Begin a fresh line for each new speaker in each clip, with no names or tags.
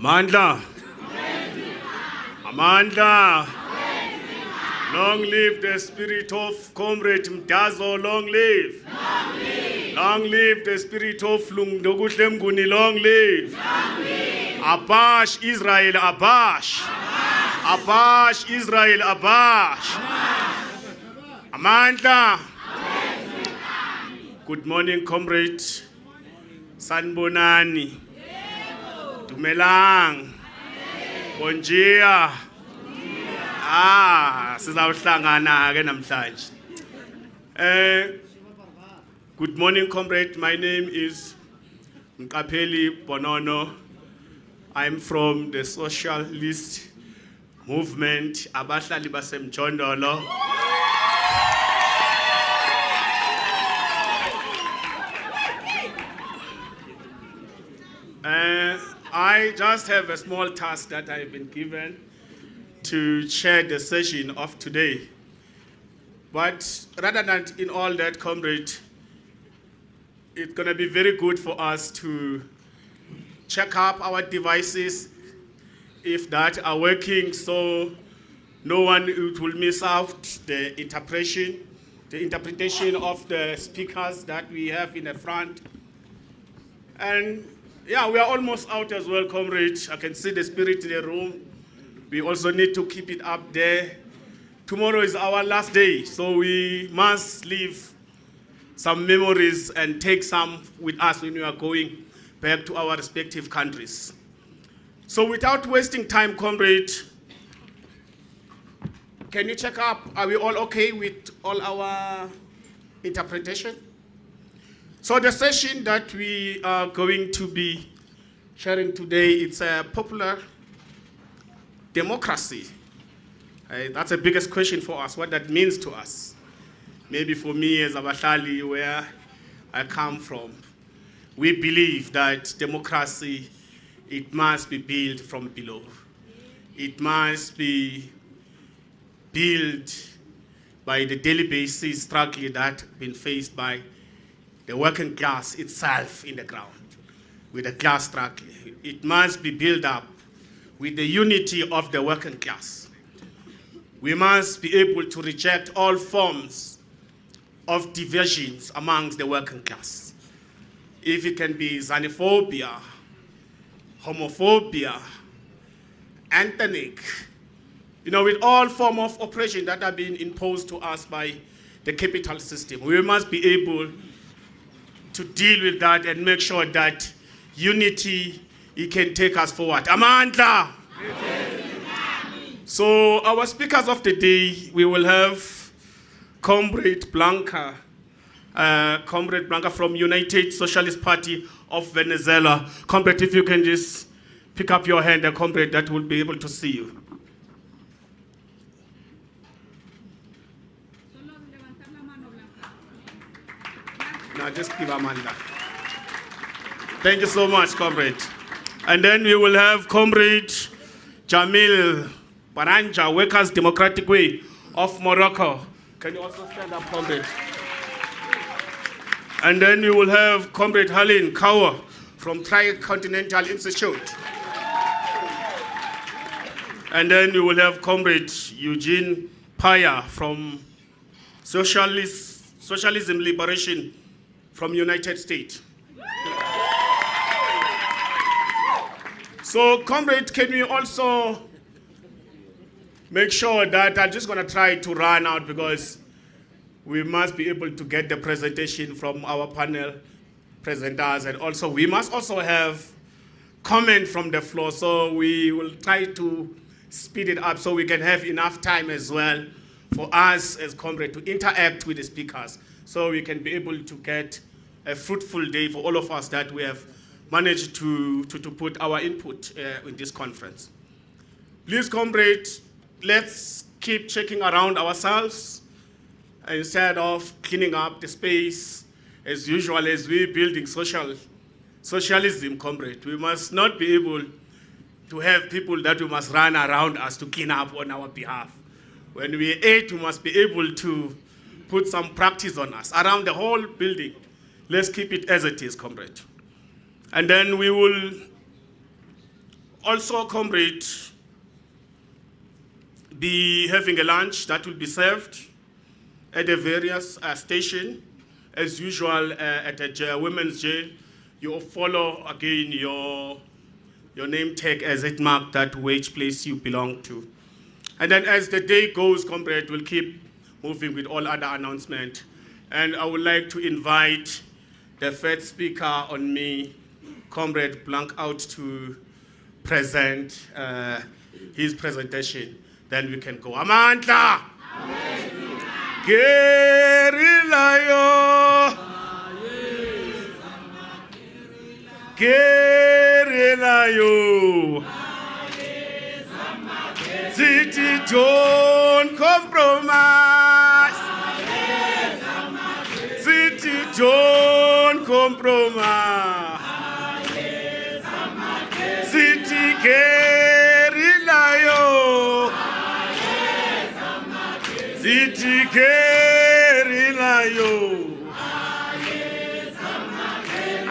Amandla. Amandla. Long live the spirit of Comrade Mdazo, long live.
Long live.
Long live the spirit of Lungudukuhle Mnguni, long live.
Long live.
Abash Israel, Abash. Abash Israel, Abash. Amandla. Good morning, Comrade Sanbonani. Dumelang. Bonjia. Sizawuhlangana ke namhlanje. Good morning, comrade. My name is Mqapheli Bonono. I'm from the Socialist Movement, abahlali basemjondolo. I just have a small task that I've been given to chair the session of today. But rather than in all that, comrade, it's going to be very good for us to check up our devices, if that are working, so no one will miss out the interpretation of the speakers that we have in the front. And yeah, we are almost out as well, comrade. I can see the spirit in the room. We also need to keep it up there. Tomorrow is our last day, so we must leave some memories and take some with us when we are going back to our respective countries. So without wasting time, comrade, can you check up? Are we all okay with all our interpretation? So the session that we are going to be sharing today, it's a popular democracy. That's the biggest question for us, what that means to us. Maybe for me as Abahlali, where I come from, we believe that democracy, it must be built from below. It must be built by the daily basis struggle that been faced by the working class itself in the ground, with the class struggle. It must be built up with the unity of the working class. We must be able to reject all forms of divisions amongst the working class. If it can be xenophobia, homophobia, ethnic, with all forms of oppression that are being imposed to us by the capital system, we must be able to deal with that and make sure that unity, it can take us forward. Amandla! So our speakers of the day, we will have Comrade Blanca from United Socialist Party of Venezuela. Comrade, if you can just pick up your hand, comrade, that will be able to see you. Now just give Amanda. Thank you so much, comrade. And then we will have Comrade Jamil Baranja, Workers' Democratic Way of Morocco. Can you also stand up, comrade? And then we will have Comrade Halin Kaur from Tri-Continental Institute. And then we will have Comrade Eugene Paya from Socialism Liberation from United States. So, comrade, can we also make sure that I'm just going to try to run out because we must be able to get the presentation from our panel presenters, and also we must also have comment from the floor, so we will try to speed it up so we can have enough time as well for us as comrade to interact with the speakers, so we can be able to get a fruitful day for all of us that we have managed to put our input in this conference. Please, comrade, let's keep checking around ourselves instead of cleaning up the space as usual as we're building socialism, comrade. We must not be able to have people that we must run around us to clean up on our behalf. When we eat, we must be able to put some practice on us around the whole building. Let's keep it as it is, comrade. And then we will also, comrade, be having a lunch that will be served at the various station. As usual, at the women's jail, you follow again your name tag as it marks that which place you belong to. And then as the day goes, comrade, we'll keep moving with all other announcements. And I would like to invite the first speaker on me, Comrade Blank, out to present his presentation. Then we can go. Amandla! Guerrilla! Guerrilla! City don't compromise. City don't compromise. City guerrilla yo. City guerrilla yo.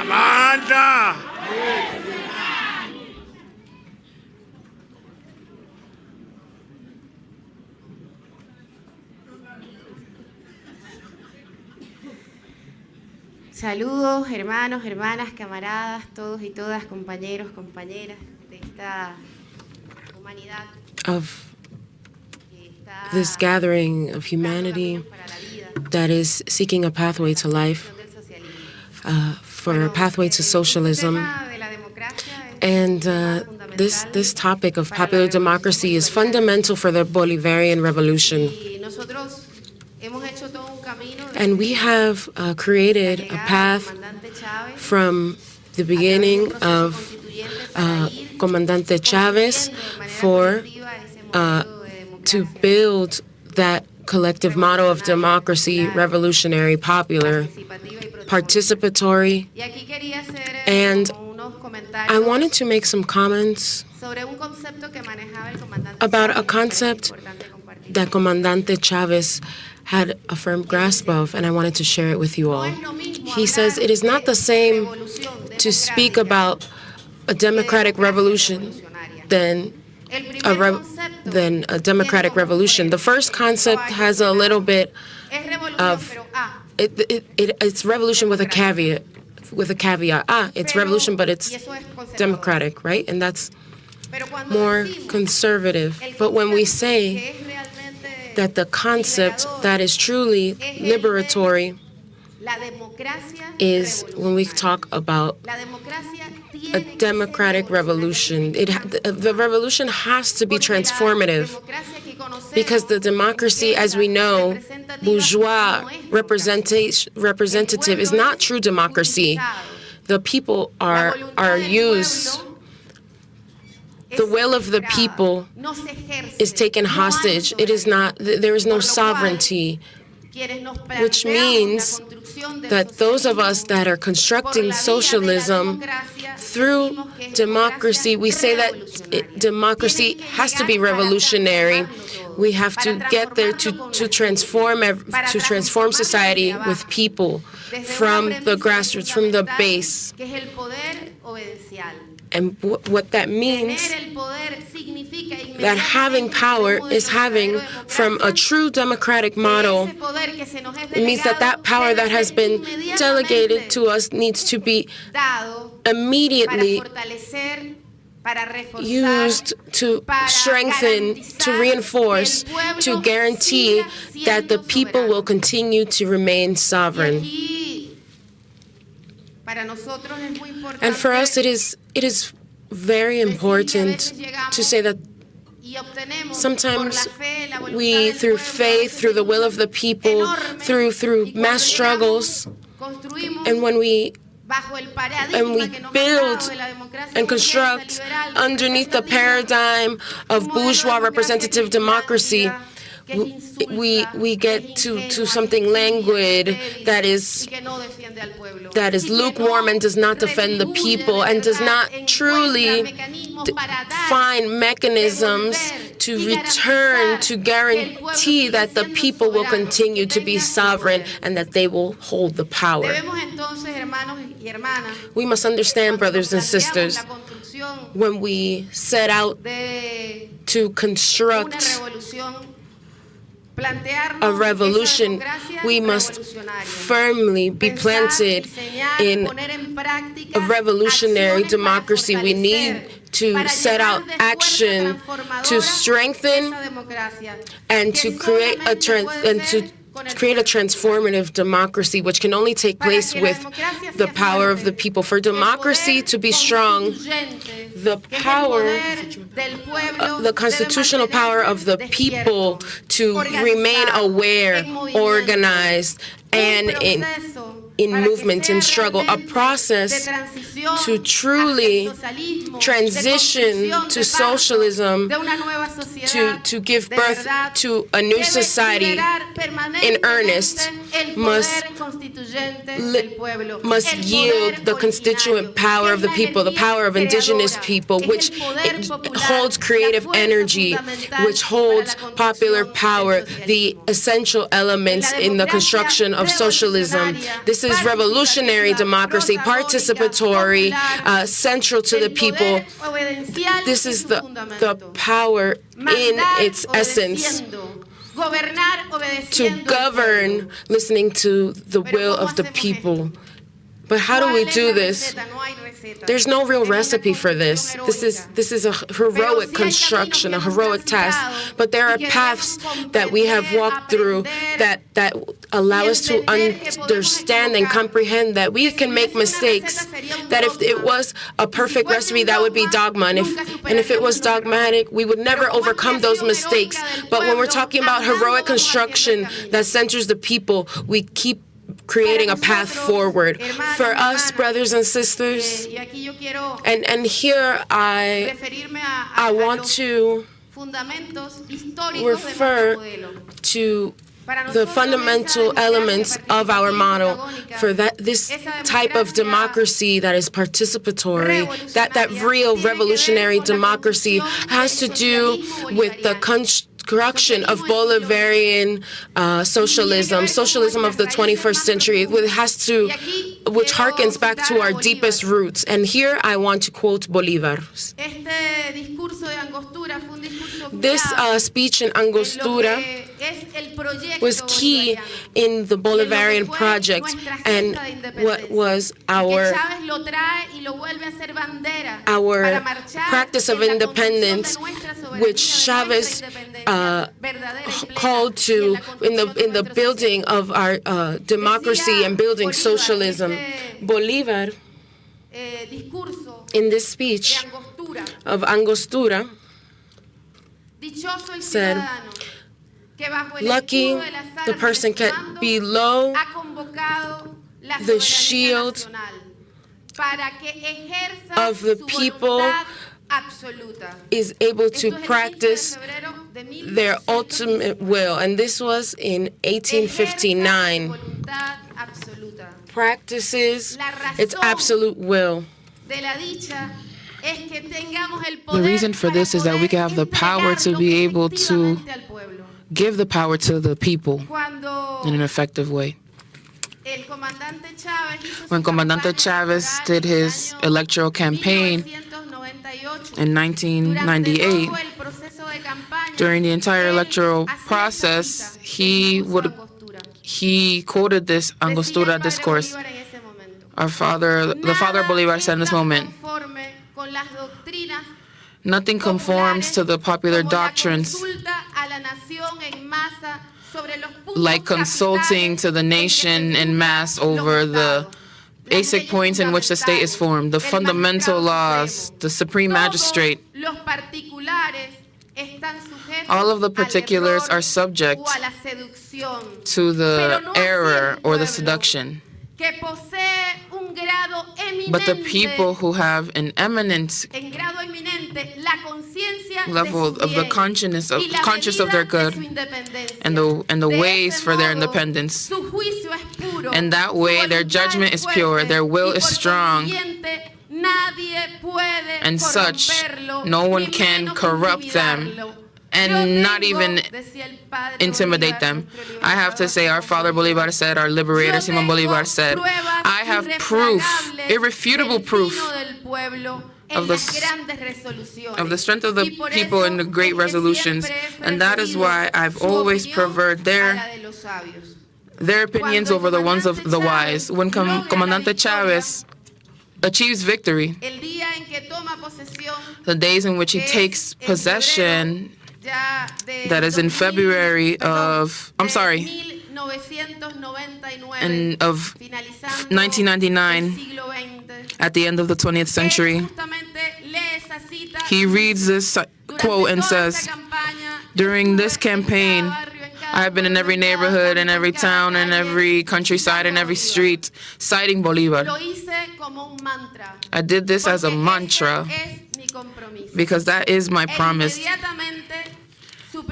Amanda.
Saludos, hermanos, hermanas, camaradas, todos y todas, compañeros, compañeras de esta humanidad.
Of this gathering of humanity that is seeking a pathway to life, for a pathway to socialism. And this topic of popular democracy is fundamental for the Bolivarian revolution. And we have created a path from the beginning of Comandante Chavez to build that collective model of democracy, revolutionary, popular, participatory. And I wanted to make some comments about a concept that Comandante Chavez had a firm grasp of, and I wanted to share it with you all. He says it is not the same to speak about a democratic revolution than a democratic revolution. The first concept has a little bit of it's revolution with a caveat. It's revolution, but it's democratic, right? And that's more conservative. But when we say that the concept that is truly liberatory is when we talk about a democratic revolution. The revolution has to be transformative, because the democracy, as we know, bourgeois representative, is not true democracy. The people are used. The will of the people is taken hostage. It is not. There is no sovereignty, which means that those of us that are constructing socialism through democracy, we say that democracy has to be revolutionary. We have to get there to transform society with people from the grassroots, from the base. And what that means, that having power is having from a true democratic model. It means that power that has been delegated to us needs to be immediately used to strengthen, to reinforce, to guarantee that the people will continue to remain sovereign. And for us, it is very important to say that sometimes we, through faith, through the will of the people, through mass struggles, and when we build and construct underneath the paradigm of bourgeois representative democracy, we get to something languid that is lukewarm and does not defend the people and does not truly find mechanisms to return to guarantee that the people will continue to be sovereign and that they will hold the power. We must understand, brothers and sisters, when we set out
de
to
una
construct
revolución,
a
plantearnos
revolution,
esa democracia
we must
revolucionaria.
firmly be
Pensar,
planted
diseñar,
in
poner en práctica
a revolutionary
acciones para
democracy. We need
fortalecer,
to
para
set
llenar
out
de fuerza
action
transformadora
to strengthen
esa democracia,
and
que
to create a
solamente puede ser con el pueblo.
transformative democracy, which can only take
Para
place
que la
with
democracia
the
sea
power of
fuerte,
the people. For
el
democracy
poder
to be strong,
constituyente,
the
que es el
power,
poder del pueblo,
the
debe
constitutional power of the
mantenerse
people
despierto,
to remain
organizado,
aware,
en movimiento.
organized, and
Un
in
proceso para que
movement,
sea
in struggle, a
realmente
process
de transición
to truly
hacia el socialismo,
transition
de construcción,
to
de parto,
socialism,
de una nueva sociedad,
to give
de
birth
verdad,
to a new
debe
society
liderar
in earnest,
permanentemente el
must
poder constituyente del pueblo,
must
el
yield
poder
the constituent
originario,
power
que
of
es
the
la
people, the
energía
power of indigenous
creadora,
people,
es
which
el poder popular,
holds creative
la fuerza
energy,
fundamental
which
para
holds
la
popular
construcción
power,
del
the
socialismo.
essential elements in the construction of socialism. This is revolutionary democracy, participatory, central to the people. This is the power in its essence, to govern listening to the will of the people. But how do we do this? There's no real recipe for this. This is a heroic construction, a heroic task. But there are paths that we have walked through that allow us to understand and comprehend that we can make mistakes. That if it was a perfect recipe, that would be dogma. And if it was dogmatic, we would never overcome those mistakes. But when we're talking about heroic construction that centers the people, we keep creating a path forward. For us, brothers and sisters, and here I want to refer to the fundamental elements of our model for this type of democracy that is participatory, that real revolutionary democracy has to do with the construction of Bolivarian socialism of the 21st century, which harkens back to our deepest roots. And here I want to quote Bolívar. This speech in Angostura was key in the Bolivarian project and what was our practice of independence, which Chavez called to in the building of our democracy and building socialism. Bolívar, in this speech of Angostura, said, "Lucky the person can below the shield of the people is able to practice their ultimate will." And this was in 1859. Practices its absolute will.
The reason for this is that we can have the power to be able to give the power to the people in an effective way. When Comandante Chavez did his electoral campaign in 1998, during the entire electoral process, he quoted this Angostura discourse. The father Bolívar said in this moment, "Nothing conforms to the popular doctrines like consulting to the nation en masse over the basic points in which the state is formed, the fundamental laws, the supreme magistrate. All of the particulars are subject to the error or the seduction. But the people who have an eminent level of the conscious of their good and the ways for their independence. And that way their judgment is pure, their will is strong, and such no one can corrupt them and not even intimidate them." I have to say, our father Bolívar said, our liberator Simón Bolívar said, "I have proof, irrefutable proof, of the strength of the people in the great resolutions. And that is why I've always preferred their opinions over the ones of the wise. When Comandante Chavez achieves victory, the days in which he takes possession, that is in February of, of 1999, at the end of the 20th century, he reads this quote and says, "During this campaign, I have been in every neighborhood, in every town, in every countryside, in every street, citing Bolívar. I did this as a mantra because that is my promise."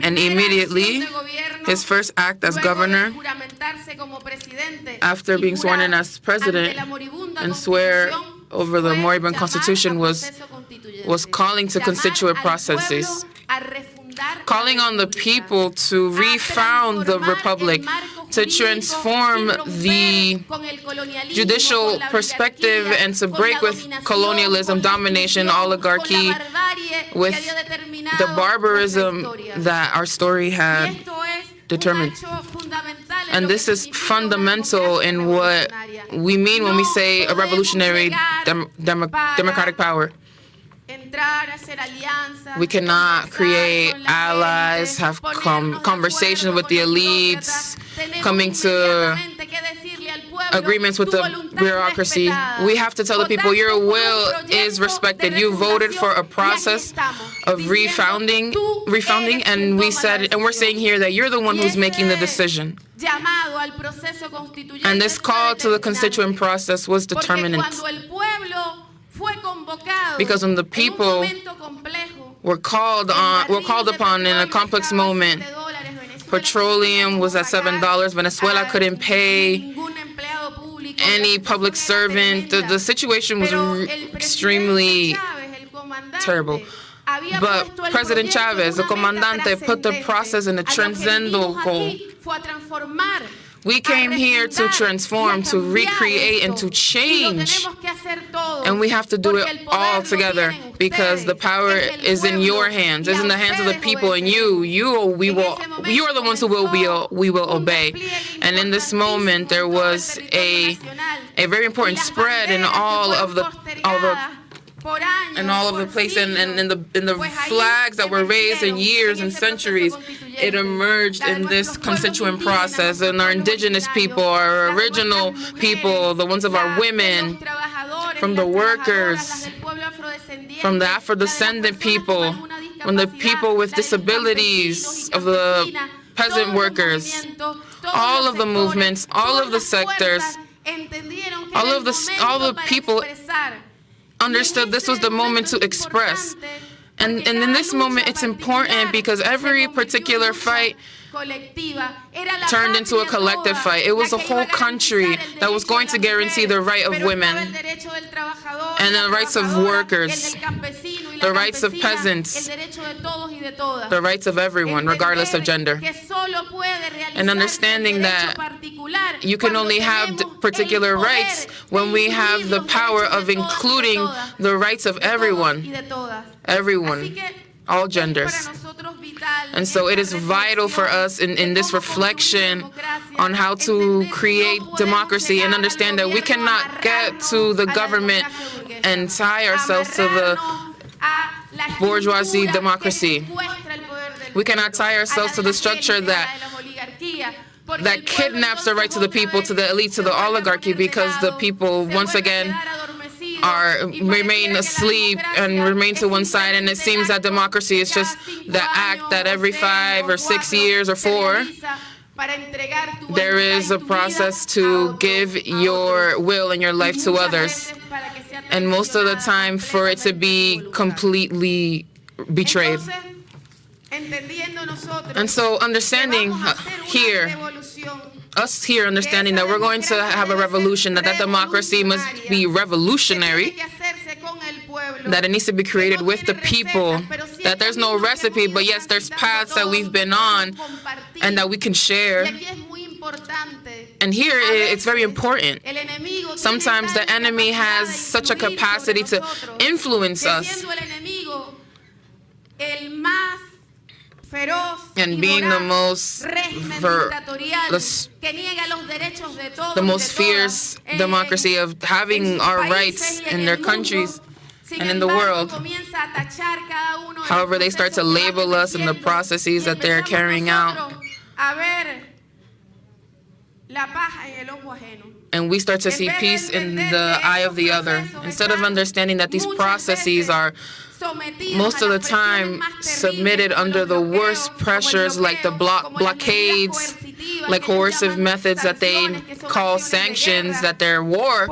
And immediately, his first act as governor, after being sworn in as president and swear over the moribund constitution, was calling to constituent processes, calling on the people to refound the republic, to transform the judicial perspective and to break with colonialism, domination, oligarchy, with the barbarism that our story had determined. And this is fundamental in what we mean when we say a revolutionary democratic power. We cannot create allies, have conversations with the elites, coming to agreements with the bureaucracy. We have to tell the people, your will is respected. You voted for a process of refounding, and we're saying here that you're the one who's making the decision. And this call to the constituent process was determinant. Because when the people were called upon in a complex moment, petroleum was at $7, Venezuela couldn't pay any public servant, the situation was extremely terrible. But President Chavez, the comandante, put the process in a transcendental goal. We came here to transform, to recreate, and to change. And we have to do it all together because the power is in your hands. It's in the hands of the people, and you are the ones who we will obey. And in this moment, there was a very important spread in all of the place and in the flags that were raised in years and centuries. It emerged in this constituent process, and our indigenous people, our original people, the ones of our women, from the workers, from the Afro-descendant people, from the people with disabilities, of the peasant workers, all of the movements, all of the sectors, all the people understood this was the moment to express. And in this moment, it's important because every particular fight turned into a collective fight. It was a whole country that was going to guarantee the right of women and the rights of workers, the rights of peasants, the rights of everyone, regardless of gender. And understanding that you can only have particular rights when we have the power of including the rights of everyone, all genders. And so it is vital for us in this reflection on how to create democracy and understand that we cannot get to the government and tie ourselves to the bourgeoisie democracy. We cannot tie ourselves to the structure that kidnaps the right to the people, to the elite, to the oligarchy, because the people, once again, remain asleep and remain to one side, and it seems that democracy is just the act that every 5 or 6 years or 4, there is a process to give your will and your life to others, and most of the time for it to be completely betrayed. And so understanding us here understanding that we're going to have a revolution, that democracy must be revolutionary, that it needs to be created with the people, that there's no recipe, but yes, there's paths that we've been on and that we can share. And here it's very important. Sometimes the enemy has such a capacity to influence us. And being the most fierce democracy of having our rights in their countries and in the world. However, they start to label us in the processes that they're carrying out. And we start to see peace in the eye of the other. Instead of understanding that these processes are most of the time submitted under the worst pressures, like the blockades, like coercive methods that they call sanctions, that they're war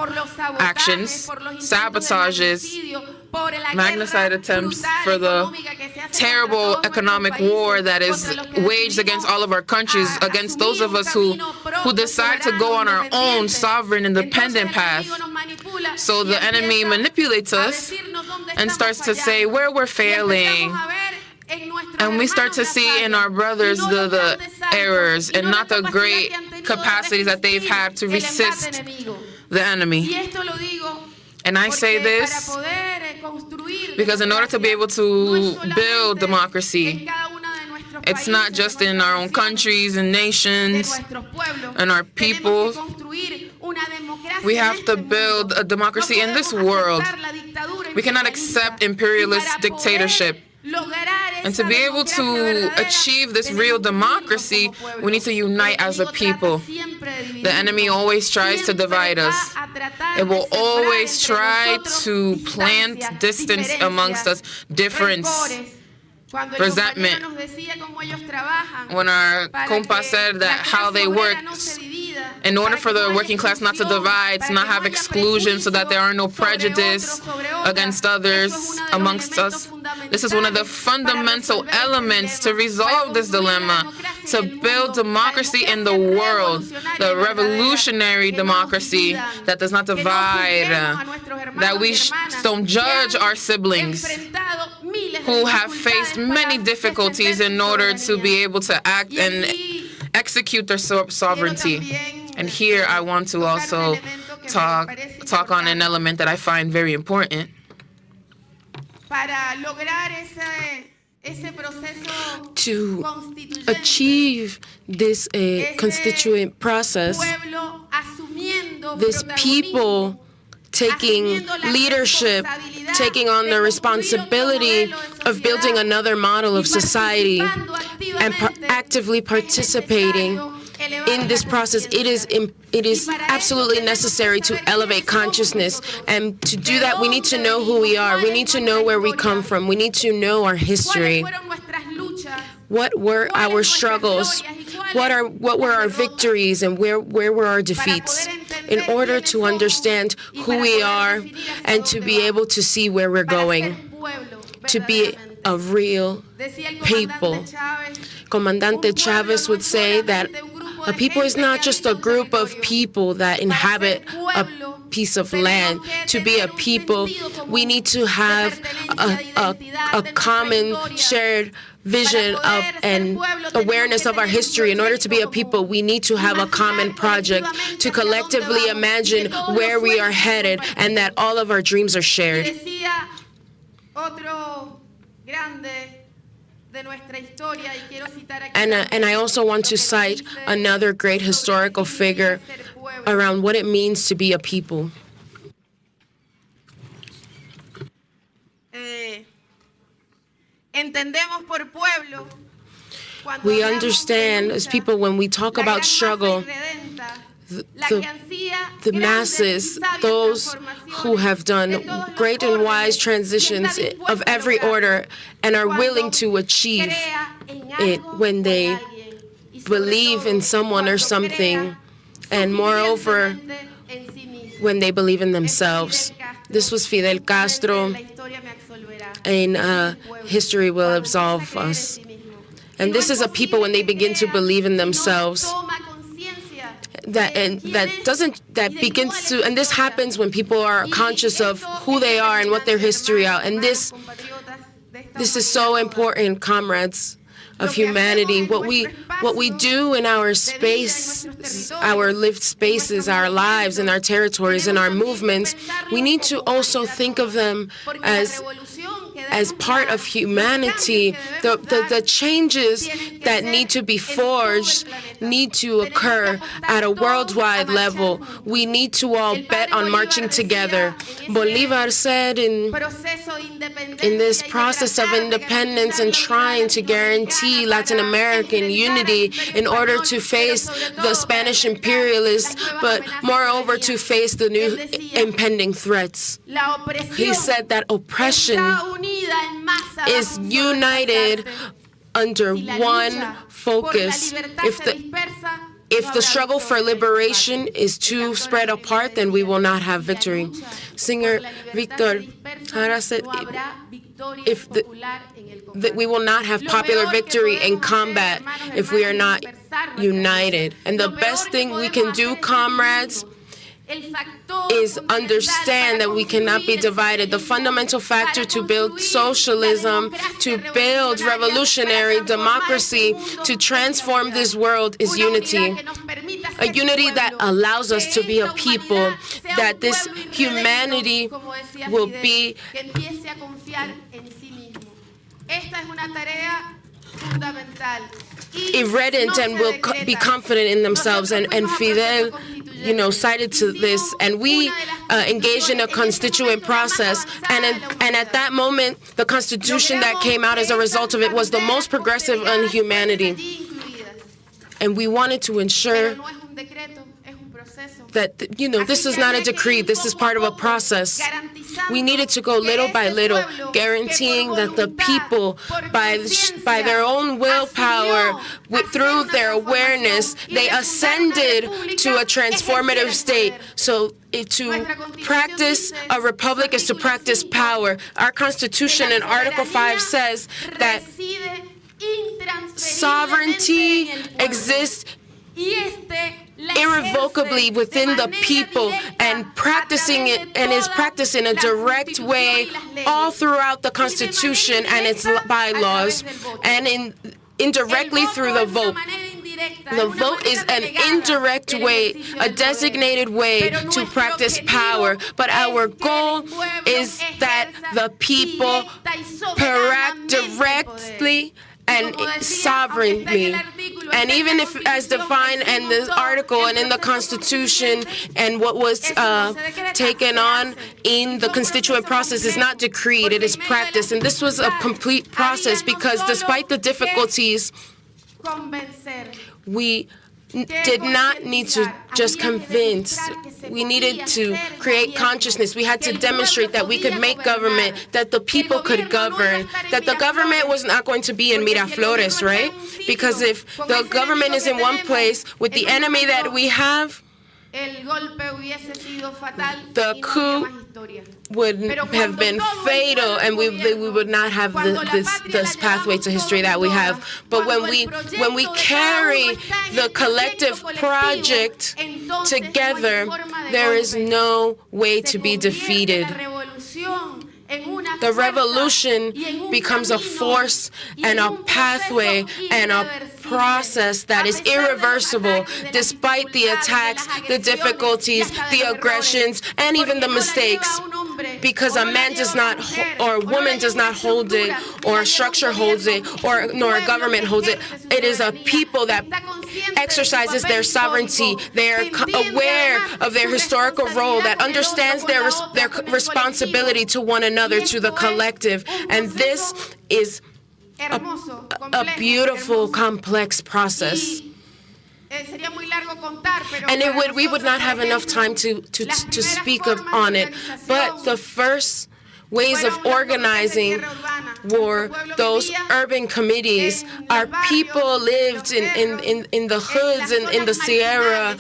actions, sabotages, magnified attempts for the terrible economic war that is waged against all of our countries, against those of us who decide to go on our own sovereign independent path. So the enemy manipulates us and starts to say where we're failing. And we start to see in our brothers the errors and not the great capacities that they've had to resist the enemy. And I say this because in order to be able to build democracy, it's not just in our own countries and nations and our people. We have to build a democracy in this world. We cannot accept imperialist dictatorship. And to be able to achieve this real democracy, we need to unite as a people. The enemy always tries to divide us. It will always try to plant distance amongst us, difference, resentment. When our compa said that how they work, in order for the working class not to divide, to not have exclusion, so that there are no prejudice against others amongst us. This is one of the fundamental elements to resolve this dilemma, to build democracy in the world, the revolutionary democracy that does not divide, that we don't judge our siblings who have faced many difficulties in order to be able to act and execute their sovereignty. And here I want to also talk on an element that I find very important. To achieve this constituent process, this people taking leadership, taking on the responsibility of building another model of society and actively participating in this process, it is absolutely necessary to elevate consciousness. And to do that, we need to know who we are. We need to know where we come from. We need to know our history. What were our struggles? What were our victories, and where were our defeats? In order to understand who we are and to be able to see where we're going, to be a real people. Comandante Chavez would say that a people is not just a group of people that inhabit a piece of land. To be a people, we need to have a common shared vision of and awareness of our history. In order to be a people, we need to have a common project to collectively imagine where we are headed and that all of our dreams are shared. And I also want to cite another great historical figure around what it means to be a people. We understand as people when we talk about struggle, the masses, those who have done great and wise transitions of every order and are willing to achieve it when they believe in someone or something, and moreover, when they believe in themselves. This was Fidel Castro, and history will absolve us. And this is a people when they begin to believe in themselves. And this happens when people are conscious of who they are and what their history are. And this is so important, comrades.
of humanity, what we do in our space, our lived spaces, our lives, and our territories, and our movements, we need to also think of them as part of humanity. The changes that need to be forged need to occur at a worldwide level. We need to all bet on marching together. Bolivar said in this process of independence and trying to guarantee Latin American unity in order to face the Spanish imperialists, but moreover to face the new impending threats. He said that oppression is united under one focus. If the struggle for liberation is too spread apart, then we will not have victory. Singer Victor Jara said, we will not have popular victory in combat if we are not united. And the best thing we can do, comrades, is understand that we cannot be divided. The fundamental factor to build socialism, to build revolutionary democracy, to transform this world is unity. A unity that allows us to be a people, that this humanity will be irreverent and will be confident in themselves. And Fidel, cited to this, and we engaged in a constituent process. And at that moment, the constitution that came out as a result of it was the most progressive in humanity. And we wanted to ensure that, this is not a decree, this is part of a process. We needed to go little by little, guaranteeing that the people, by their own willpower, through their awareness, they ascended to a transformative state. So to practice a republic is to practice power. Our Constitution in Article 5 says that sovereignty exists irrevocably within the people, and practicing it and is practiced in a direct way all throughout the Constitution and its bylaws, and indirectly through the vote. The vote is an indirect way, a designated way to practice power. But our goal is that the people directly and sovereignly. And even if, as defined in this article and in the Constitution, and what was taken on in the constituent process is not decreed, it is practiced. And this was a complete process because despite the difficulties, we did not need to just convince. We needed to create consciousness. We had to demonstrate that we could make government, that the people could govern, that the government was not going to be in Miraflores, right? Because if the government is in one place with the enemy that we have, the coup would have been fatal, and we would not have this pathway to history that we have. But when we carry the collective project together, there is no way to be defeated. The revolution becomes a force and a pathway and a process that is irreversible despite the attacks, the difficulties, the aggressions, and even the mistakes. Because a man does not, or a woman does not hold it, or a structure holds it, nor a government holds it. It is a people that exercises their sovereignty. They are aware of their historical role, that understands their responsibility to one another, to the collective. And this is a beautiful, complex process. And we would not have enough time to speak on it. But the first ways of organizing were those urban committees. Our people lived in the hoods, in the Sierra,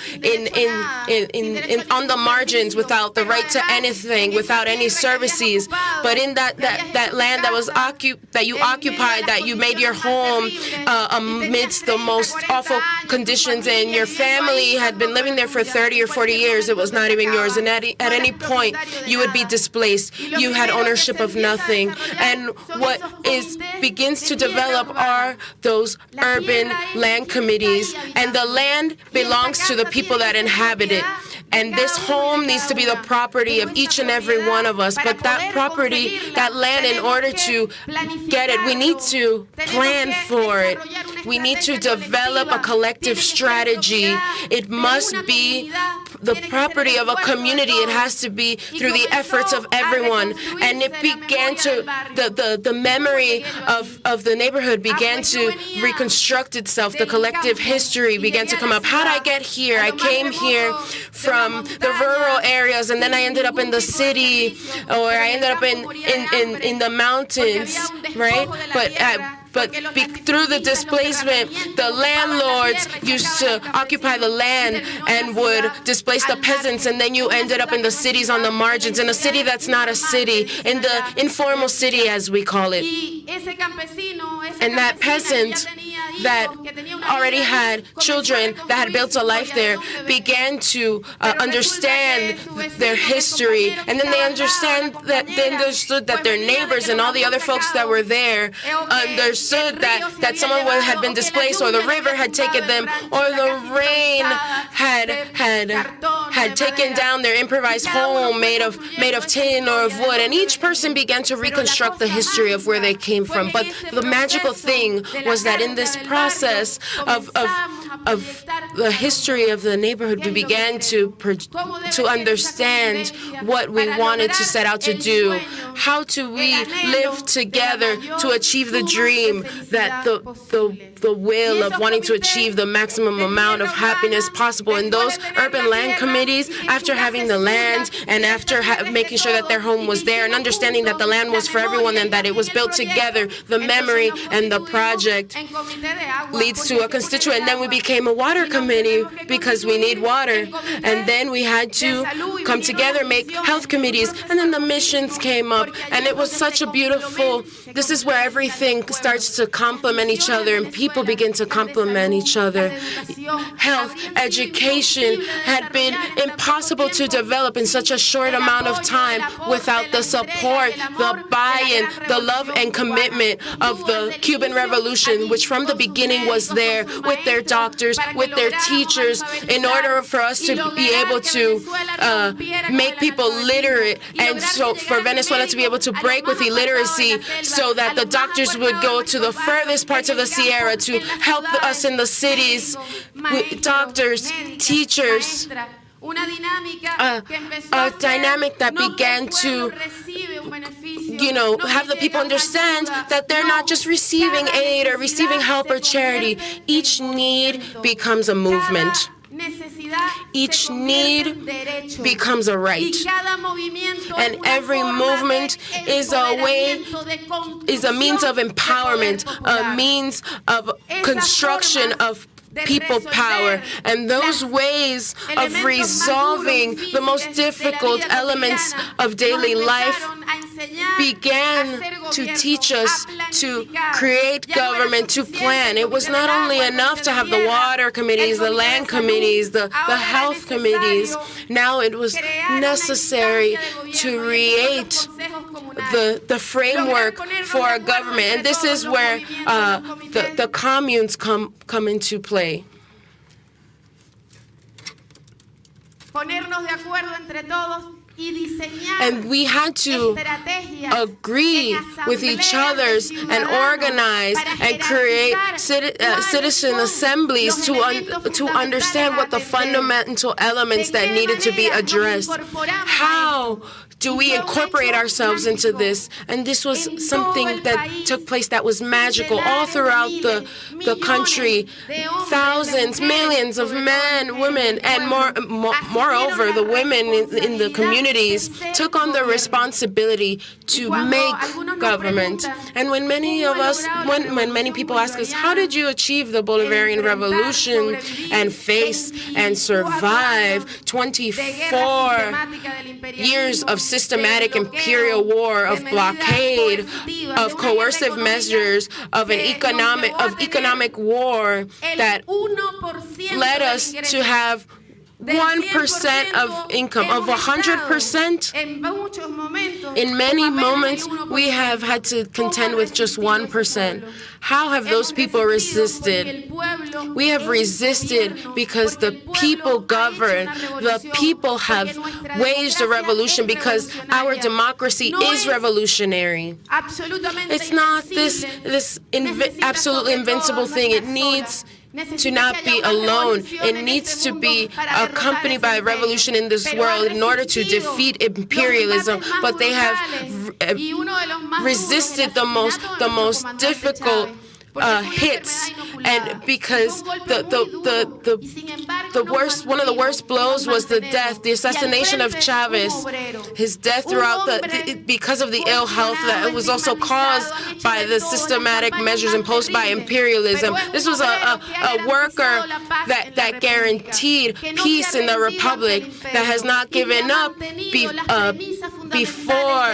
on the margins, without the right to anything, without any services. But in that land that was that you occupied, that you made your home amidst the most awful conditions, and your family had been living there for 30 or 40 years, it was not even yours. And at any point, you would be displaced. You had ownership of nothing. And what begins to develop are those urban land committees. And the land belongs to the people that inhabit it. And this home needs to be the property of each and every one of us. But that property, that land, in order to get it, we need to plan for it. We need to develop a collective strategy. It must be the property of a community. It has to be through the efforts of everyone. And it began to, the memory of the neighborhood began to reconstruct itself. The collective history began to come up. How did I get here? I came here from the rural areas, and then I ended up in the city, or I ended up in the mountains, right? But through the displacement, the landlords used to occupy the land and would displace the peasants, and then you ended up in the cities on the margins, in a city that's not a city, in the informal city, as we call it. And that peasant that already had children, that had built a life there, began to understand their history, and then they understood that their neighbors and all the other folks that were there understood that someone had been displaced, or the river had taken them, or the rain had taken down their improvised home made of tin or of wood, and each person began to reconstruct the history of where they came from. But the magical thing was that in this process of the history of the neighborhood, we began to understand what we wanted to set out to do. How do we live together to achieve the dream, that the will of wanting to achieve the maximum amount of happiness possible? In those urban land committees, after having the land and after making sure that their home was there and understanding that the land was for everyone and that it was built together, the memory and the project leads to a constituent. And then we became a water committee because we need water. And then we had to come together, make health committees. And then the missions came up. And it was such a beautiful, this is where everything starts to complement each other and people begin to complement each other. Health, education had been impossible to develop in such a short amount of time without the support, the buy-in, the love and commitment of the Cuban Revolution, which from the beginning was there with their doctors, with their teachers, in order for us to be able to make people literate, and so for Venezuela to be able to break with illiteracy, so that the doctors would go to the furthest parts of the Sierra to help us in the cities, with doctors, teachers. A dynamic that began to, have the people understand that they're not just receiving aid or receiving help or charity. Each need becomes a movement. Each need becomes a right. And every movement is a means of empowerment, a means of construction of people power. And those ways of resolving the most difficult elements of daily life began to teach us to create government, to plan. It was not only enough to have the water committees, the land committees, the health committees. Now it was necessary to create the framework for a government. And this is where the communes come into play. And we had to agree with each other and organize and create citizen assemblies to understand what the fundamental elements that needed to be addressed. How do we incorporate ourselves into this? And this was something that took place that was magical all throughout the country. Thousands, millions of men, women, and moreover, the women in the communities took on the responsibility to make government. And when many people ask us, how did you achieve the Bolivarian Revolution and face and survive 24 years of systematic imperial war, of blockade, of coercive measures, of economic war that led us to have 1% of income, of 100%. In many moments, we have had to contend with just 1%. How have those people resisted? We have resisted because the people govern. The people have waged a revolution because our democracy is revolutionary. It's not this absolutely invincible thing. It needs to not be alone. It needs to be accompanied by a revolution in this world in order to defeat imperialism. But they have resisted the most difficult hits, and because one of the worst blows was the assassination of Chavez. His death because of the ill health that was also caused by the systematic measures imposed by imperialism. This was a worker that guaranteed peace in the republic, that has not given up before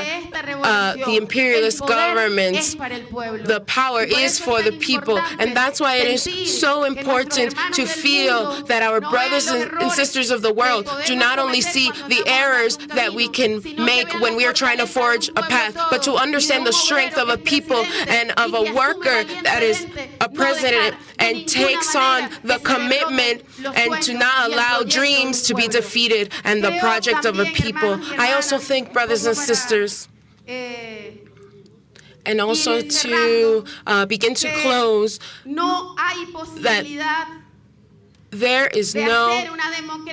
the imperialist governments. The power is for the people, and that's why it is so important to feel that our brothers and sisters of the world do not only see the errors that we can make when we are trying to forge a path, but to understand the strength of a people and of a worker that is a president and takes on the commitment and to not allow dreams to be defeated and the project of a people. I also think, brothers and sisters, and also to begin to close, that there is no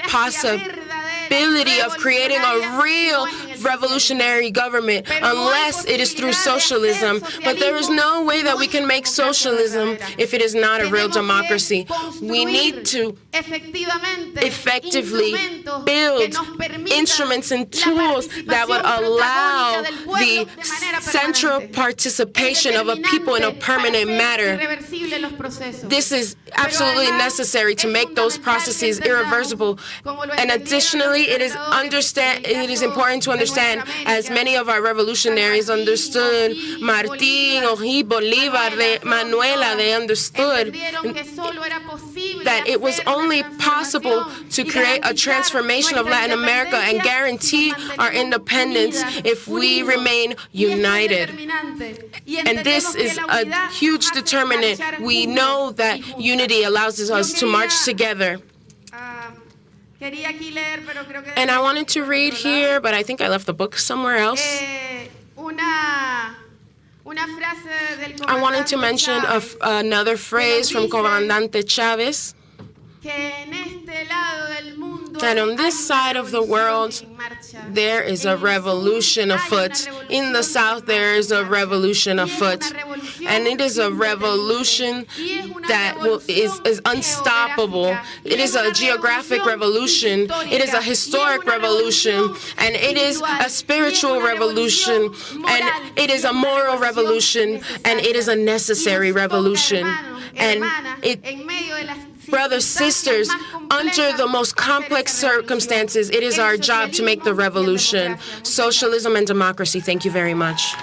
possibility of creating a real revolutionary government unless it is through socialism. But there is no way that we can make socialism if it is not a real democracy. We need to effectively build instruments and tools that would allow the central participation of a people in a permanent manner. This is absolutely necessary to make those processes irreversible. And additionally, it is important to understand, as many of our revolutionaries understood, Martín, O'Higgins, Bolívar, Manuela, they understood that it was only possible to create a transformation of Latin America and guarantee our independence if we remain united. And this is a huge determinant. We know that unity allows us to march together. And I wanted to read here, but I think I left the book somewhere else. I wanted to mention another phrase from Comandante Chavez, that on this side of the world, there is a revolution afoot. In the South, there is a revolution afoot. And it is a revolution that is unstoppable. It is a geographic revolution. It is a historic revolution. And it is a spiritual revolution. And it is a moral revolution. And it is a necessary revolution. And brothers, sisters, under the most complex circumstances, it is our job to make the revolution. Socialism and democracy. Thank you very much.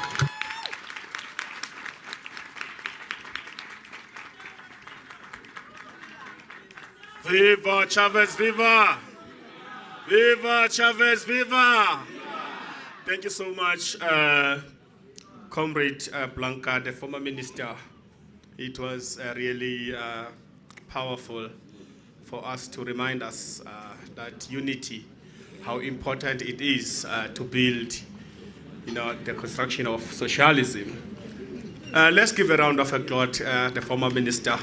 Viva Chavez, viva! Viva Chavez, viva! Thank you so much, Comrade Blanca, the former minister. It was really powerful for us to remind us that unity, how important it is to build, the construction of socialism. Let's give a round of applause to the former minister.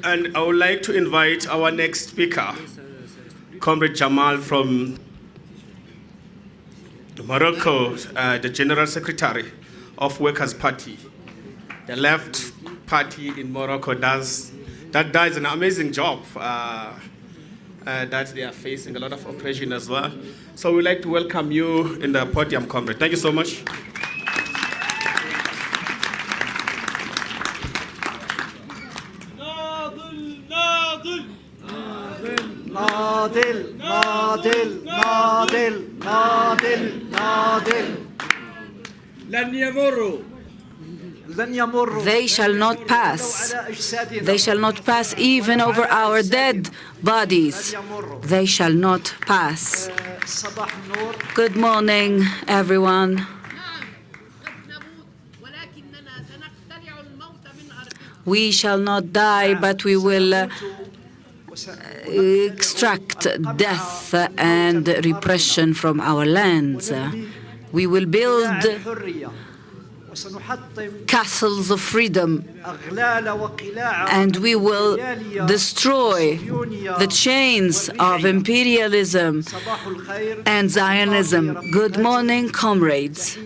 And I would like to invite our next speaker, Comrade Jamal from Morocco, the General Secretary of Workers' Party. The left party in Morocco does an amazing job, that they are facing a lot of oppression as well. So we'd like to welcome you in the podium, Comrade. Thank you so much.
لن يمروا They shall not pass. They shall not pass even over our dead bodies. They shall not pass. Good morning, everyone. We shall not die, but we will extract death and repression from our lands. We will build castles of freedom, and we will destroy the chains of imperialism and Zionism. Good morning, comrades.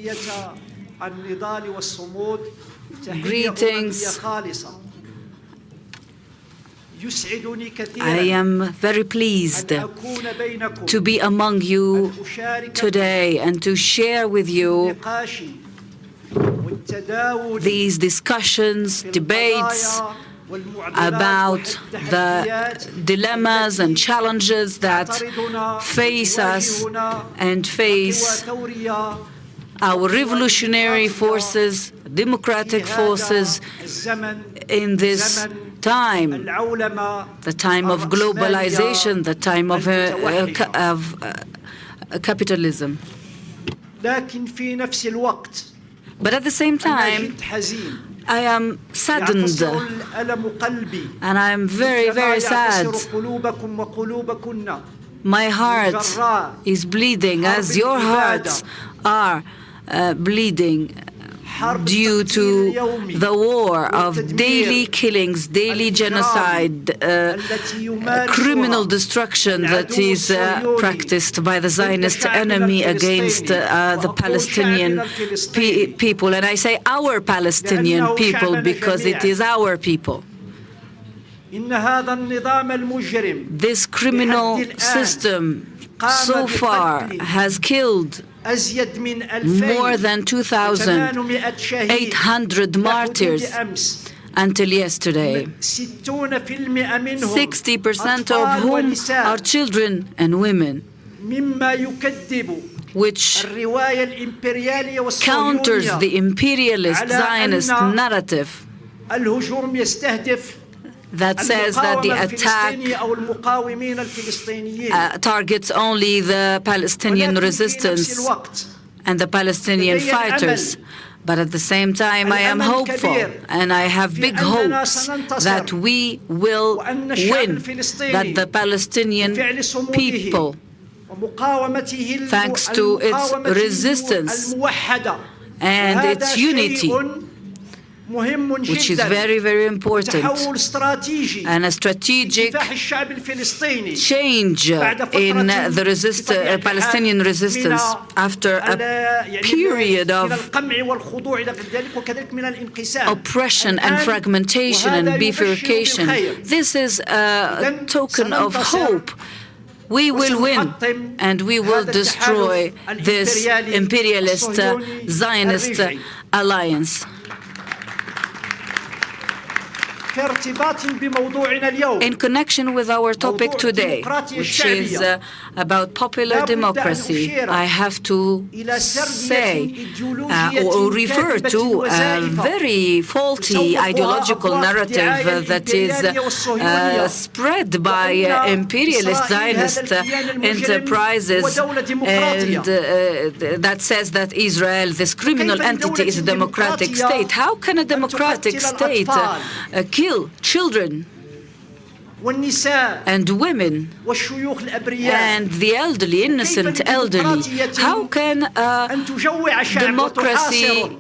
Greetings. I am very pleased to be among you today and to share with you these discussions, debates about the dilemmas and challenges that face us and face our revolutionary forces, democratic forces in this time, the time of globalization, the time of capitalism. But at the same time, I am saddened, and I am very, very sad. My heart is bleeding, as your hearts are bleeding, due to the war of daily killings, daily genocide, criminal destruction that is practiced by the Zionist enemy against the Palestinian people. And I say our Palestinian people because it is our people. This criminal system so far has killed more than 2,800 martyrs until yesterday, 60% of whom are children and women, which counters the imperialist Zionist narrative that says that the attack targets only the Palestinian resistance and the Palestinian fighters. But at the same time, I am hopeful, and I have big hopes that we will win, that the Palestinian people, thanks to its resistance and its unity, which is very, very important, and a strategic change in the Palestinian resistance after a period of oppression and fragmentation and bifurcation. This is a token of hope. We will win, and we will destroy this imperialist Zionist alliance. In connection with our topic today, which is about popular democracy, I have to say or refer to a very faulty ideological narrative that is spread by imperialist Zionist enterprises, and that says that Israel, this criminal entity, is a democratic state. How can a democratic state kill children and women and the elderly, innocent elderly? How can democracy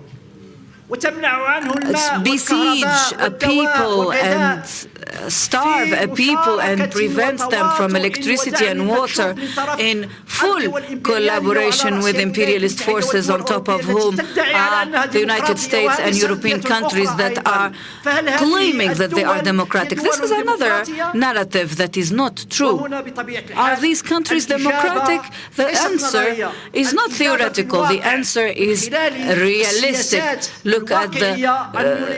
besiege a people and starve a people and prevent them from electricity and water in full collaboration with imperialist forces, on top of whom are the United States and European countries that are claiming that they are democratic? This is another narrative that is not true. Are these countries democratic? The answer is not theoretical. The answer is realistic. Look at the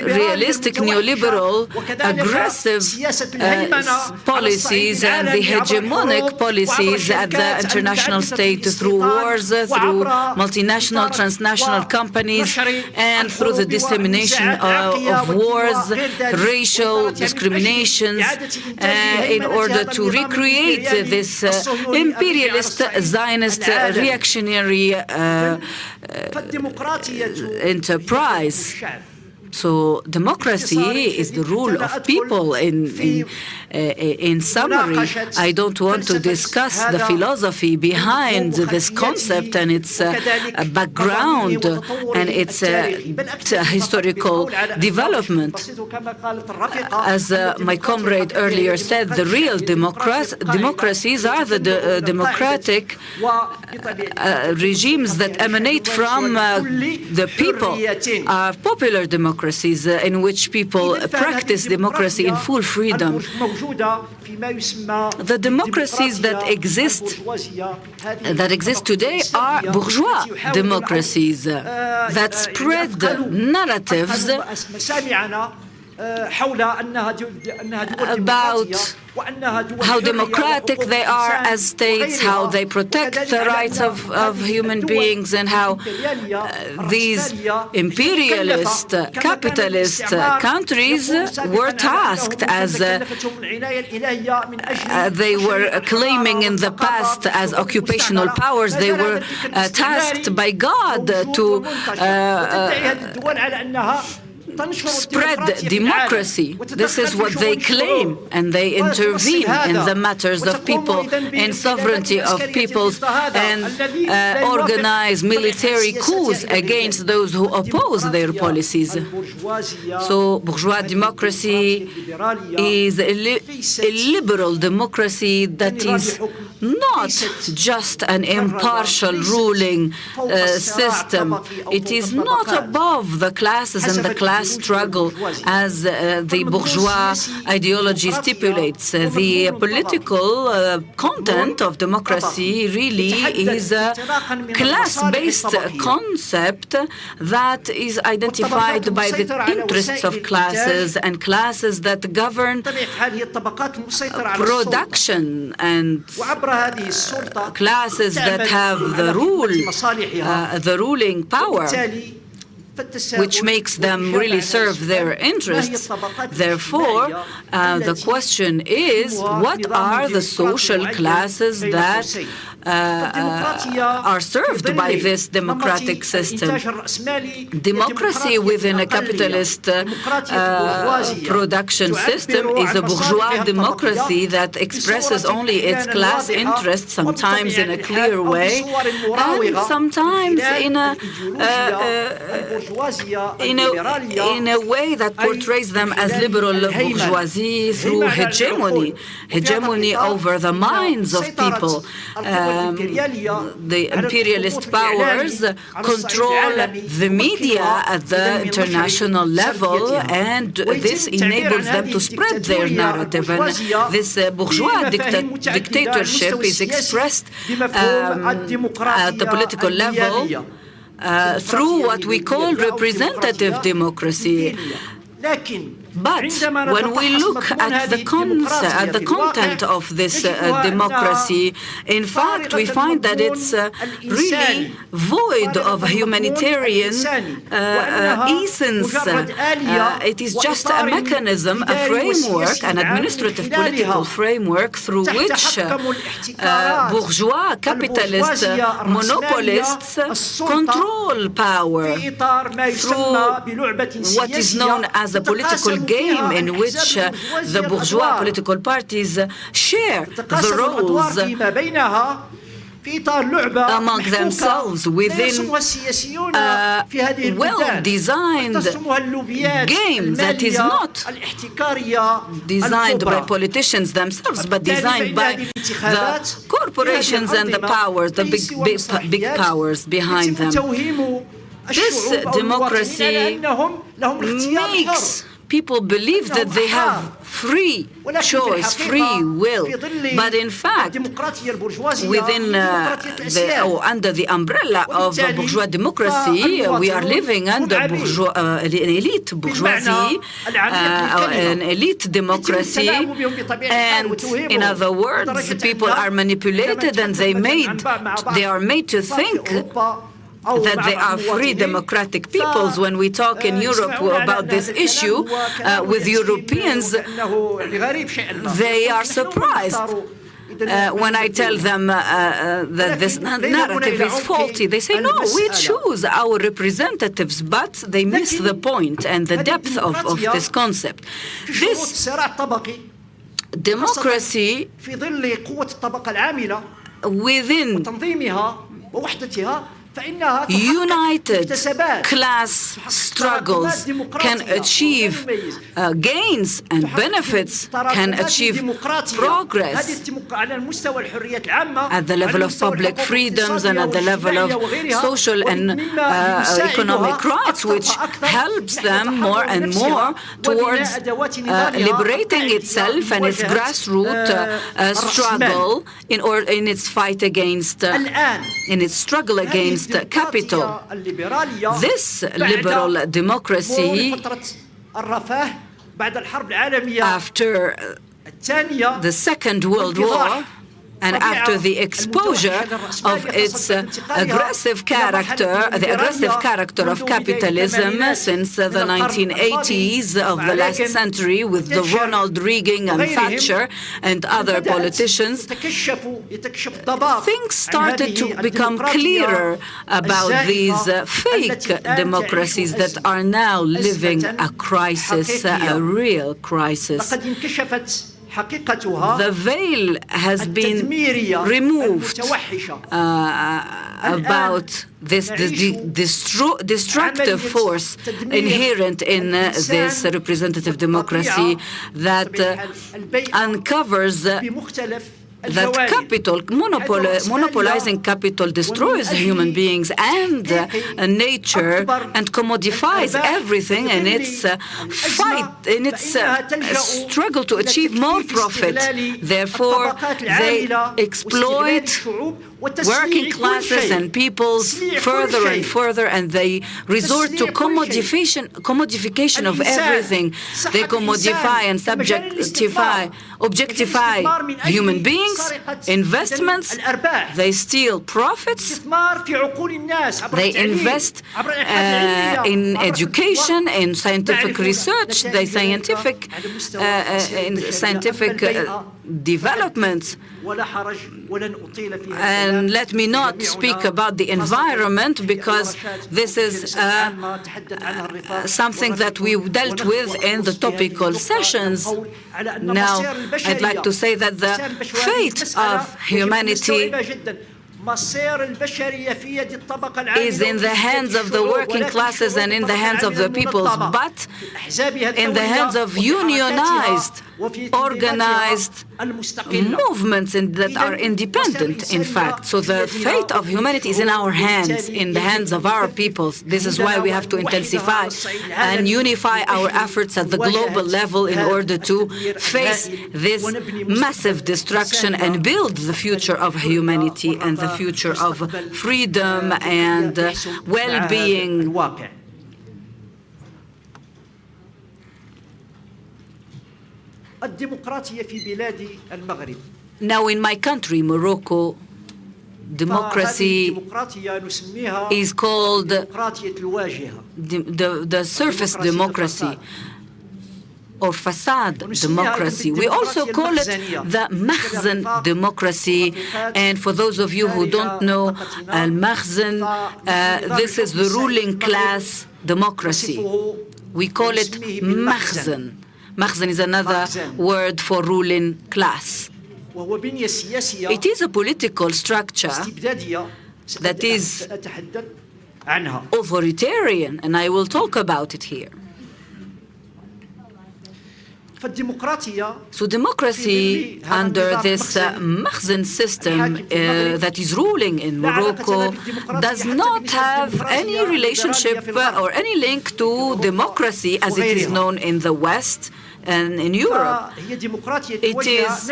realistic neoliberal aggressive policies and the hegemonic policies at the international state through wars, through multinational, transnational companies, and through the dissemination of wars, racial discriminations, in order to recreate this imperialist, Zionist, reactionary enterprise. So democracy is the rule of people. In summary, I don't want to discuss the philosophy behind this concept and its background and its historical development. As my comrade earlier said, the real democracies are the democratic regimes that emanate from the people, popular democracies in which people practice democracy in full freedom. The democracies that exist today are bourgeois democracies that spread narratives about how democratic they are as states, how they protect the rights of human beings, and how these imperialist, capitalist countries were tasked, as they were claiming in the past as occupational powers, they were tasked by God to spread democracy. This is what they claim, and they intervene in the matters of people, in sovereignty of peoples, and organize military coups against those who oppose their policies. So bourgeois democracy is a liberal democracy that is not just an impartial ruling system. It is not above the classes and the class struggle as the bourgeois ideology stipulates. The political content of democracy really is a class-based concept that is identified by the interests of classes and classes that govern production and classes that have the ruling power, which makes them really serve their interests. Therefore, the question is, what are the social classes that are served by this democratic system? Democracy within a capitalist production system is a bourgeois democracy that expresses only its class interests, sometimes in a clear way, and sometimes in a way that portrays them as liberal bourgeoisie through hegemony over the minds of people. The imperialist powers control the media at the international level, and this enables them to spread their narrative. And this bourgeois dictatorship is expressed at the political level through what we call representative democracy. But when we look at the content of this democracy, in fact, we find that it's really void of humanitarian essence. It is just a mechanism, a framework, an administrative political framework through which bourgeois capitalist monopolists control power through what is known as a political game in which the bourgeois political parties share the roles among themselves within a well-designed game that is not designed by politicians themselves, but designed by the corporations and the powers, the big powers behind them. This democracy makes people believe that they have free choice, free will. But in fact, within under the umbrella of bourgeois democracy, we are living under an elite bourgeoisie, an elite democracy, and in other words, people are manipulated and they are made to think that they are free democratic peoples. When we talk in Europe about this issue with Europeans, they are surprised. When I tell them that this narrative is faulty, they say, no, we choose our representatives, but they miss the point and the depth of this concept. This democracy within united class struggles can achieve gains and benefits, can achieve progress at the level of public freedoms and at the level of social and economic rights, which helps them more and more towards liberating itself and its grassroots struggle in its fight against, in its struggle against capital. This liberal democracy, after the Second World War, and after the exposure of its aggressive character, the aggressive character of capitalism since the 1980s of the last century, with the Ronald Reagan and Thatcher and other politicians, things started to become clearer about these fake democracies that are now living a crisis, a real crisis. The veil has been removed about this destructive force inherent in this representative democracy that uncovers that capital, monopolizing capital, destroys human beings and nature and commodifies everything in its fight, in its struggle to achieve more profit. Therefore, they exploit working classes and peoples further and further, and they resort to commodification of everything. They commodify and objectify human beings, investments, they steal profits, they invest in education, in scientific research, in scientific development. And let me not speak about the environment, because this is something that we dealt with in the topical sessions. Now, I'd like to say that the fate of humanity is in the hands of the working classes and in the hands of the peoples, but in the hands of unionized, organized movements that are independent, in fact. So the fate of humanity is in our hands, in the hands of our peoples. This is why we have to intensify and unify our efforts at the global level in order to face this massive destruction and build the future of humanity and the future of freedom and well-being. Now, in my country, Morocco, democracy is called the surface democracy, or facade democracy. We also call it the Makhzen democracy. And for those of you who don't know Al-Makhzen, this is the ruling class democracy. We call it Makhzen. Makhzen is another word for ruling class. It is a political structure that is authoritarian, and I will talk about it here. So democracy under this Makhzen system that is ruling in Morocco does not have any relationship or any link to democracy as it is known in the West and in Europe. It is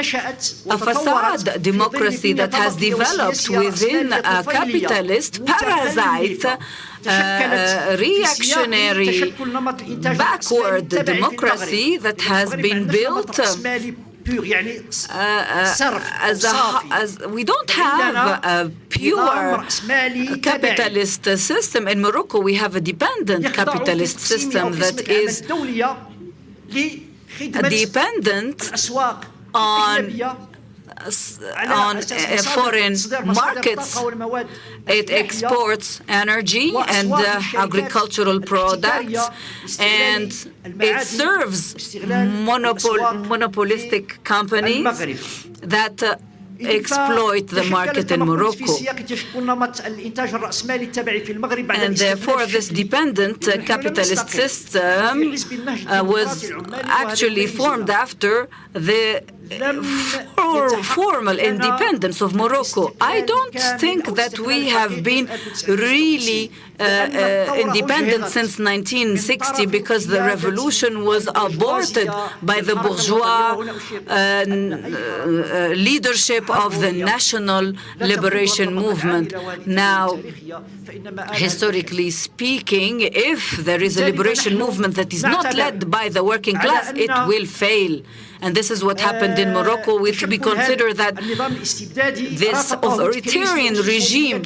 a facade democracy that has developed within a capitalist, parasite, reactionary, backward democracy that has been built as we don't have a pure capitalist system. In Morocco, we have a dependent capitalist system that is dependent on foreign markets. It exports energy and agricultural products, and it serves monopolistic companies that exploit the market in Morocco. And therefore, this dependent capitalist system was actually formed after the formal independence of Morocco. I don't think that we have been really independent since 1960, because the revolution was aborted by the bourgeois leadership of the national liberation movement. Now, historically speaking, if there is a liberation movement that is not led by the working class, it will fail. And this is what happened in Morocco. We consider that this authoritarian regime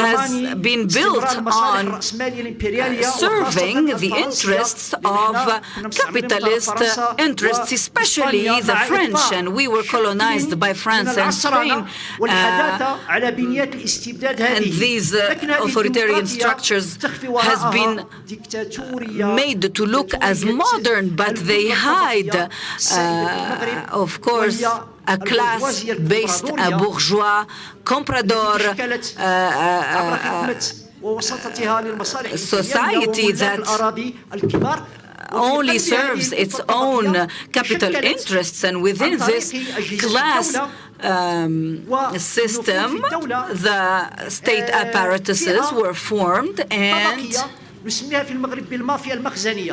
has been built on serving the interests of capitalist interests, especially the French. And we were colonized by France and Spain. And these authoritarian structures has been made to look as modern, but they hide, of course, a class-based, a bourgeois, comprador society that only serves its own capital interests. And within this class system, the state apparatuses were formed, and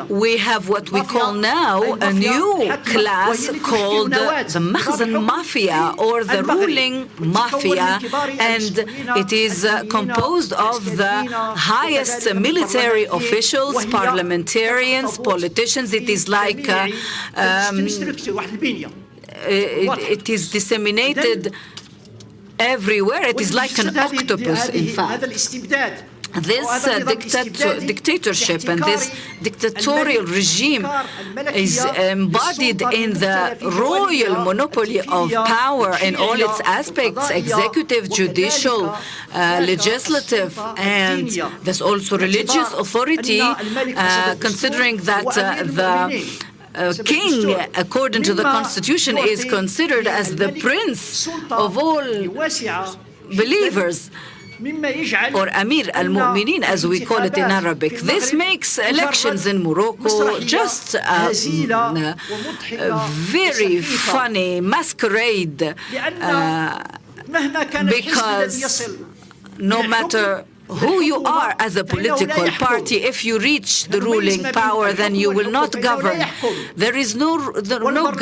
we have what we call now a new class called the Makhzen Mafia, or the ruling mafia, and it is composed of the highest military officials, parliamentarians, politicians. It is like it is disseminated everywhere. It is like an octopus, in fact. This dictatorship and this dictatorial regime is embodied in the royal monopoly of power in all its aspects: executive, judicial, legislative, and there's also religious authority, considering that the king, according to the constitution, is considered as the prince of all believers, or Amir al-Mu'minin, as we call it in Arabic. This makes elections in Morocco just a very funny masquerade, because no matter who you are as a political party, if you reach the ruling power, then you will not govern. There is no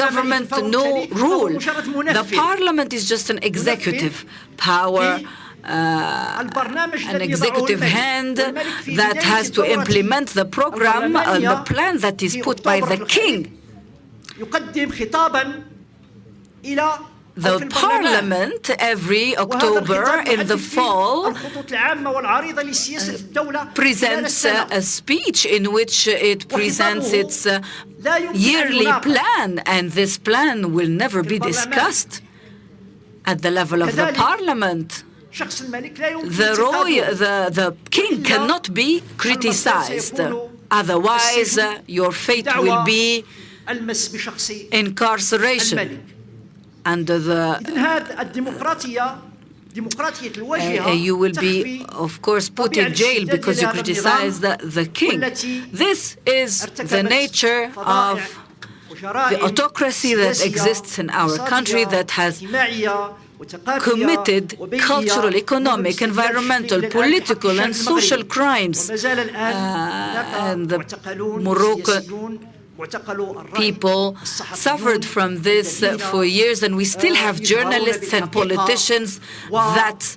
government, no rule. The parliament is just an executive power, an executive hand that has to implement the program, the plan that is put by the king. The parliament, every October in the fall, presents a speech in which it presents its yearly plan, and this plan will never be discussed at the level of the parliament. The king cannot be criticized, otherwise your fate will be incarceration. Under the you will be, of course, put in jail because you criticize the king. This is the nature of the autocracy that exists in our country, that has committed cultural, economic, environmental, political, and social crimes. And the Moroccan people suffered from this for years, and we still have journalists and politicians that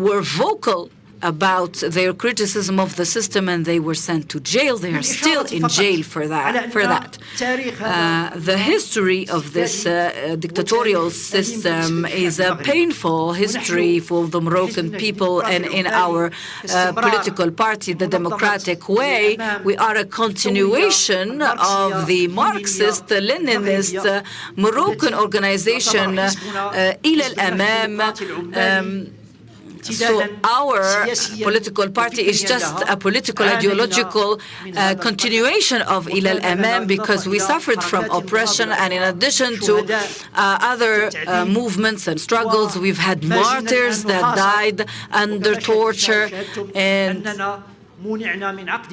were vocal about their criticism of the system, and they were sent to jail. They are still in jail for that. The history of this dictatorial system is a painful history for the Moroccan people, and in our political party, the Democratic Way, we are a continuation of the Marxist-Leninist Moroccan organization, Il Al-Amam. So our political party is just a political ideological continuation of Il Al-Amam, because we suffered from oppression, and in addition to other movements and struggles, we've had martyrs that died under torture, and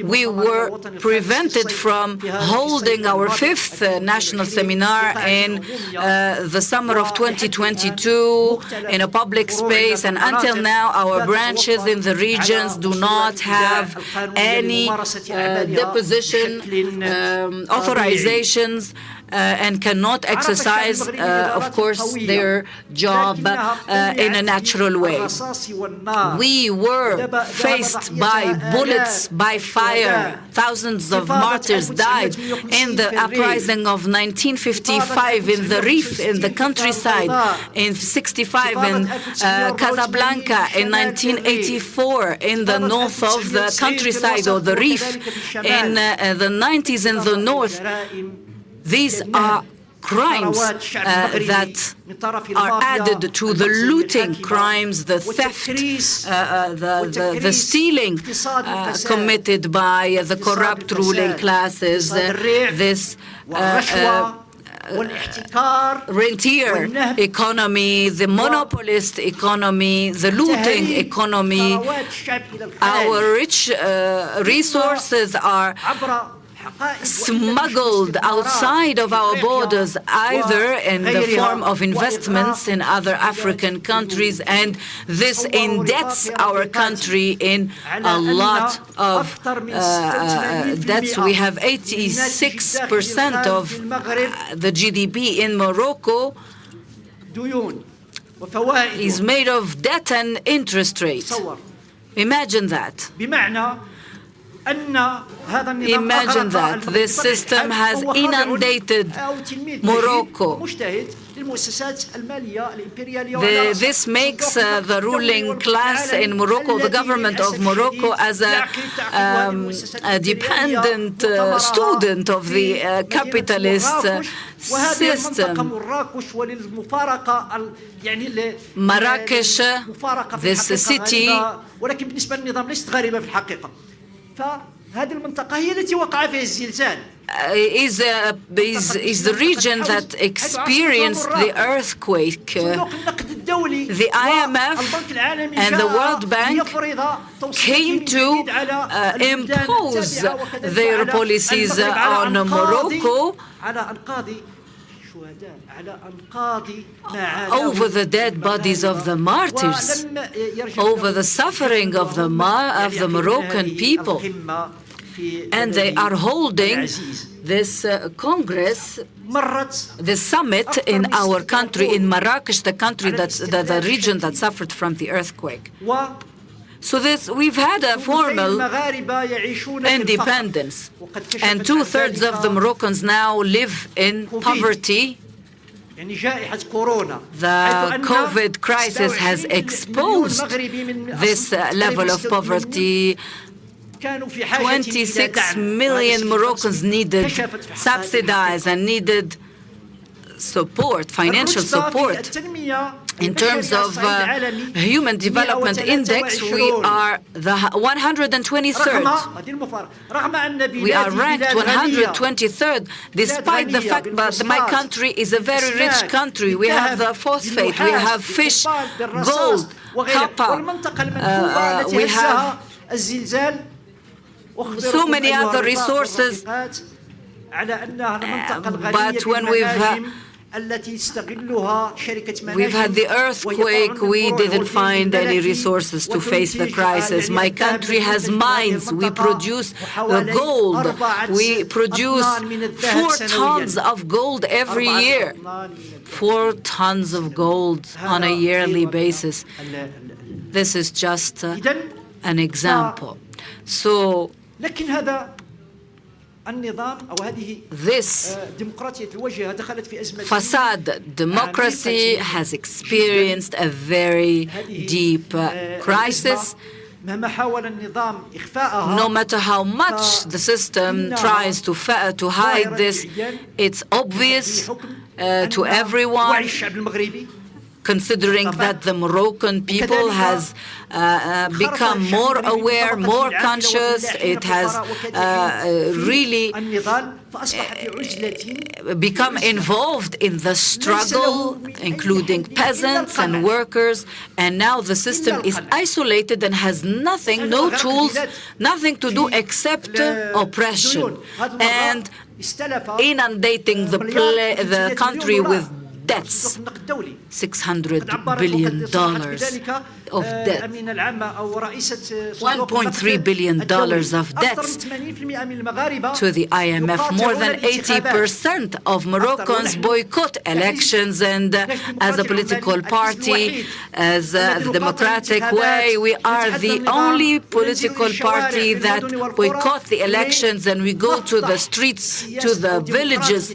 we were prevented from holding our 5th national seminar in the summer of 2022 in a public space, and until now our branches in the regions do not have any deposition authorizations and cannot exercise, of course, their job in a natural way. We were faced by bullets, by fire. Thousands of martyrs died in the uprising of 1955 in the Rif, in the countryside, in 65 in Casablanca, in 1984 in the north of the countryside or the Rif, in the 90s in the north. These are crimes that are added to the looting crimes, the theft, the stealing committed by the corrupt ruling classes, this rentier economy, the monopolist economy, the looting economy. Our rich resources are smuggled outside of our borders, either in the form of investments in other African countries, and this indebts our country in a lot of debts. We have 86% of the GDP in Morocco is made of debt and interest rate. Imagine that. Imagine that this system has inundated Morocco. This makes the ruling class in Morocco, the government of Morocco, as a dependent student of the capitalist system. Marrakesh, this city, is the region that experienced the earthquake. The IMF and the World Bank came to impose their policies on Morocco over the dead bodies of the martyrs, over the suffering of the Moroccan people. And they are holding this Congress, the summit in our country, in Marrakesh, the country the region that suffered from the earthquake. So we've had a formal independence, and 2/3 of the Moroccans now live in poverty. The COVID crisis has exposed this level of poverty. 26 million Moroccans needed subsidies and needed support, financial support. In terms of Human Development Index, we are the 123rd. We are ranked 123rd, despite the fact that my country is a very rich country. We have the phosphate, we have fish, gold, copper, we have so many other resources. But when we've We've had the earthquake. We didn't find any resources to face the crisis. My country has mines. We produce the gold. We produce 4 tons of gold every year. 4 tons of gold on a yearly basis. This is just an example. So this Fascade Democracy has experienced a very deep crisis. No matter how much the system tries to hide this, it's obvious to everyone, considering that the Moroccan people has become more aware, more conscious. It has really become involved in the struggle, including peasants and workers, and now the system is isolated and has nothing, no tools, nothing to do except oppression and inundating the country with debts, $600 billion of debt, $1.3 billion of debts to the IMF. More than 80% of Moroccans boycott elections, and as a political party, as the Democratic Way, we are the only political party that boycott the elections, and we go to the streets, to the villages,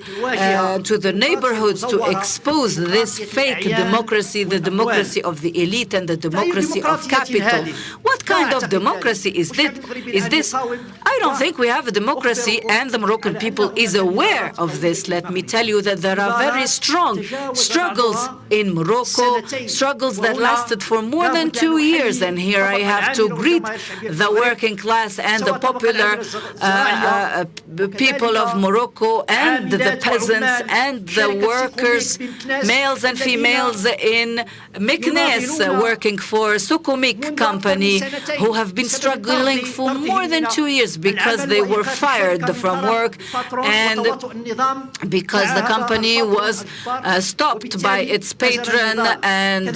to the neighborhoods to expose this fake democracy, the democracy of the elite and the democracy of capital. What kind of democracy is this? I don't think we have a democracy, and the Moroccan people is aware of this. Let me tell you that there are very strong struggles in Morocco, struggles that lasted for more than 2 years, and here I have to greet the working class and the popular people of Morocco and the peasants and the workers, males and females in Meknes, working for Sukumik company, who have been struggling for more than 2 years because they were fired from work and because the company was stopped by its patron, and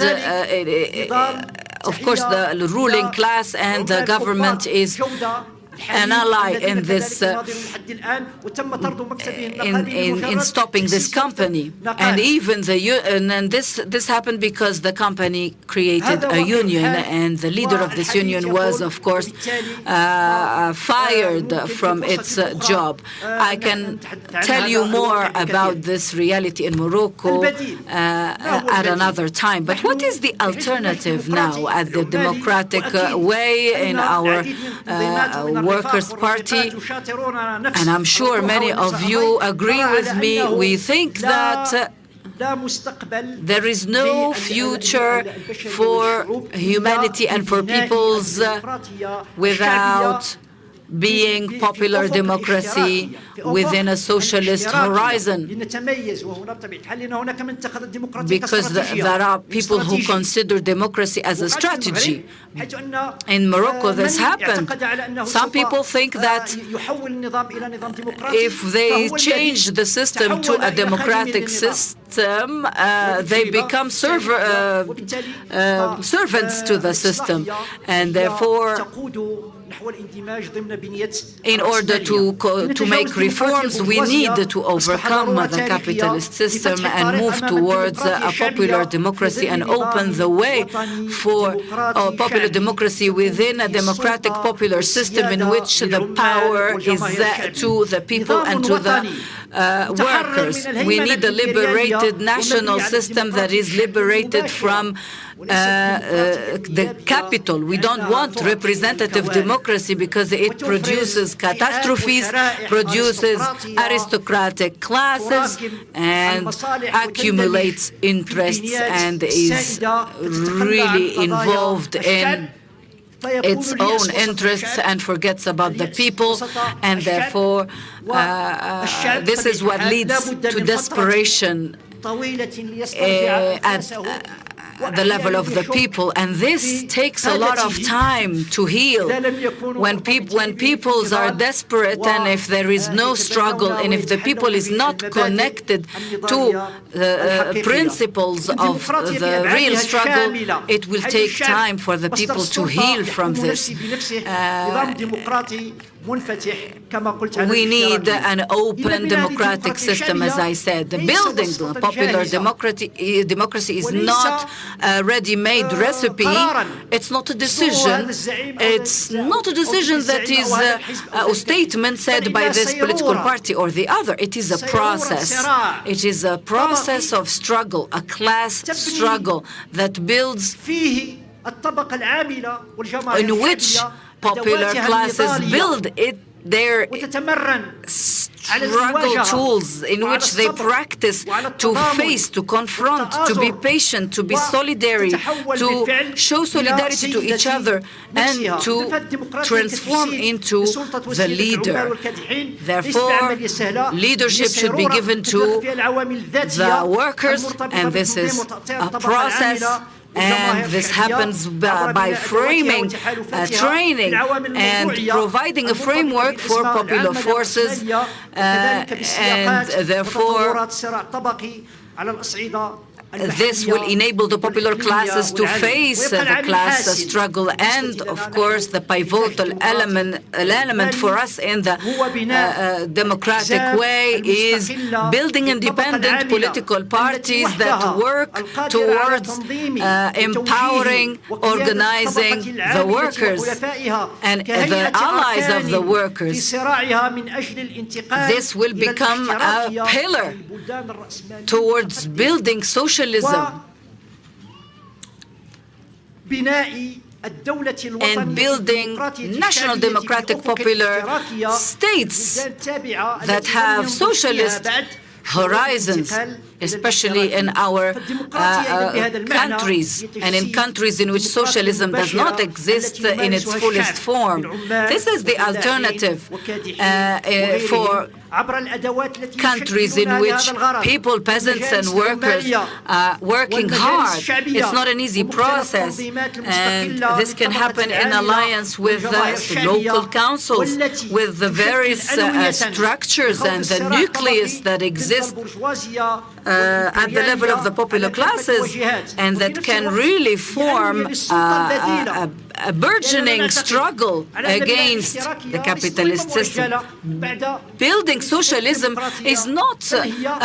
of course the ruling class and the government is an ally in this in stopping this company, and even and this happened because the company created a union, and the leader of this union was, of course, fired from its job. I can tell you more about this reality in Morocco at another time. But what is the alternative now at the Democratic Way in our Workers' Party? And I'm sure many of you agree with me. We think that there is no future for humanity and for peoples without being popular democracy within a socialist horizon, because there are people who consider democracy as a strategy. In Morocco, this happened. Some people think that if they change the system to a democratic system, they become servants to the system, and therefore, in order to make reforms, we need to overcome the capitalist system and move towards a popular democracy and open the way for popular democracy within a democratic popular system in which the power is to the people and to the workers. We need a liberated national system that is liberated from the capital. We don't want representative democracy because it produces catastrophes, produces aristocratic classes, and accumulates interests, and is really involved in its own interests and forgets about the people, and therefore this is what leads to desperation the level of the people, and this takes a lot of time to heal. When peoples are desperate, and if there is no struggle, and if the people is not connected to the principles of the real struggle, it will take time for the people to heal from this. We need an open democratic system, as I said. Building the popular democracy is not a ready-made recipe. It's not a decision. It's not a decision that is a statement said by this political party or the other. It is a process. It is a process of struggle, a class struggle that builds, in which popular classes build their struggle tools, in which they practice to face, to confront, to be patient, to be solidary, to show solidarity to each other, and to transform into the leader. Therefore, leadership should be given to the workers, and this is a process. And this happens by framing, training, and providing a framework for popular forces, and therefore this will enable the popular classes to face the class struggle, and of course the pivotal element for us in the democratic way is building independent political parties that work towards empowering, organizing the workers and the allies of the workers. This will become a pillar towards building socialism and building national democratic popular states that have socialist horizons, especially in our countries and in countries in which socialism does not exist in its fullest form. This is the alternative for countries in which people, peasants and workers are working hard. It's not an easy process, and this can happen in alliance with local councils, with the various structures and the nucleus that exist at the level of the popular classes, and that can really form a burgeoning struggle against the capitalist system. Building socialism is not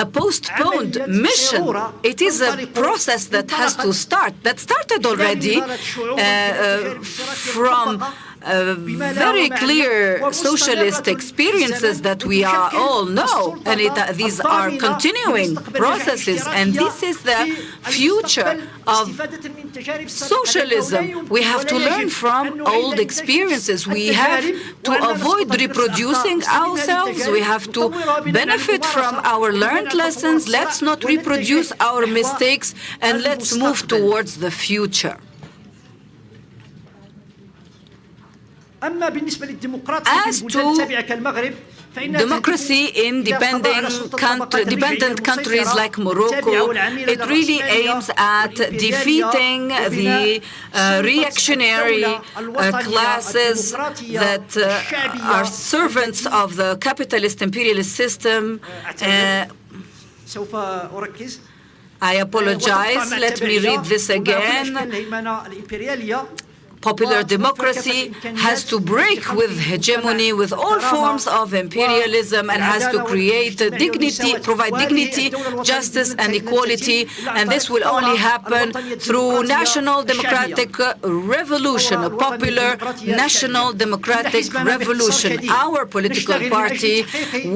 a postponed mission. It is a process that has to start, that started already from very clear socialist experiences that we all know, and these are continuing processes, and this is the future of socialism. We have to learn from old experiences. We have to avoid reproducing ourselves. We have to benefit from our learned lessons. Let's not reproduce our mistakes, and let's move towards the future. As to democracy in dependent countries like Morocco, it really aims at defeating the reactionary classes that are servants of the capitalist imperialist system. I apologize. Let me read this again. Popular democracy has to break with hegemony, with all forms of imperialism, and has to create dignity, provide dignity, justice, and equality. And this will only happen through national democratic revolution, a popular national democratic revolution. Our political party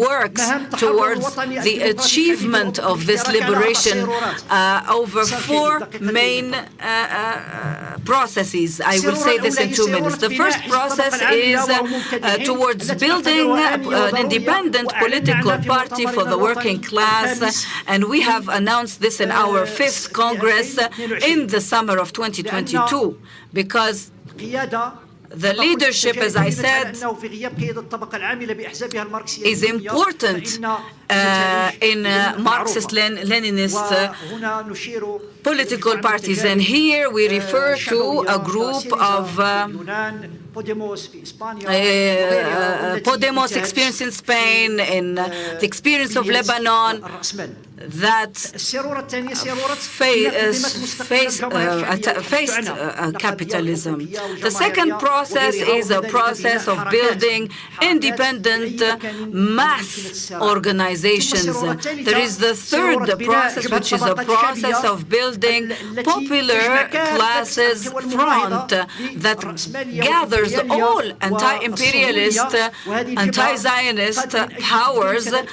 works towards the achievement of this liberation over four main processes. I will say this in 2 minutes. The first process is towards building an independent political party for the working class, and we have announced this in our 5th Congress in the summer of 2022, because The leadership, as I said, is important in Marxist-Leninist political parties. And here we refer to a group of Podemos experience in Spain, in the experience of Lebanon, that faced capitalism. The second process is a process of building independent mass organizations. There is the third process, which is a process of building popular classes front that gathers all anti-imperialist, anti-Zionist powers that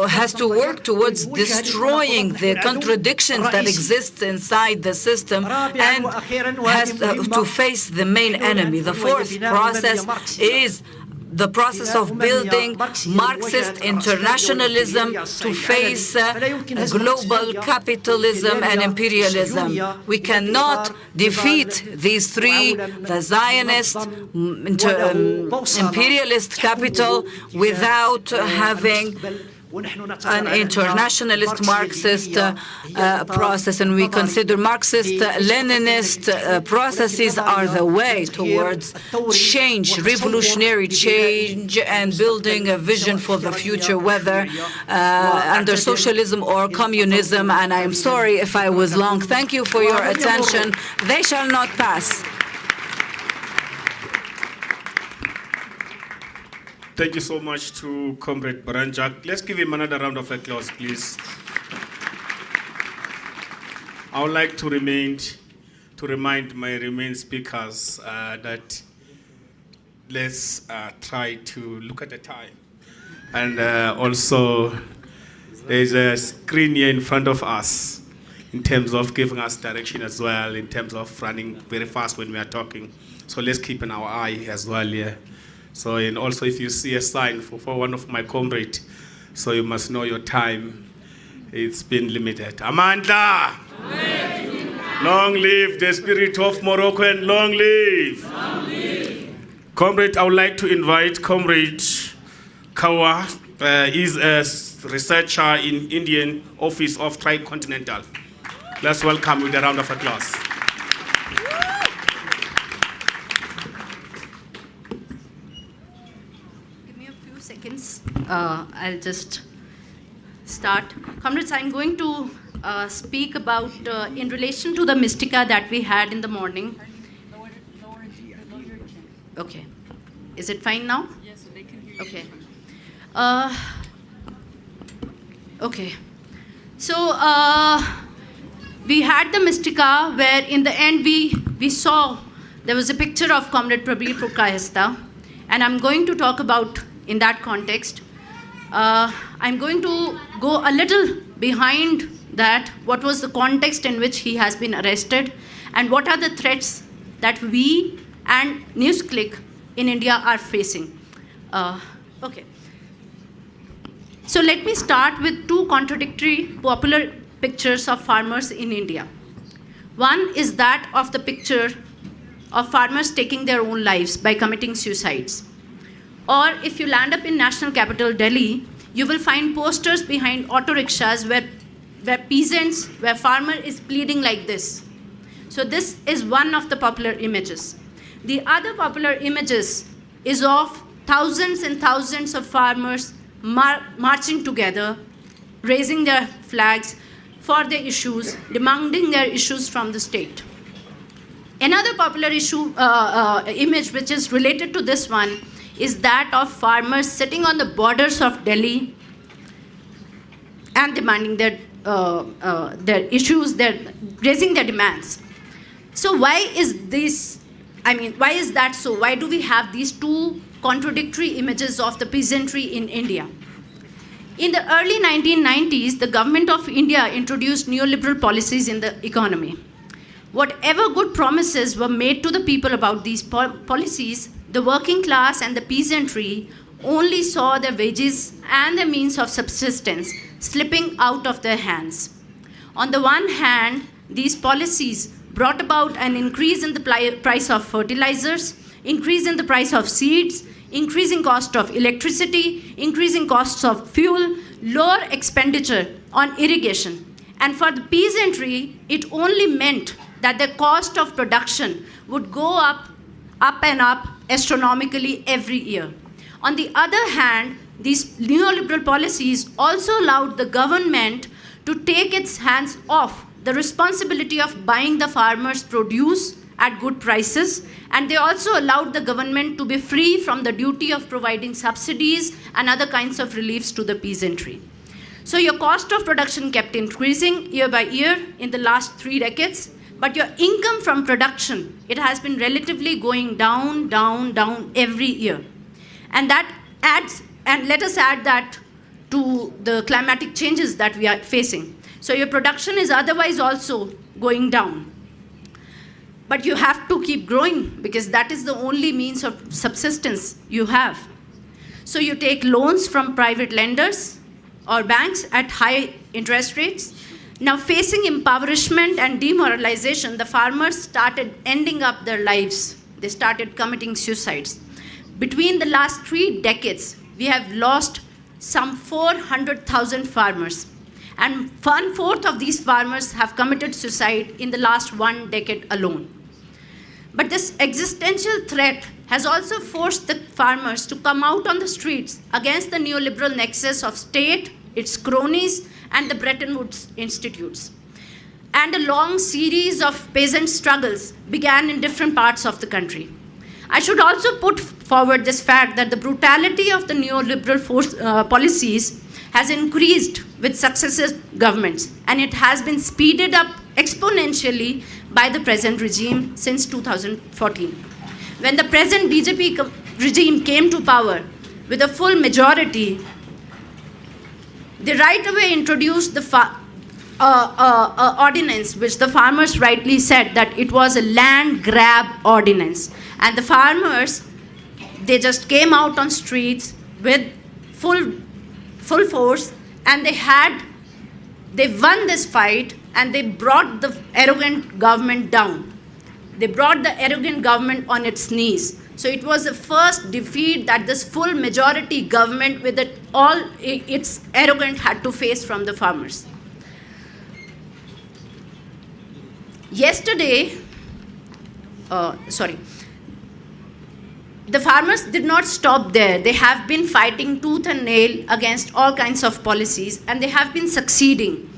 has to work towards destroying the contradictions that exist inside the system and has to face the main enemy. The fourth process is the process of building Marxist internationalism to face global capitalism and imperialism. We cannot defeat these three, the Zionist, imperialist capital, without having an internationalist Marxist process, and we consider Marxist-Leninist processes are the way towards change, revolutionary change, and building a vision for the future, whether under socialism or communism. And I'm sorry if I was long. Thank you for your attention. They shall not pass.
Thank you so much to Comrade Baranjak. Let's give him another round of applause, please. I would like to remind my remaining speakers that let's try to look at the time. And also, there's a screen here in front of us in terms of giving us direction as well, in terms of running very fast when we are talking. So let's keep an eye as well here. So, and also if you see a sign for one of my comrades, so you must know your time. It's been limited. Amanda! Long live the spirit of Morocco and long live! Long live! Comrade, I would like to invite Comrade Kawa. He's a researcher in Indian Office of Tricontinental. Let's welcome with a round of applause.
I'll just start. Comrades, I'm going to speak about, in relation to the Mystica that we had in the morning. Okay. Is it fine now? Yes, they can hear you. Okay. Okay. So, we had the Mystica where in the end we saw there was a picture of Comrade Prabir Purkayastha, and I'm going to talk about in that context. I'm going to go a little behind that, what was the context in which he has been arrested, and what are the threats that we and NewsClick in India are facing. Okay. So let me start with two contradictory popular pictures of farmers in India. One is that of the picture of farmers taking their own lives by committing suicides. Or if you land up in national capital Delhi, you will find posters behind auto rickshaws where farmer is pleading like this. So this is one of the popular images. The other popular images is of thousands and thousands of farmers marching together, raising their flags for their issues, demanding their issues from the state. Another popular image which is related to this one is that of farmers sitting on the borders of Delhi and demanding their issues, raising their demands. So why is this, why is that so? Why do we have these two contradictory images of the peasantry in India? In the early 1990s, the government of India introduced neoliberal policies in the economy. Whatever good promises were made to the people about these policies, the working class and the peasantry only saw their wages and the means of subsistence slipping out of their hands. On the one hand, these policies brought about an increase in the price of fertilizers, increase in the price of seeds, increasing cost of electricity, increasing costs of fuel, lower expenditure on irrigation. And for the peasantry, it only meant that the cost of production would go up and up astronomically every year. On the other hand, these neoliberal policies also allowed the government to take its hands off the responsibility of buying the farmers' produce at good prices, and they also allowed the government to be free from the duty of providing subsidies and other kinds of reliefs to the peasantry. So your cost of production kept increasing year by year in the last 3 decades, but your income from production, it has been relatively going down, down, down every year. And that adds, and let us add that to the climatic changes that we are facing. So your production is otherwise also going down. But you have to keep growing because that is the only means of subsistence you have. So you take loans from private lenders or banks at high interest rates. Now, facing impoverishment and demoralization, the farmers started ending up their lives. They started committing suicides. Between the last 3 decades, we have lost some 400,000 farmers. And 1/4 of these farmers have committed suicide in the last 1 decade alone. But this existential threat has also forced the farmers to come out on the streets against the neoliberal nexus of state, its cronies, and the Bretton Woods institutes. And a long series of peasant struggles began in different parts of the country. I should also put forward this fact that the brutality of the neoliberal policies has increased with successive governments, and it has been speeded up exponentially by the present regime since 2014. When the present BJP regime came to power with a full majority, they right away introduced the ordinance, which the farmers rightly said that it was a land grab ordinance. And the farmers, they just came out on streets with full force, and they won this fight, and they brought the arrogant government down. They brought the arrogant government on its knees. So it was the first defeat that this full majority government with all its arrogance had to face from the farmers. Yesterday, the farmers did not stop there. They have been fighting tooth and nail against all kinds of policies, and they have been succeeding.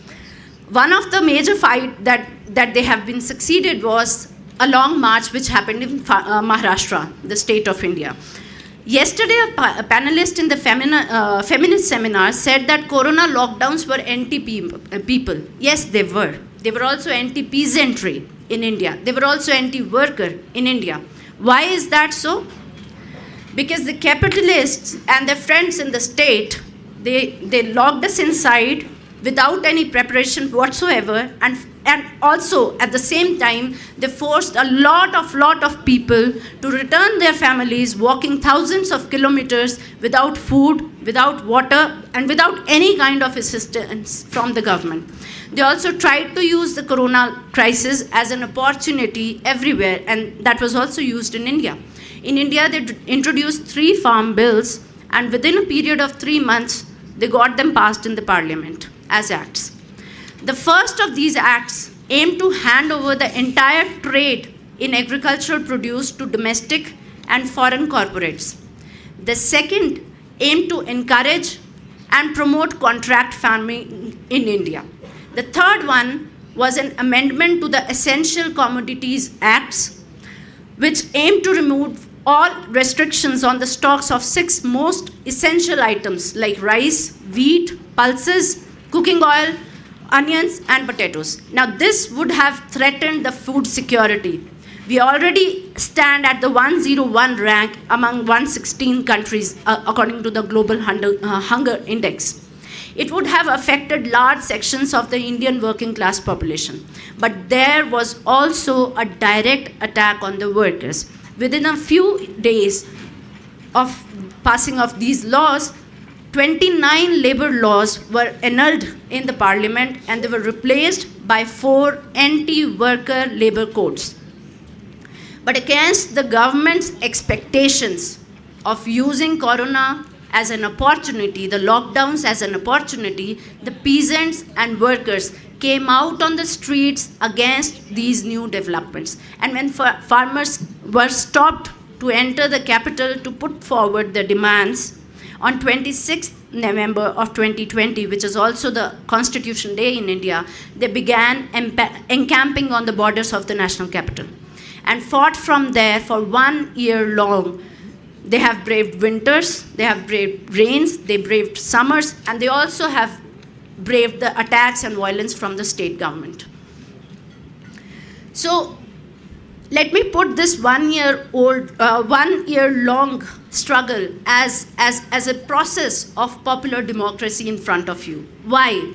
One of the major fights that they have been succeeded was a long march which happened in Maharashtra, the state of India. Yesterday, a panelist in the feminist seminar said that corona lockdowns were anti-people. Yes, they were. They were also anti-peasantry in India. They were also anti-worker in India. Why is that so? Because the capitalists and their friends in the state, they locked us inside without any preparation whatsoever, and also at the same time they forced a lot of people to return their families walking thousands of kilometers without food, without water, and without any kind of assistance from the government. They also tried to use the corona crisis as an opportunity everywhere, and that was also used in India. In India, they introduced 3 farm bills, and within a period of 3 months, they got them passed in the parliament as acts. The first of these acts aimed to hand over the entire trade in agricultural produce to domestic and foreign corporates. The second aimed to encourage and promote contract farming in India. The third one was an amendment to the Essential Commodities Acts, which aimed to remove all restrictions on the stocks of 6 most essential items like rice, wheat, pulses, cooking oil, onions, and potatoes. Now, this would have threatened the food security. We already stand at the 101 rank among 116 countries, according to the Global Hunger Index. It would have affected large sections of the Indian working class population. But there was also a direct attack on the workers. Within a few days of passing of these laws, 29 labor laws were annulled in the parliament, and they were replaced by 4 anti-worker labor codes. But against the government's expectations of using Corona as an opportunity, the lockdowns as an opportunity, the peasants and workers came out on the streets against these new developments. And when farmers were stopped to enter the capital to put forward their demands, on 26th November of 2020, which is also the Constitution Day in India, they began encamping on the borders of the national capital and fought from there for 1 year long. They have braved winters, they have braved rains, they braved summers, and they also have braved the attacks and violence from the state government. So let me put this 1 year long struggle as a process of popular democracy in front of you. Why?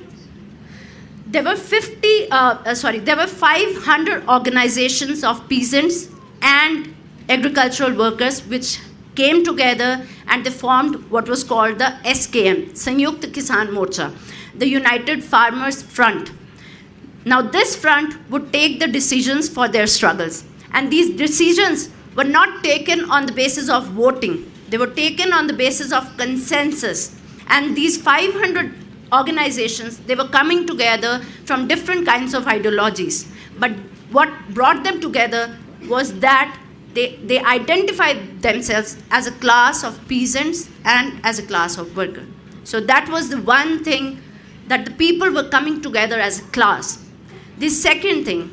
There were 500 organizations of peasants and agricultural workers which came together and they formed what was called the SKM, Sanyukt Kisan Morcha, the United Farmers Front. Now this front would take the decisions for their struggles. And these decisions were not taken on the basis of voting. They were taken on the basis of consensus. And these 500 organizations, they were coming together from different kinds of ideologies. But what brought them together was that they identified themselves as a class of peasants and as a class of workers. So that was the one thing, that the people were coming together as a class. The second thing,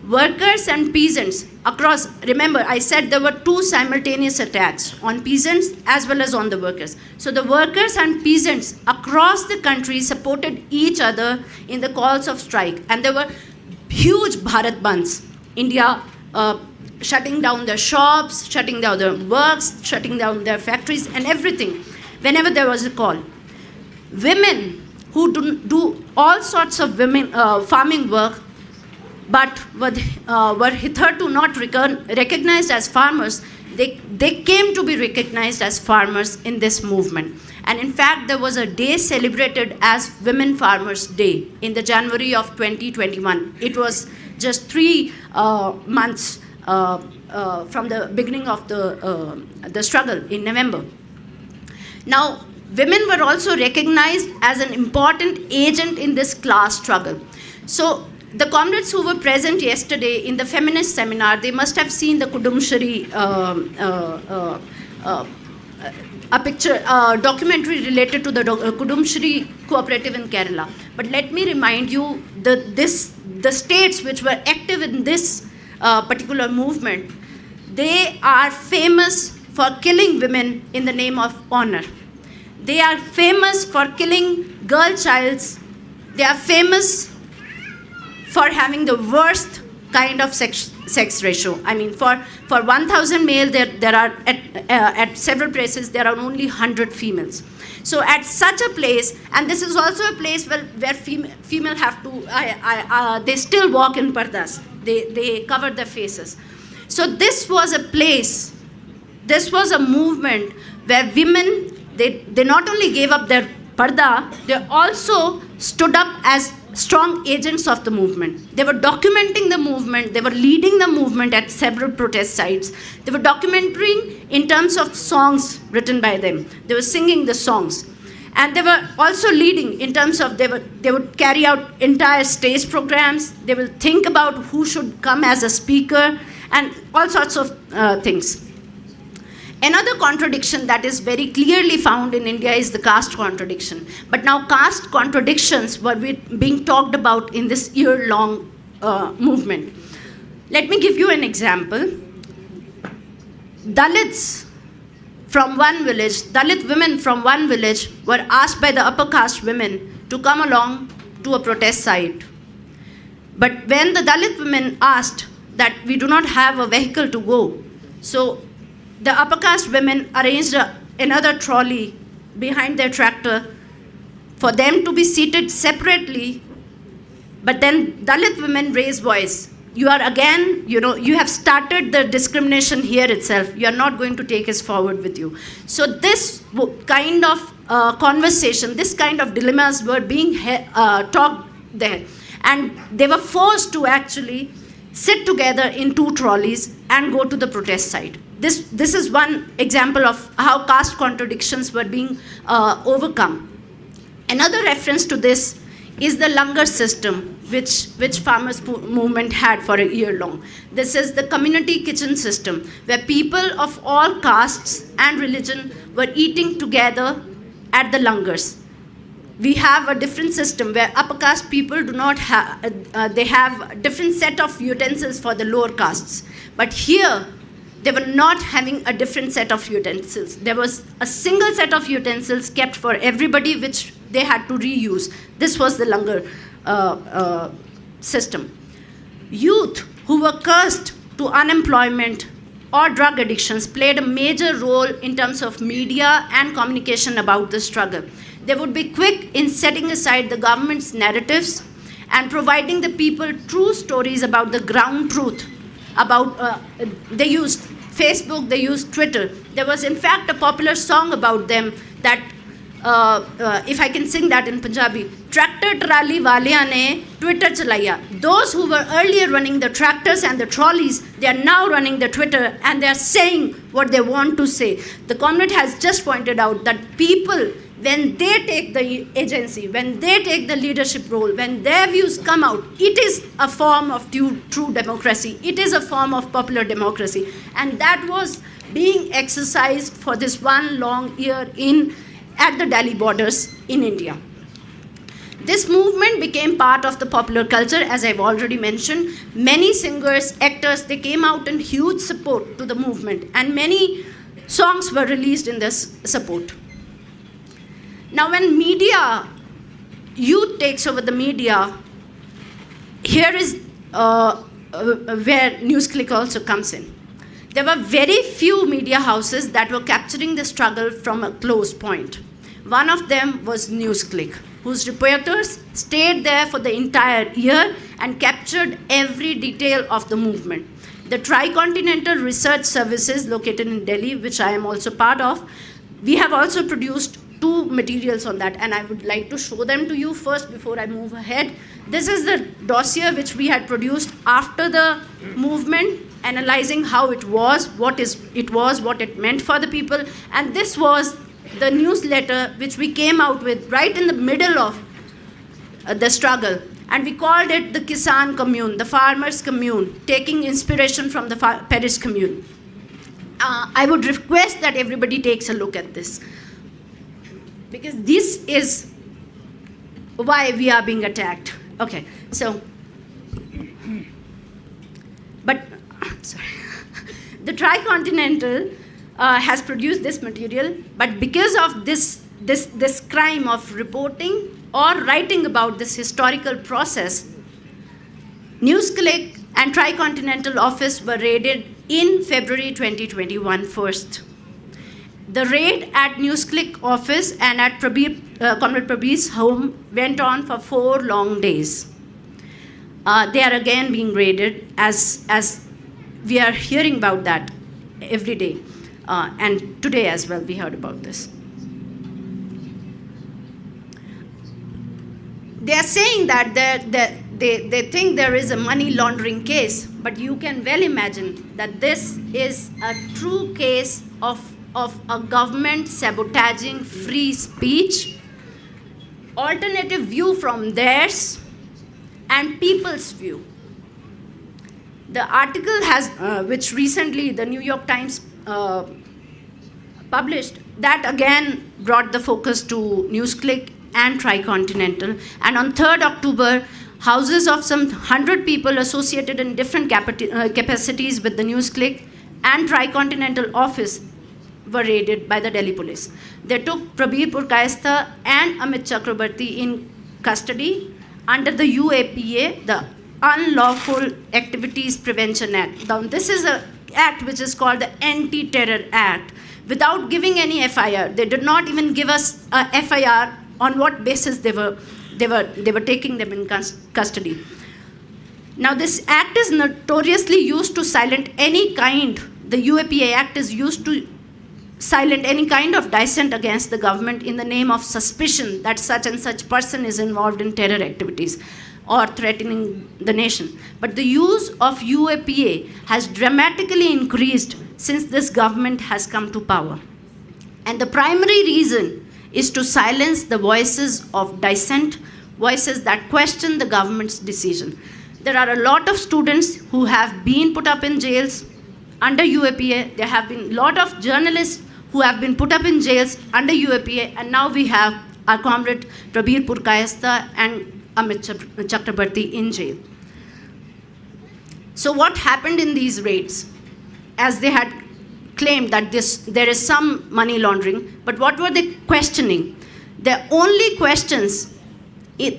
workers and peasants across, remember I said there were 2 simultaneous attacks on peasants as well as on the workers. So the workers and peasants across the country supported each other in the calls of strike. And there were huge Bharat Bandhs. India shutting down their shops, shutting down their works, shutting down their factories and everything whenever there was a call. Women who do all sorts of farming work but were hitherto not recognized as farmers, they came to be recognized as farmers in this movement. And in fact, there was a day celebrated as Women Farmers Day in the January of 2021. It was just 3 months from the beginning of the struggle in November. Now, women were also recognized as an important agent in this class struggle. So the comrades who were present yesterday in the feminist seminar, they must have seen the Kudumshri, a documentary related to the Kudumshri cooperative in Kerala. But let me remind you, the states which were active in this particular movement, they are famous for killing women in the name of honor. They are famous for killing girl childs. They are famous for having the worst kind of sex ratio. I mean, for 1,000 male, there are at several places there are only 100 females. So at such a place, and this is also a place where female have to, they still walk in pardas. They cover their faces. So this was a place, this was a movement where women, they not only gave up their parda, they also stood up as strong agents of the movement. They were documenting the movement, they were leading the movement at several protest sites. They were documenting in terms of songs written by them. They were singing the songs. And they were also leading in terms of, they would carry out entire stage programs. They will think about who should come as a speaker and all sorts of things. Another contradiction that is very clearly found in India is the caste contradiction. But now caste contradictions were being talked about in this year-long movement. Let me give you an example. Dalits from one village, Dalit women from one village were asked by the upper caste women to come along to a protest site. But when the Dalit women asked that we do not have a vehicle to go, so the upper caste women arranged another trolley behind their tractor for them to be seated separately. But then Dalit women raised voice. You are again, you have started the discrimination here itself. You are not going to take us forward with you. So this kind of conversation, this kind of dilemmas were being talked there. and they were forced to actually sit together in 2 trolleys and go to the protest site. This is one example of how caste contradictions were being overcome. Another reference to this is the langar system, which farmers' movement had for a year long. This is the community kitchen system, where people of all castes and religion were eating together at the langars. We have a different system where upper caste people do not have, they have a different set of utensils for the lower castes. But here, they were not having a different set of utensils. There was a single set of utensils kept for everybody, which they had to reuse. This was the langar system. Youth who were cursed to unemployment or drug addictions played a major role in terms of media and communication about the struggle. They would be quick in setting aside the government's narratives and providing the people true stories about the ground truth. They used Facebook, they used Twitter. There was in fact a popular song about them that, if I can sing that in Punjabi, tractor trolley waliyan ne Twitter chalaya. Those who were earlier running the tractors and the trolleys, they are now running the Twitter and they are saying what they want to say. The comrade has just pointed out that people, when they take the agency, when they take the leadership role, when their views come out, it is a form of true democracy. It is a form of popular democracy. And that was being exercised for this one long year at the Delhi borders in India. This movement became part of the popular culture, as I've already mentioned. Many singers, actors, they came out in huge support to the movement, and many songs were released in this support. Now, when youth takes over the media, here is where NewsClick also comes in. There were very few media houses that were capturing the struggle from a close point. One of them was NewsClick, whose reporters stayed there for the entire year and captured every detail of the movement. The Tricontinental Research Services located in Delhi, which I am also part of, we have also produced 2 materials on that, and I would like to show them to you first before I move ahead. This is the dossier which we had produced after the movement, analyzing how it was, what it meant for the people, and this was the newsletter which we came out with right in the middle of the struggle, and we called it the Kisan Commune, the Farmers Commune, taking inspiration from the Paris Commune. I would request that everybody takes a look at this, because this is why we are being attacked. Okay, so, but, sorry. The Tricontinental has produced this material, but because of this crime of reporting or writing about this historical process, NewsClick and Tricontinental office were raided in February 2021 first. The raid at NewsClick office and at Comrade Prabir's home went on for 4 long days. They are again being raided, as we are hearing about that every day. And today as well we heard about this. They are saying that they think there is a money laundering case, but you can well imagine that this is a true case of a government sabotaging free speech, alternative view from theirs, and people's view. The article has, which recently the New York Times published, that again brought the focus to NewsClick and Tricontinental. And on 3rd October, houses of some 100 people associated in different capacities with the NewsClick and Tricontinental office were raided by the Delhi police. They took Prabir Purkayastha and Amit Chakrabarti in custody under the UAPA, the Unlawful Activities Prevention Act. Now, this is an act which is called the Anti-Terror Act. Without giving any FIR, they did not even give us a FIR on what basis they were taking them in custody. Now, this act is notoriously used to silence any kind. The UAPA Act is used to silent any kind of dissent against the government in the name of suspicion that such and such person is involved in terror activities. or threatening the nation. But the use of UAPA has dramatically increased since this government has come to power. And the primary reason is to silence the voices of dissent, voices that question the government's decision. There are a lot of students who have been put up in jails under UAPA. There have been a lot of journalists who have been put up in jails under UAPA, and now we have our comrade Prabir Purkayastha and Amit Chakrabarti in jail. So what happened in these raids? As they had claimed that there is some money laundering, but what were they questioning? The only questions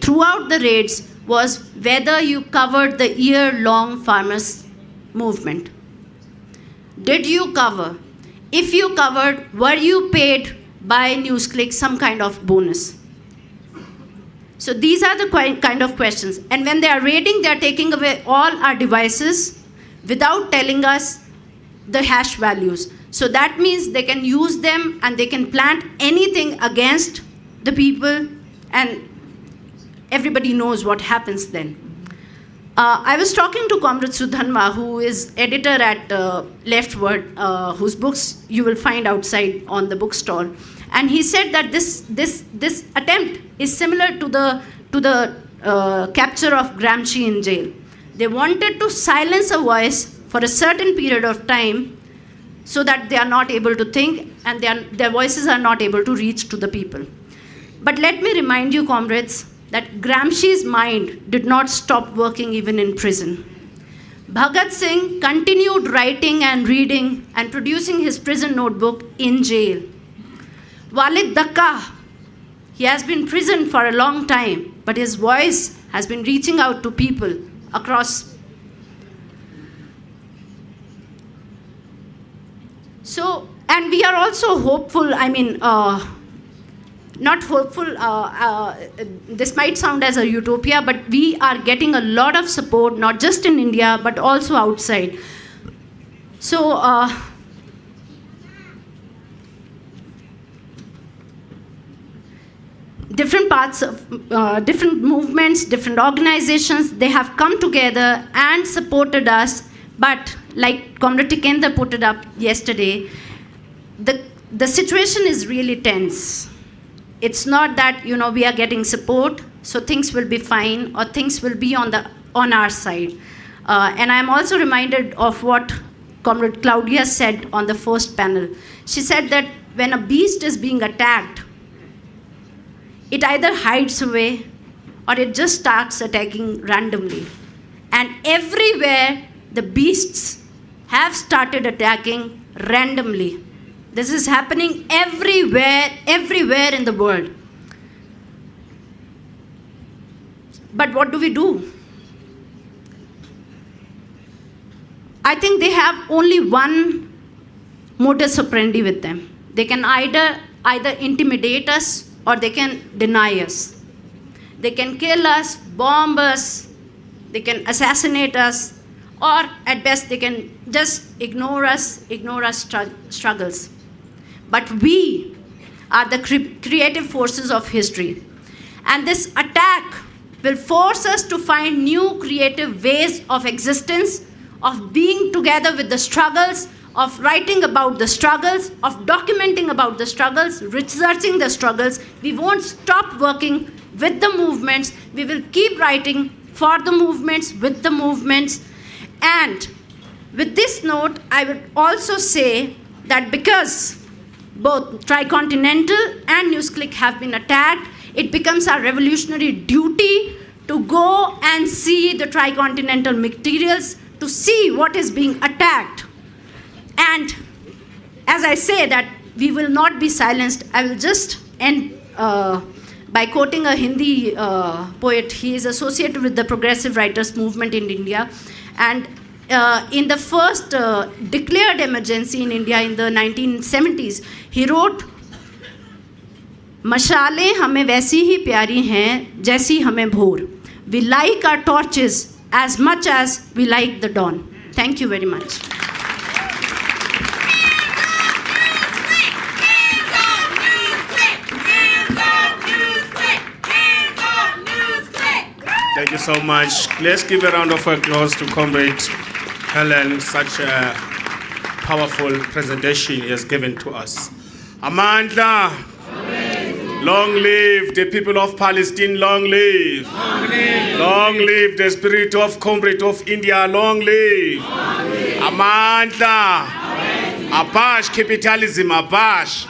throughout the raids was whether you covered the year-long farmers' movement. Did you cover? If you covered, were you paid by NewsClick some kind of bonus? So these are the kind of questions. And when they are raiding, they are taking away all our devices without telling us the hash values. So that means they can use them and they can plant anything against the people, and everybody knows what happens then. I was talking to Comrade Sudhanma, who is editor at Leftward, whose books you will find outside on the bookstall. And he said that this attempt is similar to the capture of Gramsci in jail. They wanted to silence a voice for a certain period of time so that they are not able to think and their voices are not able to reach to the people. But let me remind you, comrades, that Gramsci's mind did not stop working even in prison. Bhagat Singh continued writing and reading and producing his prison notebook in jail. Walid Dakka, he has been imprisoned for a long time, but his voice has been reaching out to people across. So, and we are also hopeful, not hopeful, this might sound as a utopia, but we are getting a lot of support, not just in India, but also outside. So, different parts of, different movements, different organizations, they have come together and supported us, but like Comrade Tikendra put it up yesterday, the situation is really tense. It's not that, we are getting support, so things will be fine or things will be on our side. And I'm also reminded of what Comrade Claudia said on the first panel. She said that when a beast is being attacked, it either hides away or it just starts attacking randomly. And everywhere, the beasts have started attacking randomly. This is happening everywhere in the world. But what do we do? I think they have only one modus operandi with them. They can either intimidate us or they can deny us. They can kill us, bomb us, they can assassinate us, or at best they can just ignore our struggles. But we are the creative forces of history. And this attack will force us to find new creative ways of existence, of being together with the struggles, of writing about the struggles, of documenting about the struggles, researching the struggles. We won't stop working with the movements. We will keep writing for the movements, with the movements. And with this note, I would also say that because both Tricontinental and NewsClick have been attacked, it becomes our revolutionary duty to go and see the Tricontinental materials, to see what is being attacked. And as I say that we will not be silenced, I will just end by quoting a Hindi poet. He is associated with the progressive writers movement in India. And in the first declared emergency in India in the 1970s, he wrote, "Mashale hame वैसी ही प्यारी हैं जैसी हमें भोर. We like our torches as much as we like the dawn." Thank you very much.
Thank Thank you so much. Let's give a round of applause to Comrade Helen, such a powerful presentation he has given to us. Amandla, long live the people of Palestine, long live. Long live the spirit of Comrade of India, long live. Amandla, Abash, capitalism, Abash.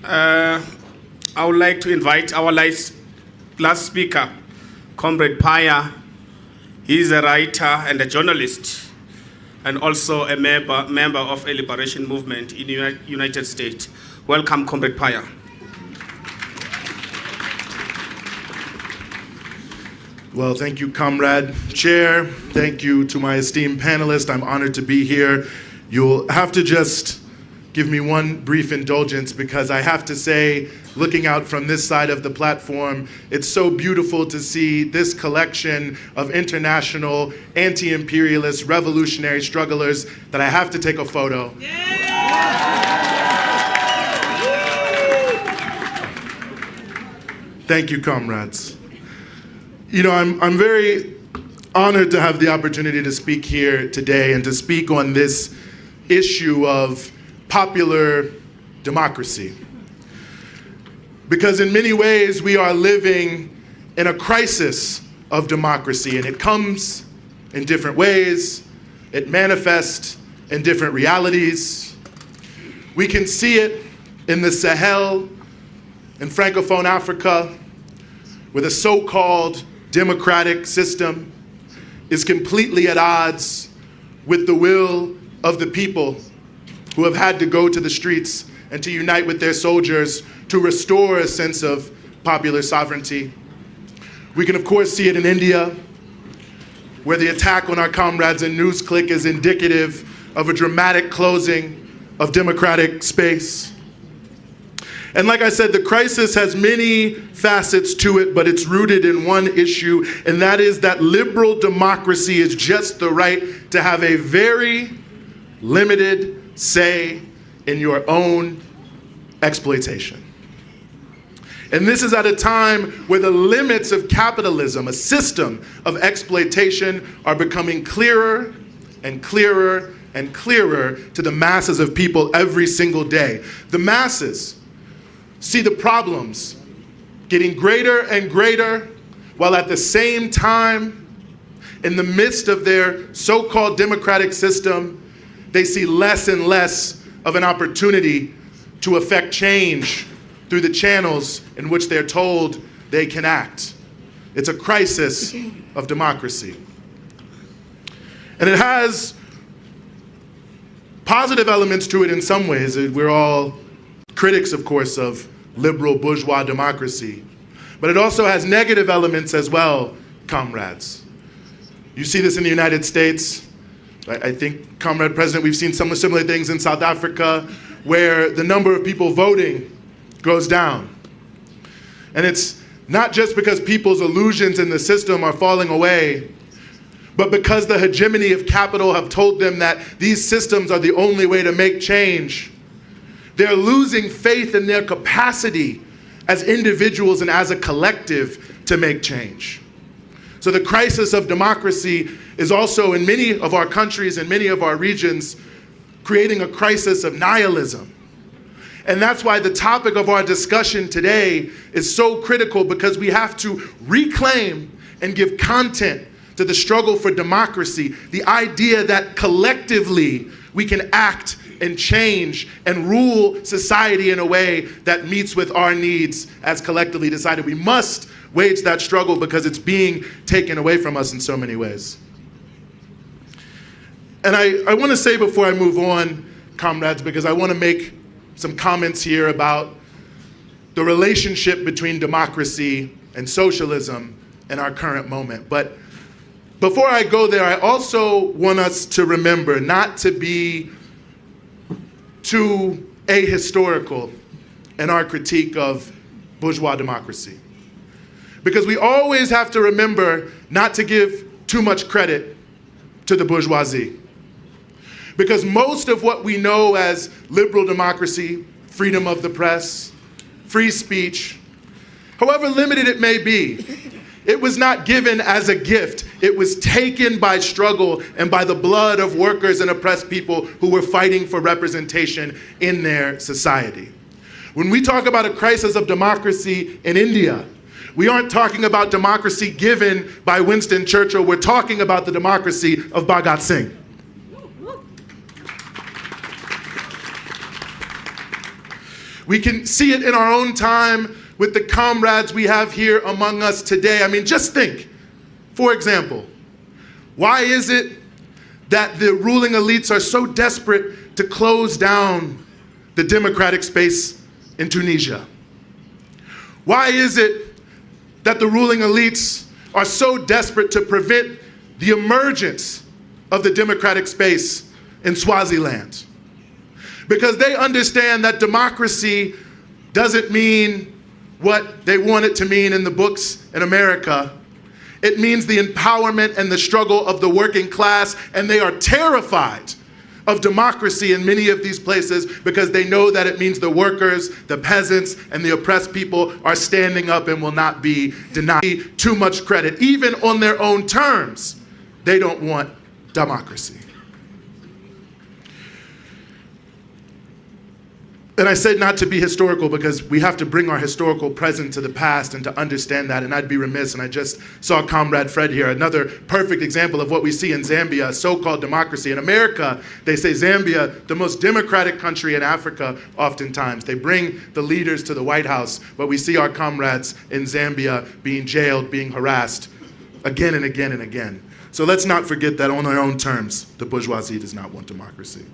I would like to invite our last speaker, Comrade Paya. He's a writer and a journalist, and also a member of a liberation movement in the United States. Welcome, Comrade Paya.
Well, thank you, Comrade Chair. Thank you to my esteemed panelists. I'm honored to be here. You'll have to just give me one brief indulgence, because I have to say, looking out from this side of the platform, it's so beautiful to see this collection of international anti-imperialist revolutionary strugglers that I have to take a photo. Thank you, comrades. You know, I'm very honored to have the opportunity to speak here today and to speak on this issue of popular democracy. Because in many ways we are living in a crisis of democracy, and it comes in different ways. It manifests in different realities. We can see it in the Sahel, in Francophone Africa, where the so-called democratic system is completely at odds with the will of the people who have had to go to the streets and to unite with their soldiers to restore a sense of popular sovereignty. We can, of course, see it in India, where the attack on our comrades in NewsClick is indicative of a dramatic closing of democratic space. And like I said, the crisis has many facets to it, but it's rooted in one issue, and that is that liberal democracy is just the right to have a very limited say in your own exploitation. And this is at a time where the limits of capitalism, a system of exploitation, are becoming clearer and clearer and clearer to the masses of people every single day. The masses see the problems getting greater and greater, while at the same time, in the midst of their so-called democratic system, they see less and less of an opportunity to affect change through the channels in which they're told they can act. It's a crisis of democracy. And it has positive elements to it in some ways. We're all critics, of course, of liberal bourgeois democracy. But it also has negative elements as well, comrades. You see this in the United States. I think, Comrade President, we've seen some similar things in South Africa, where the number of people voting goes down. And it's not just because people's illusions in the system are falling away, but because the hegemony of capital have told them that these systems are the only way to make change. They're losing faith in their capacity as individuals and as a collective to make change. So the crisis of democracy is also, in many of our countries and many of our regions, creating a crisis of nihilism. And that's why the topic of our discussion today is so critical, because we have to reclaim and give content to the struggle for democracy, the idea that collectively we can act and change and rule society in a way that meets with our needs as collectively decided. We must wage that struggle because it's being taken away from us in so many ways. And I want to say before I move on, comrades, because I want to make some comments here about the relationship between democracy and socialism in our current moment. But before I go there, I also want us to remember not to be too ahistorical in our critique of bourgeois democracy. Because we always have to remember not to give too much credit to the bourgeoisie. Because most of what we know as liberal democracy, freedom of the press, free speech, however limited it may be, It was not given as a gift. It was taken by struggle and by the blood of workers and oppressed people who were fighting for representation in their society. When we talk about a crisis of democracy in India, we aren't talking about democracy given by Winston Churchill. We're talking about the democracy of Bhagat Singh. We can see it in our own time with the comrades we have here among us today. I mean, just think, for example, why is it that the ruling elites are so desperate to close down the democratic space in Tunisia? Why is it that the ruling elites are so desperate to prevent the emergence of the democratic space in Swaziland? Because they understand that democracy doesn't mean what they want it to mean in the books in America. It means the empowerment and the struggle of the working class, and they are terrified of democracy in many of these places because they know that it means the workers, the peasants, and the oppressed people are standing up and will not be denied too much credit. Even on their own terms, they don't want democracy. And I said not to be historical because we have to bring our historical present to the past and to understand that, and I'd be remiss, and I just saw Comrade Fred here, another perfect example of what we see in Zambia, a so-called democracy. In America, they say Zambia, the most democratic country in Africa, oftentimes. They bring the leaders to the White House, but we see our comrades in Zambia being jailed, being harassed again and again and again. So let's not forget that on our own terms, the bourgeoisie does not want democracy.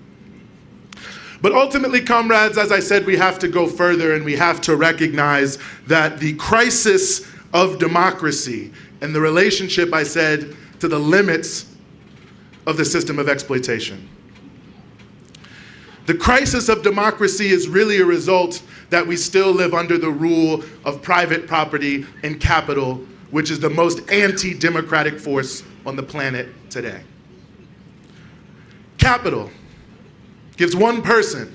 But ultimately, comrades, as I said, we have to go further and we have to recognize that the crisis of democracy and the relationship, I said, to the limits of the system of exploitation. The crisis of democracy is really a result that we still live under the rule of private property and capital, which is the most anti-democratic force on the planet today. Capital gives one person,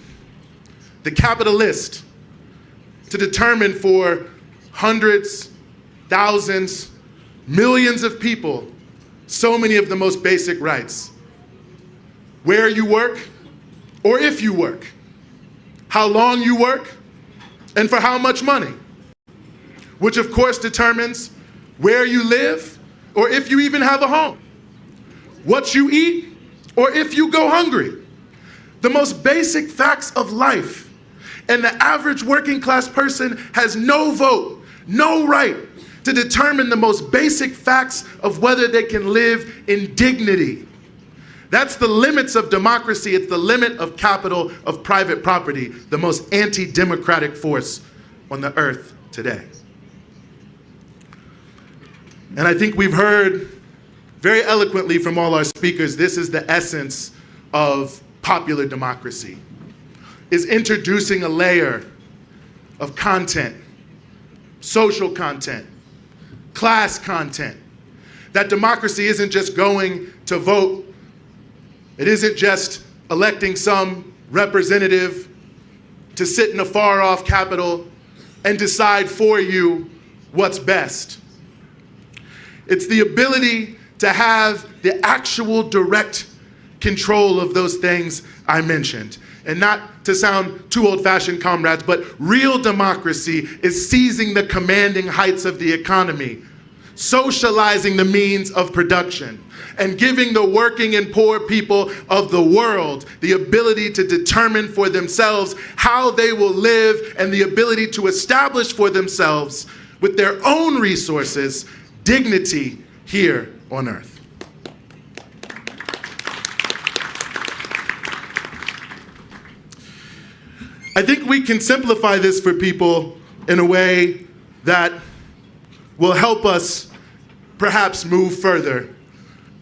the capitalist, to determine for hundreds, thousands, millions of people so many of the most basic rights. Where you work, or if you work, how long you work, and for how much money, which of course determines where you live, or if you even have a home, what you eat, or if you go hungry. The most basic facts of life. And the average working class person has no vote, no right to determine the most basic facts of whether they can live in dignity. That's the limits of democracy. It's the limit of capital, of private property, the most anti-democratic force on the earth today. And I think we've heard very eloquently from all our speakers, this is the essence of popular democracy, is introducing a layer of content, social content, class content. That democracy isn't just going to vote. It isn't just electing some representative to sit in a far-off capital and decide for you what's best. It's the ability to have the actual direct control of those things I mentioned. And not to sound too old-fashioned, comrades, but real democracy is seizing the commanding heights of the economy, socializing the means of production, and giving the working and poor people of the world the ability to determine for themselves how they will live and the ability to establish for themselves, with their own resources, dignity here on earth. I think we can simplify this for people in a way that will help us perhaps move further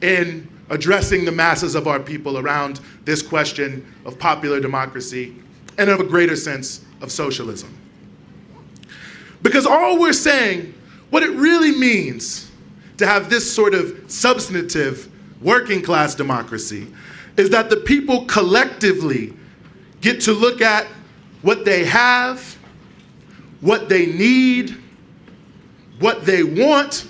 in addressing the masses of our people around this question of popular democracy and of a greater sense of socialism. Because all we're saying, what it really means to have this sort of substantive working class democracy is that the people collectively get to look at what they have, what they need, what they want,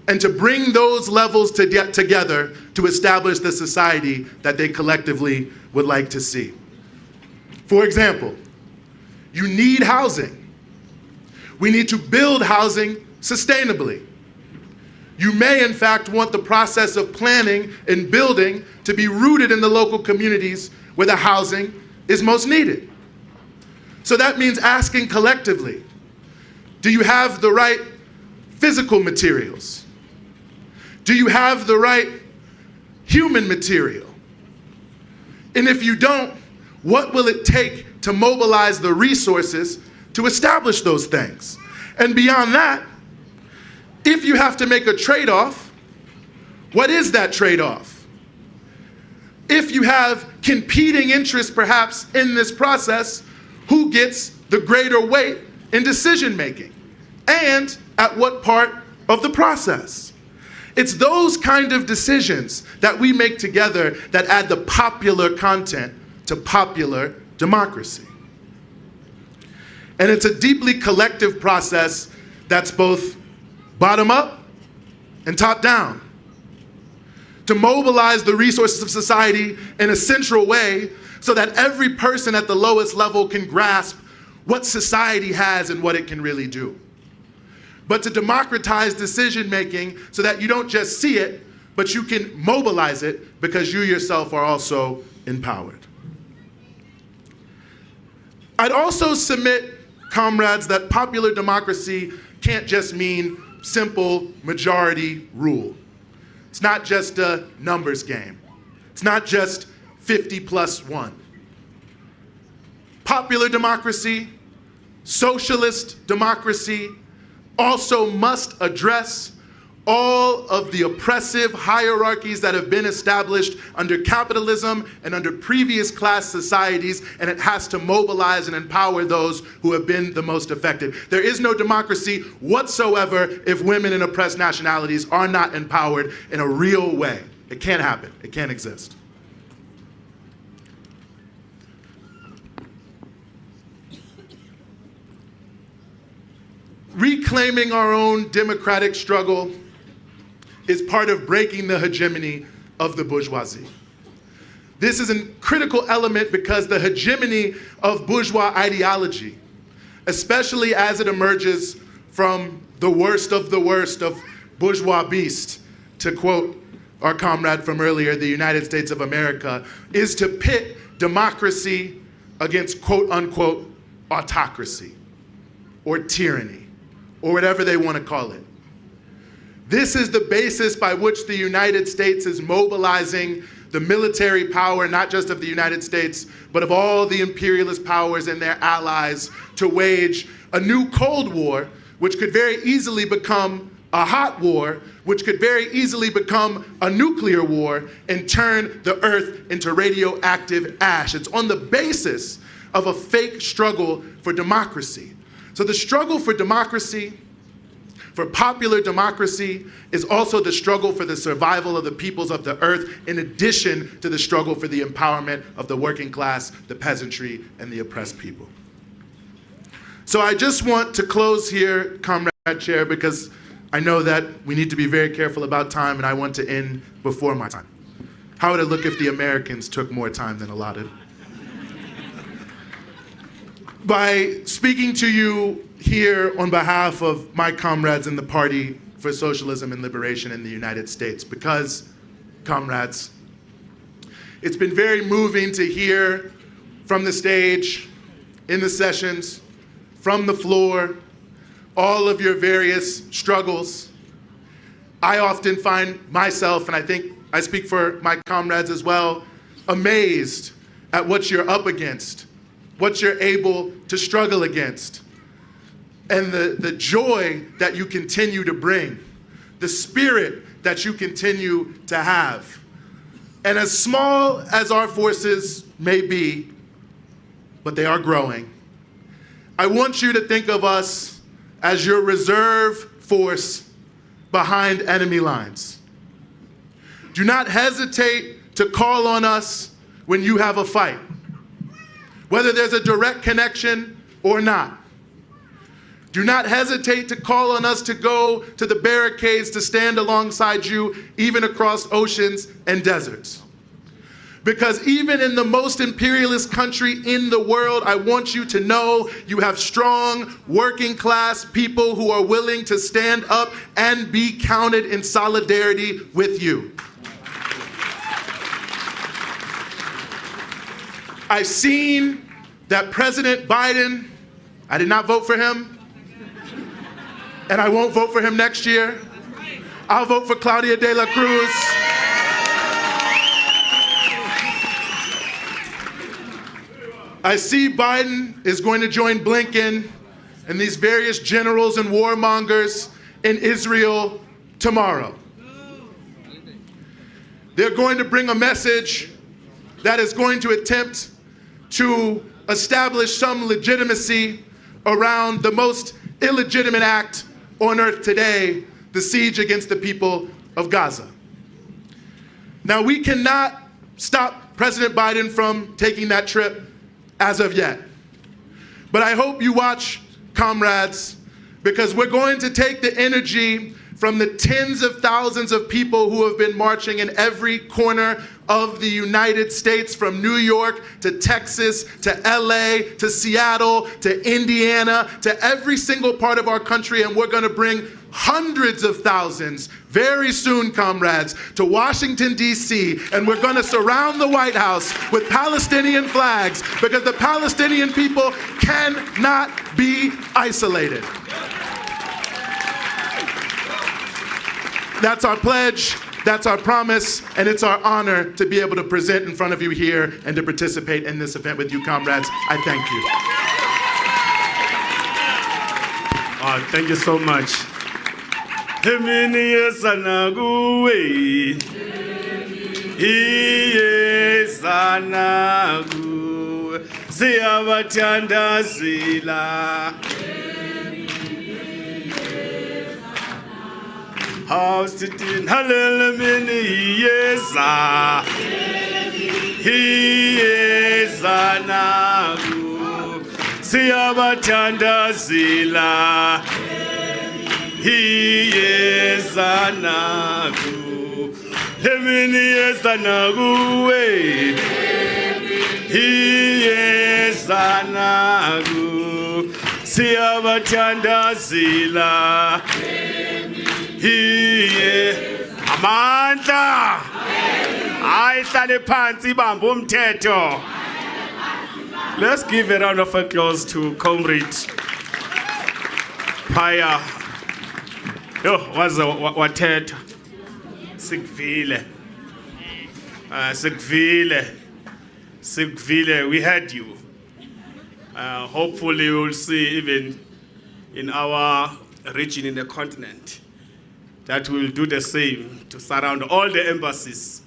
and to bring those levels to get together to establish the society that they collectively would like to see. For example, you need housing. We need to build housing sustainably. You may, in fact, want the process of planning and building to be rooted in the local communities where the housing is most needed. So that means asking collectively, do you have the right physical materials? Do you have the right human material? And if you don't, what will it take to mobilize the resources to establish those things? And beyond that, if you have to make a trade-off, what is that trade-off? If you have competing interests perhaps in this process, who gets the greater weight in decision-making? And at what part of the process? It's those kind of decisions that we make together that add the popular content to popular democracy. And it's a deeply collective process that's both bottom up and top down. To mobilize the resources of society in a central way so that every person at the lowest level can grasp what society has and what it can really do. But to democratize decision making so that you don't just see it, but you can mobilize it because you yourself are also empowered. I'd also submit, comrades, that popular democracy can't just mean simple majority rule. It's not just a numbers game. It's not just 50+1. Popular democracy, socialist democracy, also must address all of the oppressive hierarchies that have been established under capitalism and under previous class societies, and it has to mobilize and empower those who have been the most affected. There is no democracy whatsoever if women in oppressed nationalities are not empowered in a real way. It can't happen. It can't exist. Reclaiming our own democratic struggle is part of breaking the hegemony of the bourgeoisie. This is a critical element because the hegemony of bourgeois ideology, especially as it emerges from the worst of bourgeois beast, to quote our comrade from earlier, the United States of America, is to pit democracy against quote unquote autocracy or tyranny or whatever they want to call it. This is the basis by which the United States is mobilizing the military power, not just of the United States, but of all the imperialist powers and their allies, to wage a new Cold War, which could very easily become a hot war, which could very easily become a nuclear war and turn the earth into radioactive ash. It's on the basis of a fake struggle for democracy. So the struggle for democracy, for popular democracy, is also the struggle for the survival of the peoples of the earth, in addition to the struggle for the empowerment of the working class, the peasantry, and the oppressed people. So I just want to close here, Comrade Chair, because I know that we need to be very careful about time, and I want to end before my time. How would it look if the Americans took more time than allotted? By speaking to you here on behalf of my comrades in the Party for Socialism and Liberation in the United States, because, comrades, it's been very moving to hear from the stage, in the sessions, from the floor, all of your various struggles. I often find myself, and I think I speak for my comrades as well, amazed at what you're up against, what you're able to struggle against, and the joy that you continue to bring, the spirit that you continue to have. And as small as our forces may be, but they are growing, I want you to think of us as your reserve force behind enemy lines. Do not hesitate to call on us when you have a fight, whether there's a direct connection or not. Do not hesitate to call on us to go to the barricades to stand alongside you, even across oceans and deserts. Because even in the most imperialist country in the world, I want you to know you have strong, working class people who are willing to stand up and be counted in solidarity with you. I've seen that President Biden, I did not vote for him, and I won't vote for him next year. I'll vote for Claudia de la Cruz. I see Biden is going to join Blinken and these various generals and warmongers in Israel tomorrow. They're going to bring a message that is going to attempt to establish some legitimacy around the most illegitimate act on earth today, the siege against the people of Gaza. Now, we cannot stop President Biden from taking that trip as of yet. But I hope you watch, comrades, because we're going to take the energy from the tens of thousands of people who have been marching in every corner of the United States, from New York to Texas to LA to Seattle to Indiana to every single part of our country, and we're going to bring hundreds of thousands very soon, comrades, to Washington, D.C., and we're going to surround the White House with Palestinian flags, because the Palestinian people cannot be isolated. That's our pledge, that's our promise, and it's our honor to be able to present in front of you here and to participate in this event with you, comrades. I thank you.
Thank you so much. House sitting, hallelujah, he is anagu, siyabathanda zila, he is anagu, lemini is anagu, he is anagu, siyabathanda zila. Amandla ayihlale phansi ibambe umthetho. Let's give a round of applause to Comrade Phaya. Yo, wathetha sikuvile. Sikuvile, we had you. Hopefully we'll see even in our region in the continent that we will do the same, to surround all the embassies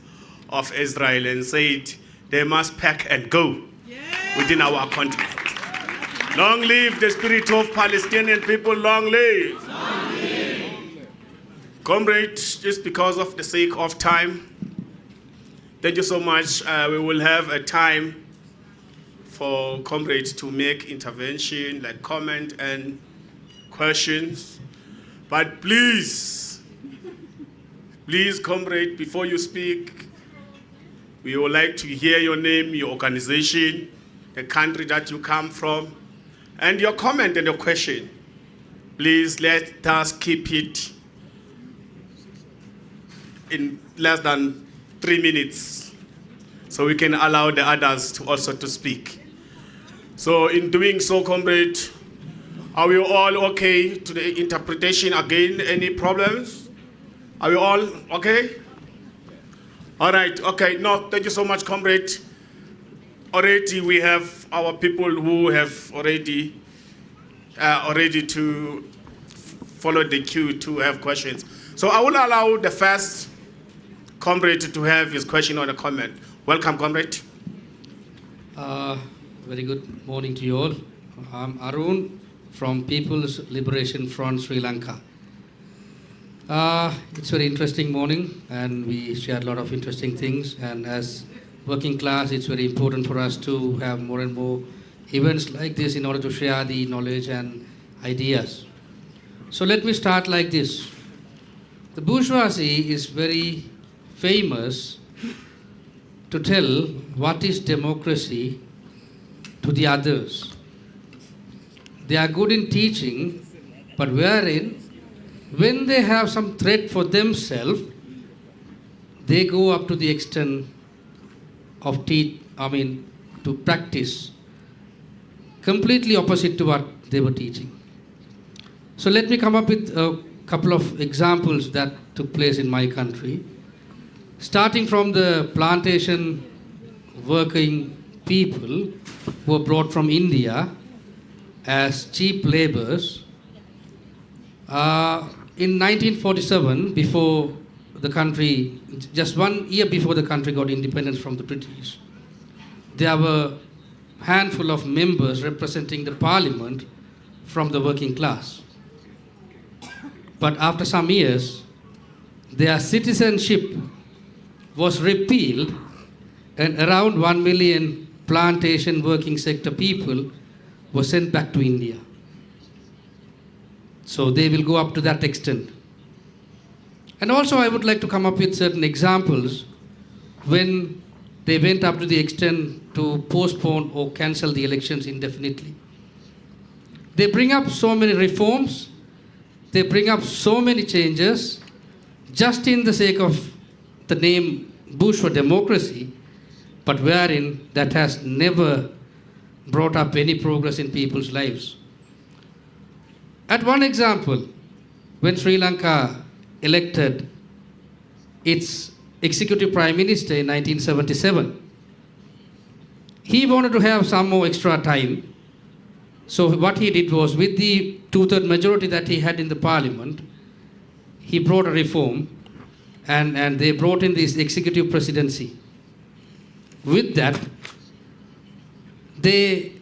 of Israel and say they must pack and go within our continent. Long live the spirit of Palestinian people, long live. Long live. Comrades, just because of the sake of time, thank you so much. We will have a time for comrades to make intervention, like comment and questions. But please, comrade, before you speak, we would like to hear your name, your organization, the country that you come from, and your comment and your question. Please let us keep it in less than 3 minutes, so we can allow the others to also to speak. So in doing so, comrade, are we all okay to the interpretation again? Any problems? Are we all okay? All right, okay. No, thank you so much, comrade. Already we have our people who have already to follow the queue to have questions. So I will allow the first comrade to have his question or a comment. Welcome, comrade.
Very good morning to you all. I'm Arun from People's Liberation Front, Sri Lanka. It's a very interesting morning, and we shared a lot of interesting things. And as working class, it's very important for us to have more and more events like this in order to share the knowledge and ideas. So let me start like this. The bourgeoisie is very famous to tell what is democracy to the others. They are good in teaching, but wherein, when they have some threat for themselves, they go up to the extent of to practice completely opposite to what they were teaching. So let me come up with a couple of examples that took place in my country. Starting from the plantation working people who were brought from India as cheap laborers. In 1947, before the country, just 1 year before the country got independence from the British, there were a handful of members representing the parliament from the working class. But after some years, their citizenship was repealed, and around 1 million plantation working sector people were sent back to India. So they will go up to that extent. And also I would like to come up with certain examples when they went up to the extent to postpone or cancel the elections indefinitely. They bring up so many reforms, they bring up so many changes just in the sake of the name bourgeois democracy, but wherein that has never brought up any progress in people's lives. At one example, when Sri Lanka elected its executive prime minister in 1977, he wanted to have some more extra time. So what he did was, with the two-third majority that he had in the parliament, he brought a reform, and they brought in this executive presidency. With that,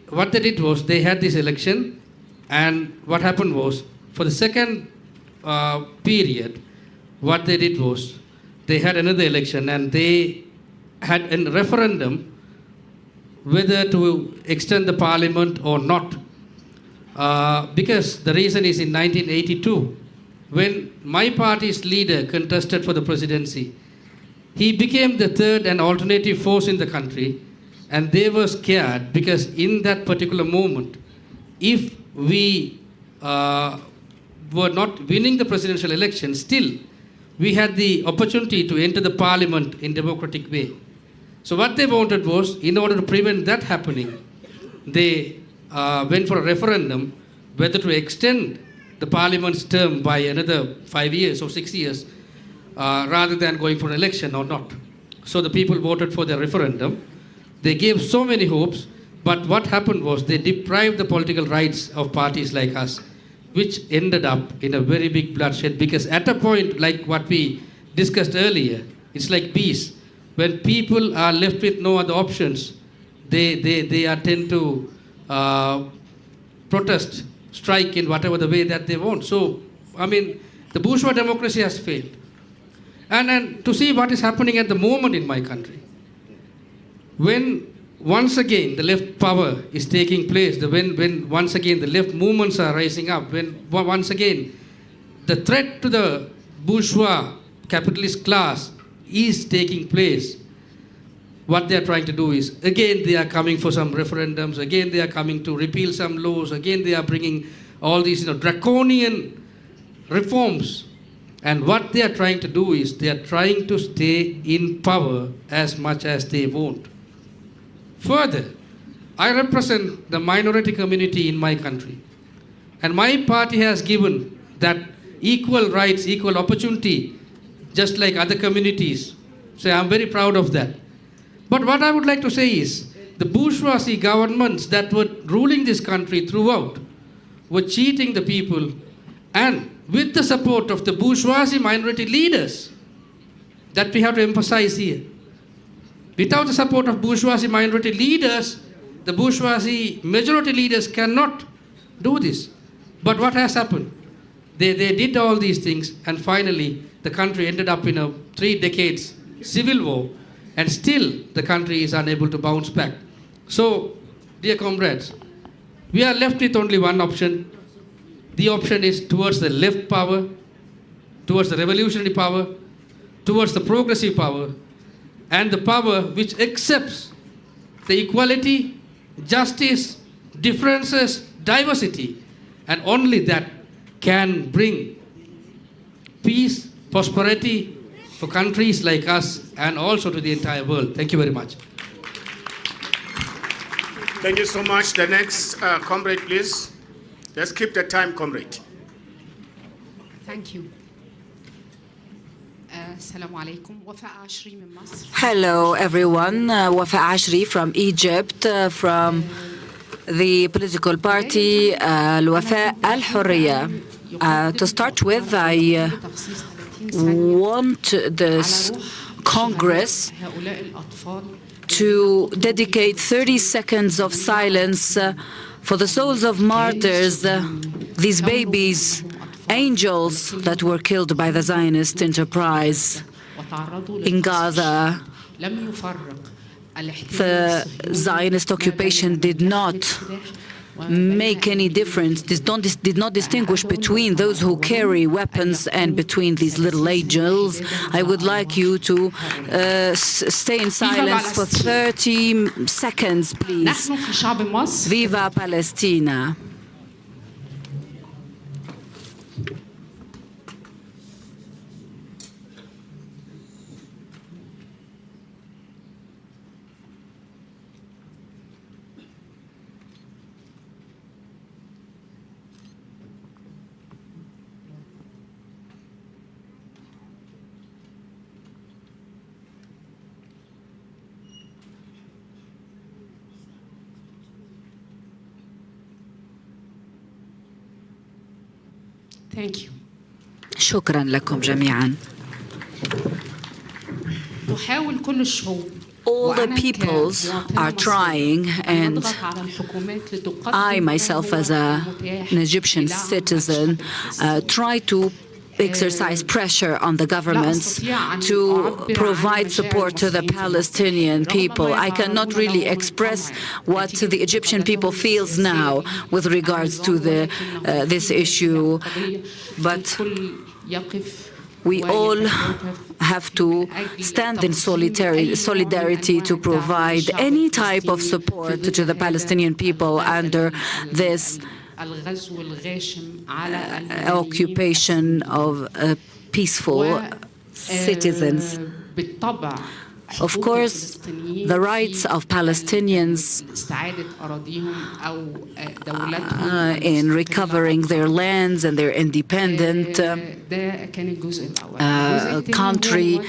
what they did was, they had this election, and what happened was, for the second period, what they did was, they had another election, and they had a referendum whether to extend the parliament or not. Because the reason is, in 1982, when my party's leader contested for the presidency, he became the third and alternative force in the country, and they were scared because in that particular moment, if we were not winning the presidential election, still we had the opportunity to enter the parliament in democratic way. So what they wanted was, in order to prevent that happening, they went for a referendum whether to extend the parliament's term by another 5 years or 6 years, rather than going for an election or not. So the people voted for the referendum. They gave so many hopes, but what happened was, they deprived the political rights of parties like us, which ended up in a very big bloodshed, because at a point, like what we discussed earlier, it's like bees. When people are left with no other options, they tend to protest, strike in whatever the way that they want. So, the bourgeois democracy has failed. And to see what is happening at the moment in my country, when once again the left power is taking place, when once again the left movements are rising up, when once again the threat to the bourgeois capitalist class is taking place, what they are trying to do is, again they are coming for some referendums, again they are coming to repeal some laws, again they are bringing all these draconian reforms. And what they are trying to do is, they are trying to stay in power as much as they want. Further, I represent the minority community in my country, and my party has given that equal rights, equal opportunity, just like other communities. So I'm very proud of that. But what I would like to say is, the bourgeoisie governments that were ruling this country throughout were cheating the people, and with the support of the bourgeoisie minority leaders, that we have to emphasize here. Without the support of bourgeoisie minority leaders, the bourgeoisie majority leaders cannot do this. But what has happened? They did all these things, and finally the country ended up in a 3 decades civil war, and still the country is unable to bounce back. So, dear comrades, we are left with only one option, the option is towards the left power, towards the revolutionary power, towards the progressive power, and the power which accepts the equality, justice, differences, diversity, and only that can bring peace, prosperity for countries like us and also to the entire world. Thank you very much.
Thank you so much. The next comrade, please. Let's keep the time, comrade.
Thank you. السلام عليكم. وفاء عشري من مصر.
Hello, everyone. Wafa Ashri from Egypt, from the political party Al-Wafa Al-Hurriya. To start with, I want this Congress to dedicate 30 seconds of silence for the souls of martyrs, these babies, angels that were killed by the Zionist enterprise in Gaza. The Zionist occupation did not make any difference, did not distinguish between those who carry weapons and between these little angels. I would like you to stay in silence for 30 seconds, please. Viva Palestina.
Thank you.
شكرا لكم جميعا.
تحاول كل الشعوب
All the peoples are trying, and I myself as an Egyptian citizen try to exercise pressure on the governments to provide support to the Palestinian people. I cannot really express what the Egyptian people feels now with regards to this issue, but we all have to stand in solidarity to provide any type of support to the Palestinian people under this occupation of peaceful citizens. Of course, the rights of Palestinians in recovering their lands and their independent country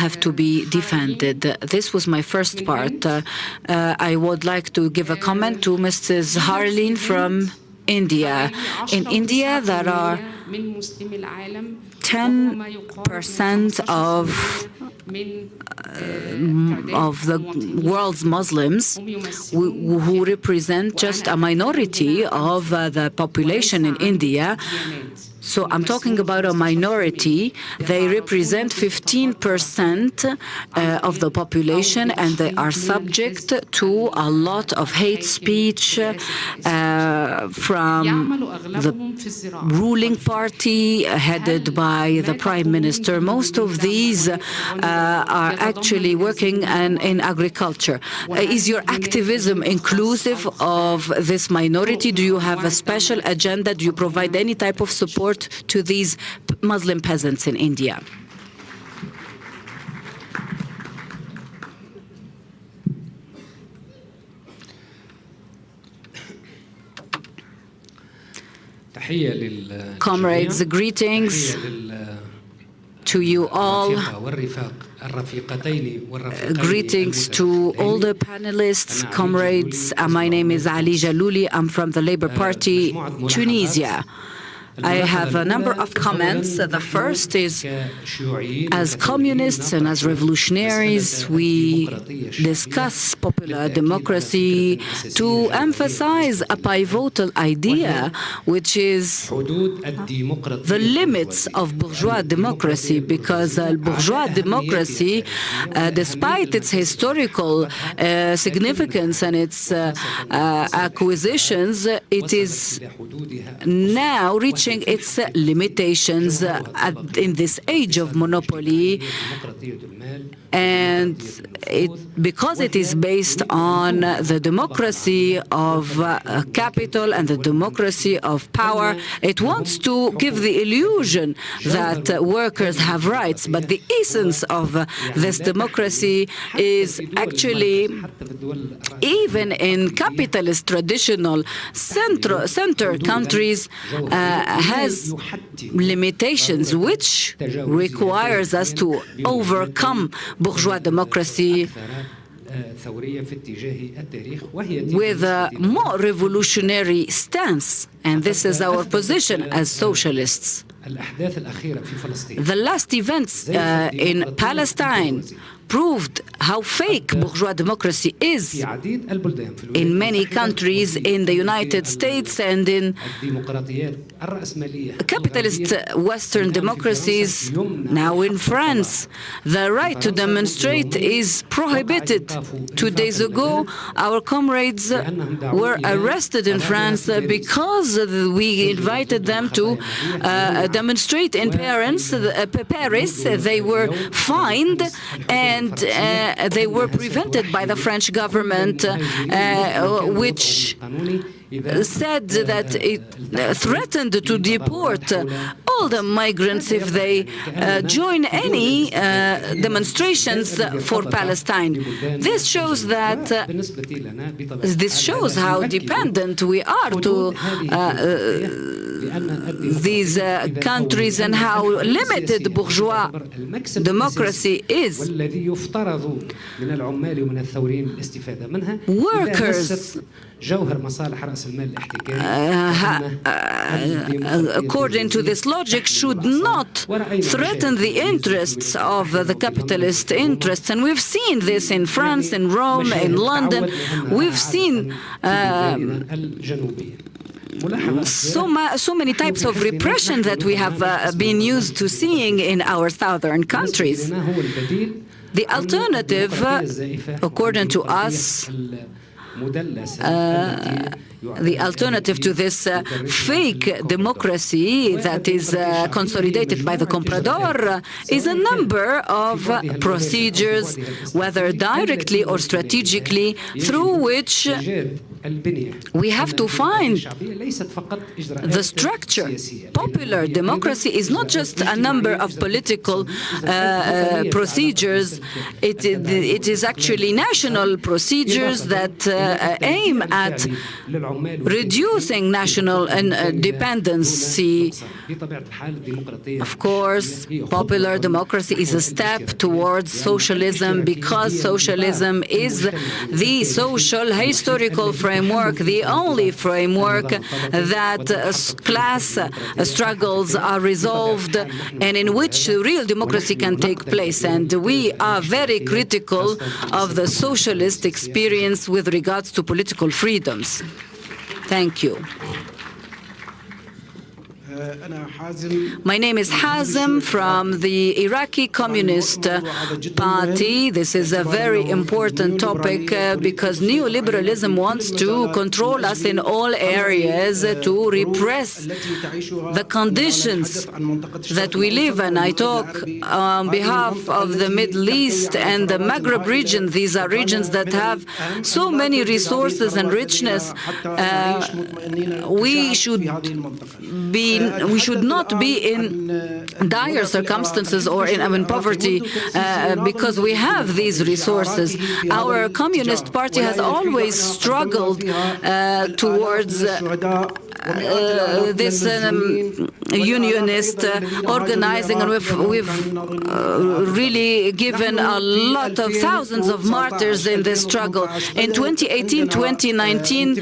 have to be defended. This was my first part. I would like to give a comment to Mrs. Harleen from India. In India, there are 10% of the world's Muslims who represent just a minority of the population in India. So I'm talking about a minority. They represent 15% of the population, and they are subject to a lot of hate speech from the ruling party headed by the Prime Minister. Most of these are actually working in agriculture. Is your activism inclusive of this minority? Do you have a special agenda? Do you provide any type of support to these Muslim peasants in India? Comrades, greetings to you all. Greetings to all the panelists, comrades. My name is Ali Jalouli. I'm from the Labour Party, Tunisia. I have a number of comments. The first is, as communists and as revolutionaries, we discuss popular democracy to emphasize a pivotal idea, which is the limits of bourgeois democracy, because bourgeois democracy, despite its historical significance and its acquisitions, it is now reaching its limitations in this age of monopoly, and because it is based on the democracy of capital and the democracy of power, it wants to give the illusion that workers have rights. But the essence of this democracy is actually, even in capitalist traditional center countries, has limitations, which requires us to overcome bourgeois democracy with a more revolutionary stance, and this is our position as socialists. The last events in Palestine proved how fake bourgeois democracy is in many countries in the United States and in capitalist Western democracies. Now in France, the right to demonstrate is prohibited. 2 days ago, our comrades were arrested in France because we invited them to demonstrate in Paris. They were fined and they were prevented by the French government, which said that it threatened to deport all the migrants if they join any demonstrations for Palestine. This shows that this shows how dependent we are to these countries and how limited bourgeois democracy is. Workers, according to this logic, should not threaten the interests of the capitalist interests. And we've seen this in France, in Rome, in London. We've seen so many types of repression that we have been used to seeing in our southern countries. The alternative, according to us, the alternative to this fake democracy that is consolidated by the comprador is a number of procedures, whether directly or strategically, through which we have to find the structure. Popular democracy is not just a number of political procedures. It is actually national procedures that aim at reducing national dependency. Of course, popular democracy is a step towards socialism, because socialism is the social historical framework, the only framework that class struggles are resolved and in which real democracy can take place. And we are very critical of the socialist experience with regards to political freedoms. Thank you. My name is Hazem from the Iraqi Communist Party. This is a very important topic because neoliberalism wants to control us in all areas, to repress the conditions that we live in. I talk on behalf of the Middle East and the Maghreb region. These are regions that have so many resources and richness. We should not be in dire circumstances or in poverty because we have these resources. Our Communist Party has always struggled towards this unionist organizing, and we've really given a lot of thousands of martyrs in this struggle. In 2018, 2019,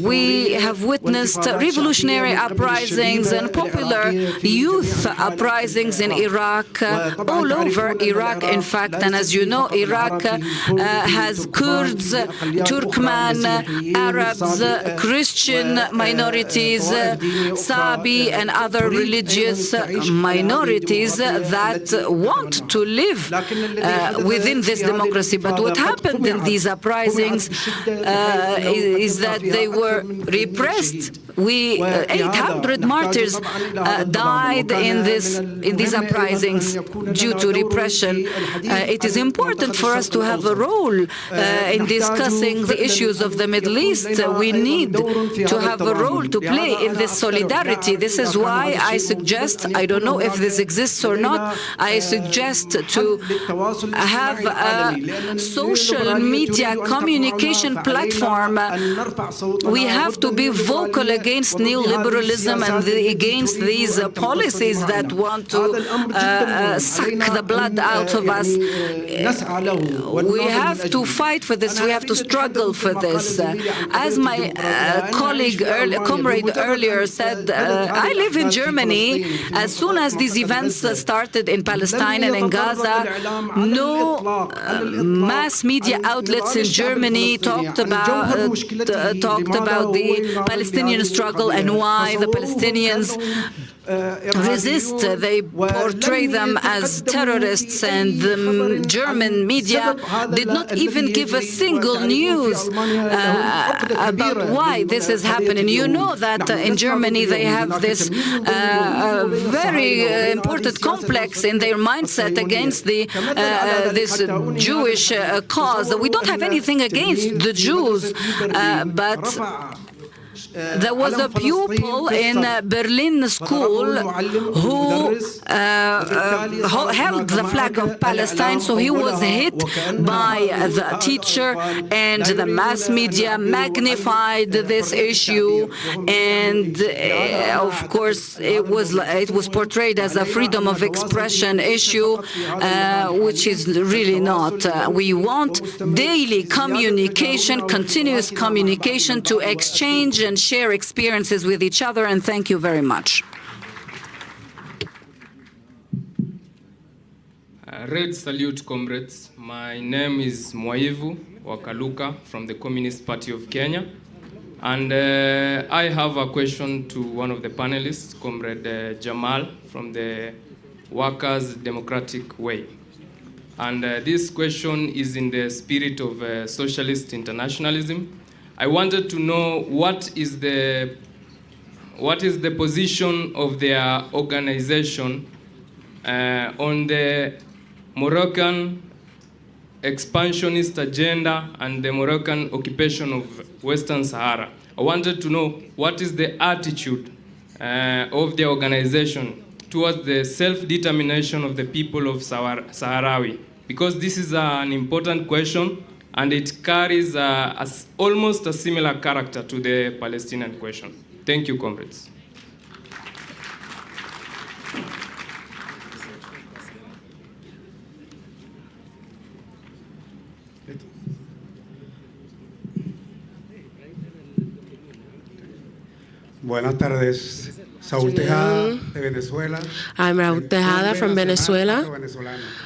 we have witnessed revolutionary uprisings and popular youth uprisings in Iraq, all over Iraq, in fact. And as you know, Iraq has Kurds, Turkmen, Arabs, Christian minorities, Sabi, and other religious minorities that want to live within this democracy. But what happened in these uprisings is that they were repressed. 800 martyrs died in these uprisings due to repression. It is important for us to have a role in discussing the issues of the Middle East. We need to have a role to play in this solidarity. This is why I suggest, I don't know if this exists or not, I suggest to have a social media communication platform. We have to be vocal against neoliberalism and against these policies that want to suck the blood out of us. We have to fight for this. We have to struggle for this. As my comrade earlier said, I live in Germany. As soon as these events started in Palestine and in Gaza, no mass media outlets in Germany talked about the Palestinian struggle and why the Palestinians resist. They portray them as terrorists, and the German media did not even give a single news about why this is happening. You know that in Germany they have this very important complex in their mindset against this Jewish cause. We don't have anything against the Jews, but there was a pupil in Berlin school who held the flag of Palestine, so he was hit by the teacher, and the mass media magnified this issue, and of course it was portrayed as a freedom of expression issue, which is really not. We want daily communication, continuous communication to exchange and share experiences with each other, and thank you very much.
Red salute, comrades. My name is Mwaivu Wakaluka from the Communist Party of Kenya, and I have a question to one of the panelists, Comrade Jamal from the Workers' Democratic Way. And this question is in the spirit of socialist internationalism. I wanted to know what is the position of their organization on the Moroccan expansionist agenda and the Moroccan occupation of Western Sahara. I wanted to know what is the attitude of the organization towards the self-determination of the people of Sahrawi, because this is an important question, and it carries almost a similar character to the Palestinian question. Thank you, comrades.
Buenas tardes. Saúl Tejada de Venezuela.
I'm Raúl Tejada from Venezuela,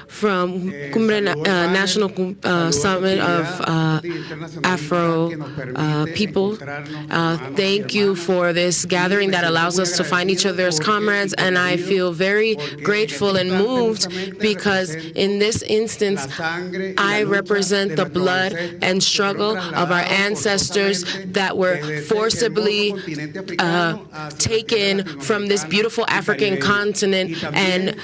from National Summit of Afro people. Thank you for this gathering that allows us to find each other as comrades, and I feel very grateful and moved because in this instance, I represent the blood and struggle of our ancestors that were forcibly taken from this beautiful African continent and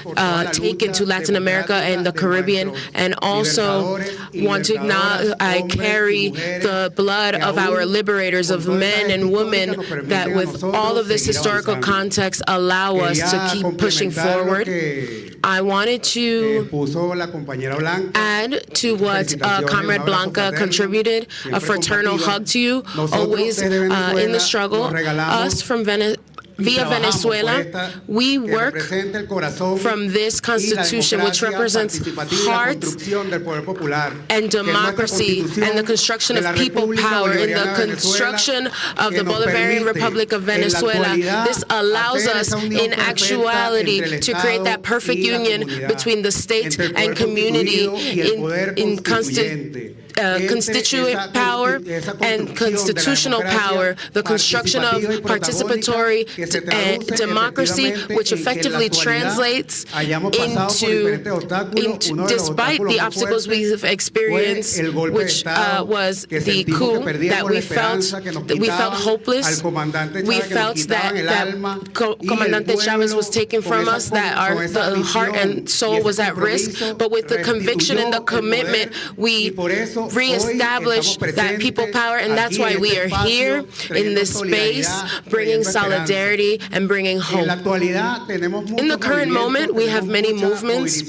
taken to Latin America and the Caribbean, and also want to acknowledge I carry the blood of our liberators, of men and women that with all of this historical context allow us to keep pushing forward. I wanted to add to what Comrade Blanca contributed, a fraternal hug to you, always in the struggle. us from via Venezuela, we work from this constitution, which represents heart and democracy and the construction of people power in the construction of the Bolivarian Republic of Venezuela. This allows us, in actuality, to create that perfect union between the state and community in constituent power and constitutional power, the construction of participatory democracy, which effectively translates into, despite the obstacles we've experienced, which was the coup that we felt hopeless. We felt that Comandante Chavez was taken from us, that the heart and soul was at risk, but with the conviction and the commitment, we reestablish that people power, and that's why we are here in this space, bringing solidarity and bringing hope. In the current moment, we have many movements,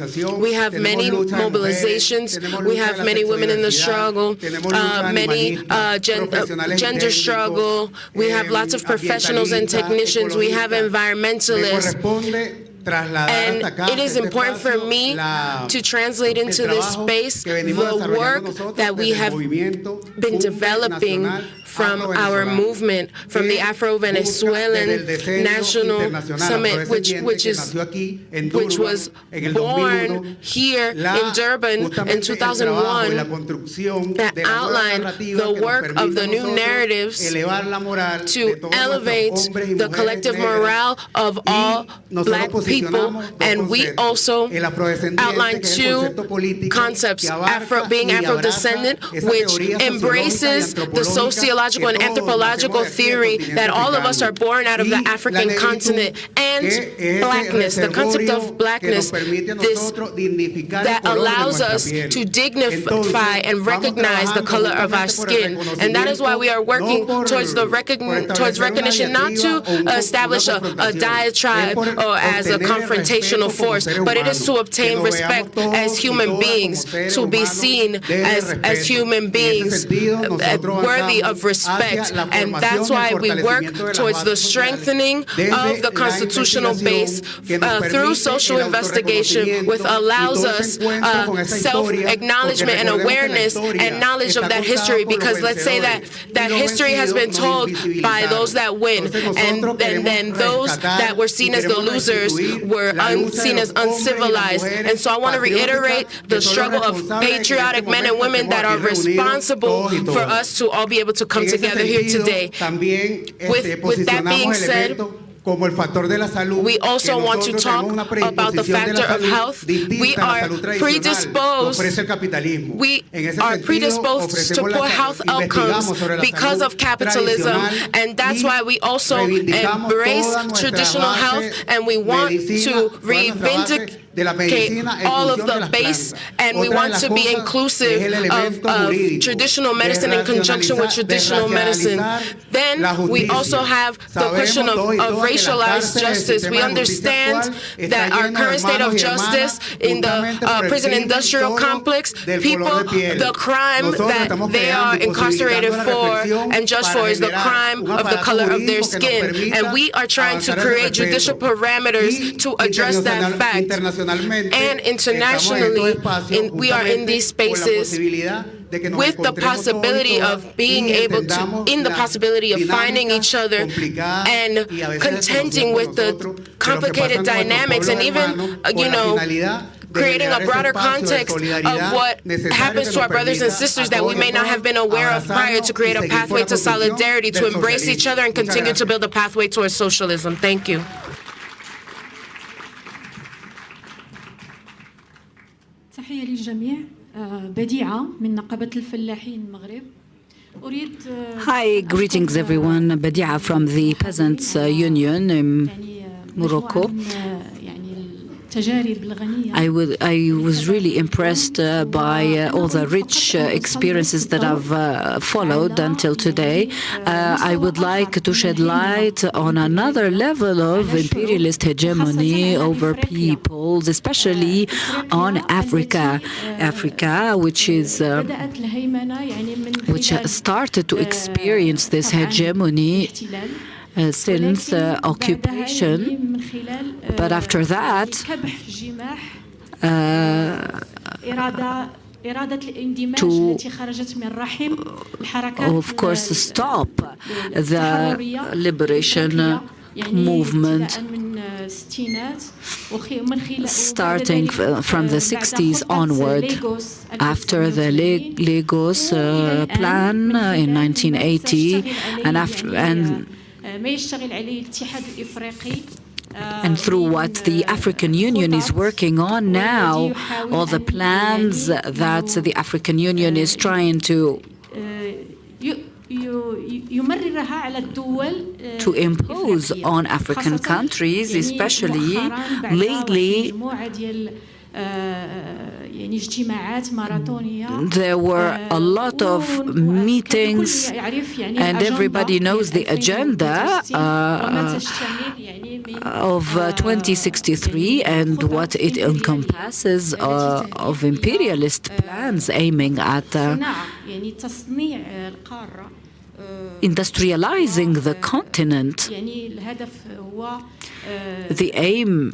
we have many mobilizations, we have many women in the struggle, many gender struggle, we have lots of professionals and technicians, we have environmentalists. And it is important for me to translate into this space the work that we have been developing from our movement, from the Afro-Venezuelan National Summit, which was born here in Durban in 2001, that outlined the work of the new narratives to elevate the collective morale of all Black people. And we also outlined two concepts, being Afro-descendant, which embraces the sociological and anthropological theory that all of us are born out of the African continent, and Blackness, the concept of Blackness, that allows us to dignify and recognize the color of our skin. And that is why we are working towards recognition, not to establish a diatribe or as a confrontational force, but it is to obtain respect as human beings, to be seen as human beings worthy of respect. And that's why we work towards the strengthening of the constitutional base through social investigation, which allows us self-acknowledgement and awareness and knowledge of that history, because let's say that history has been told by those that win, and then those that were seen as the losers were seen as uncivilized. And so I want to reiterate the struggle of patriotic men and women that are responsible for us to all be able to come together here today. With that being said, we also want to talk about the factor of health. We are predisposed to poor hehealth outcomes because of capitalism, and that's why we also embrace traditional health, and we want to reivindicate all of the base, and we want to be inclusive of traditional medicine in conjunction with traditional medicine. Then we also have the question of racialized justice. We understand that our current state of justice in the prison industrial complex, the crime that they are incarcerated for and judged for is the crime of the color of their skin. And we are trying to create judicial parameters to address that fact. And internationally, we are in these spaces with the possibility of being able to, in the possibility of finding each other and contending with the complicated dynamics, and even, creating a broader context of what happens to our brothers and sisters that we may not have been aware of prior, to create a pathway to solidarity, to embrace each other and continue to build a pathway towards socialism. Thank you.
تحية للجميع. بديعة من نقابة الفلاحين المغرب.
Hi, greetings everyone. Badia from the Peasants Union in Morocco. I was really impressed by all the rich experiences that I've followed until today. I would like to shed light on another level of imperialist hegemony over peoples, especially on Africa. Africa, which started to experience this hegemony since occupation. But after that, of course, stop the liberation movement starting from the 60s onward. After the Lagos plan in 1980 and through what the African Union is working on now, all the plans that the African Union is trying to impose on African countries, especially lately. There were a lot of meetings, and everybody knows the agenda of 2063 and what it encompasses of imperialist plans aiming at industrializing the continent. The aim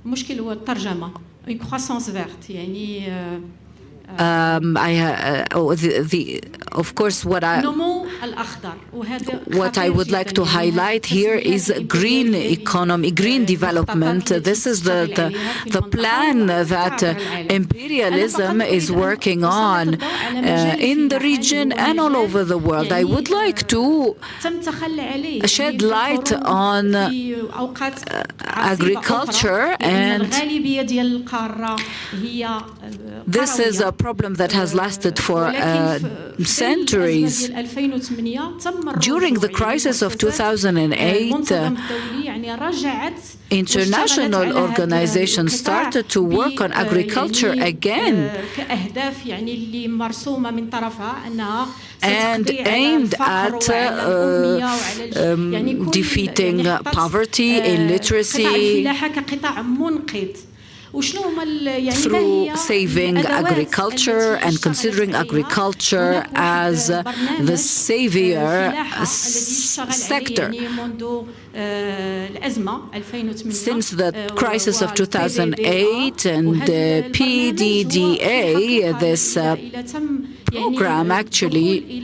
المشكل هو الترجمة une croissance verte يعني
of course, what I would like to highlight here is green economy, green development. This is the plan that imperialism is working on in the region and all over the world. I would like to shed light on agriculture, and this is a problem that has lasted for centuries. During the crisis of 2008, international organizations started to work on agriculture again and aimed at defeating poverty, illiteracy, through saving agriculture and considering agriculture as the savior sector. Since the crisis of 2008 and the PDDA, this program actually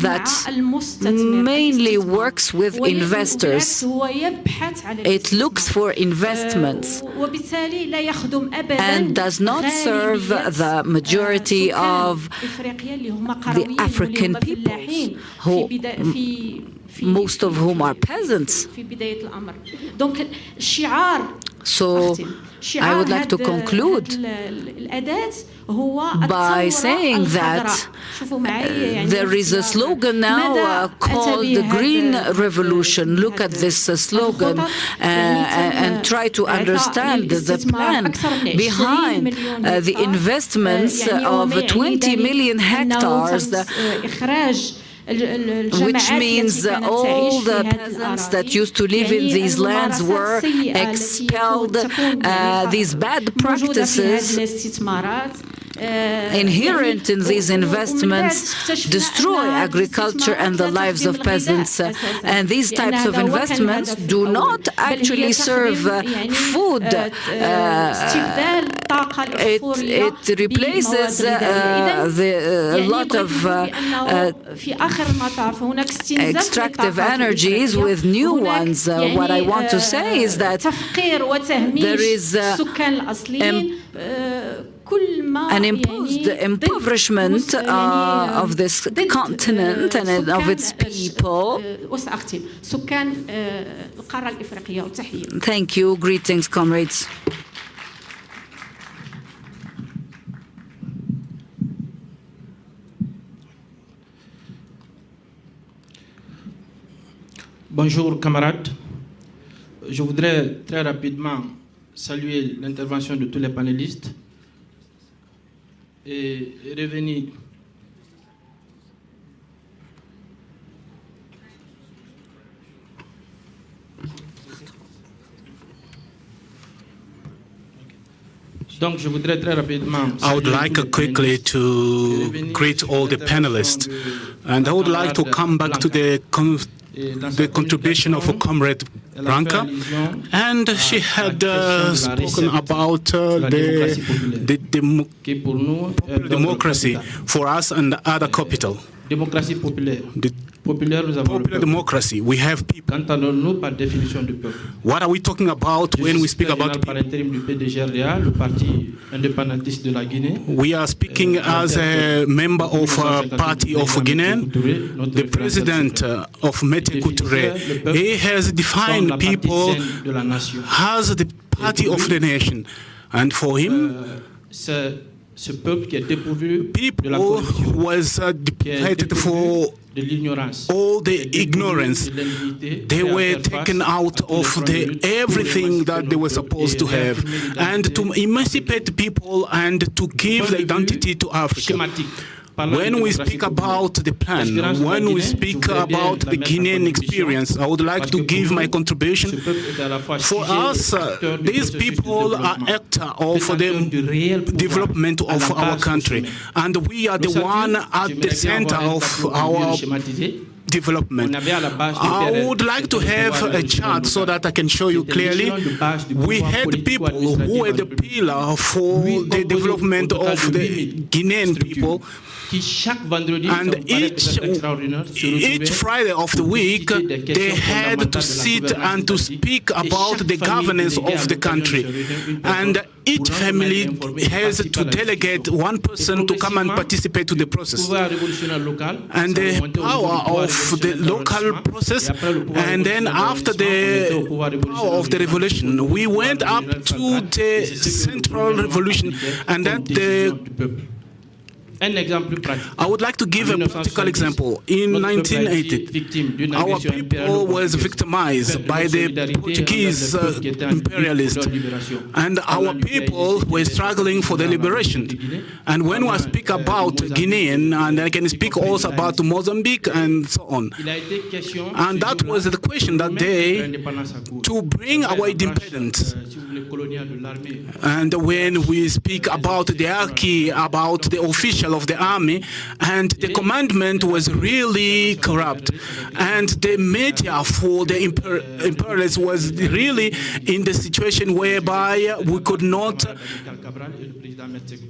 that mainly works with investors. It looks for investments and does not serve the majority of the African peoples, most of whom are peasants. So I would like to conclude by saying that there is a slogan now called the Green Revolution. Look at this slogan and try to understand the plan behind the investments of 20 million hectares, which means all the peasants that used to live in these lands were expelled. These bad practices inherent in these investments destroy agriculture and the lives of peasants. And these types of investments do not actually serve food. It replaces a lot of extractive energies with new ones. What I want to say is that there is an imposed impoverishment of this continent and of its people. Thank you. Greetings, comrades.
Bonjour camarades. Je voudrais très rapidement saluer l'intervention de tous les panélistes et revenir Donc, je voudrais très rapidement
I would like quickly to greet all the panelists, and I would like to come back to the contribution of Comrade Branca, and she had spoken about the popular democracy for us and other capital.
Démocratie populaire.
Popular democracy. We have people. What are we talking about when we speak about people? We are speaking as a member of a party of Guinea. The president of Mete Couture, he has defined people as the party of the nation. And for him, people was deprived for all the ignorance. They were taken out of everything that they were supposed to have, and to emancipate people and to give the identity to Africa. When we speak about the plan, when we speak about the Guinean experience, I would like to give my contribution. For us, these people are actors of the development of our country, and we are the one at the center of our development. I would like to have a chart so that I can show you clearly. We had people who were the pillar for the development of the Guinean people. And each Friday of the week, they had to sit and to speak about the governance of the country. And each family has to delegate one person to come and participate to the process. And the power of the local process, and then after the power of the revolution, we went up to the central revolution, and then I would like to give a practical example. In 1980, our people was victimized by the Portuguese imperialists, and our people were struggling for the liberation. And when I speak about Guinean, and I can speak also about Mozambique and so on, and that was the question that day, to bring our independence. And when we speak about the hierarchy, about the official of the army, and the commandment was really corrupt, and the media for the imperialists was really in the situation whereby we could not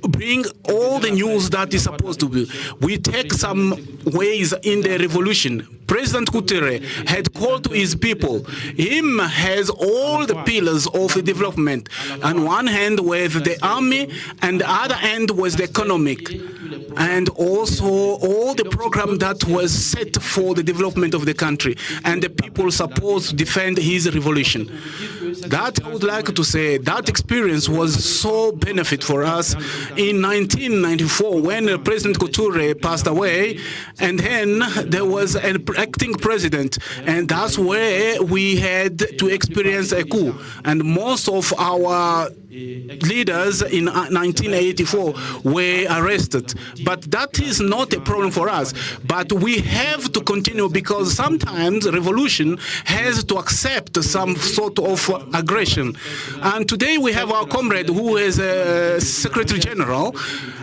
bring all the news that is supposed to be. We take some ways in the revolution. President Couture had called to his people. Him has all the pillars of the development. On one hand was the army, and the other hand was the economic, and also all the program that was set for the development of the country, and the people supposed to defend his revolution. That I would like to say, that experience was so benefit for us in 1994 when President Couture passed away, and then there was an acting president, and that's where we had to experience a coup, and most of our leaders in 1984 were arrested. But that is not a problem for us. But we have to continue, because sometimes revolution has to accept some sort of aggression. And today we have our comrade who is a Secretary General,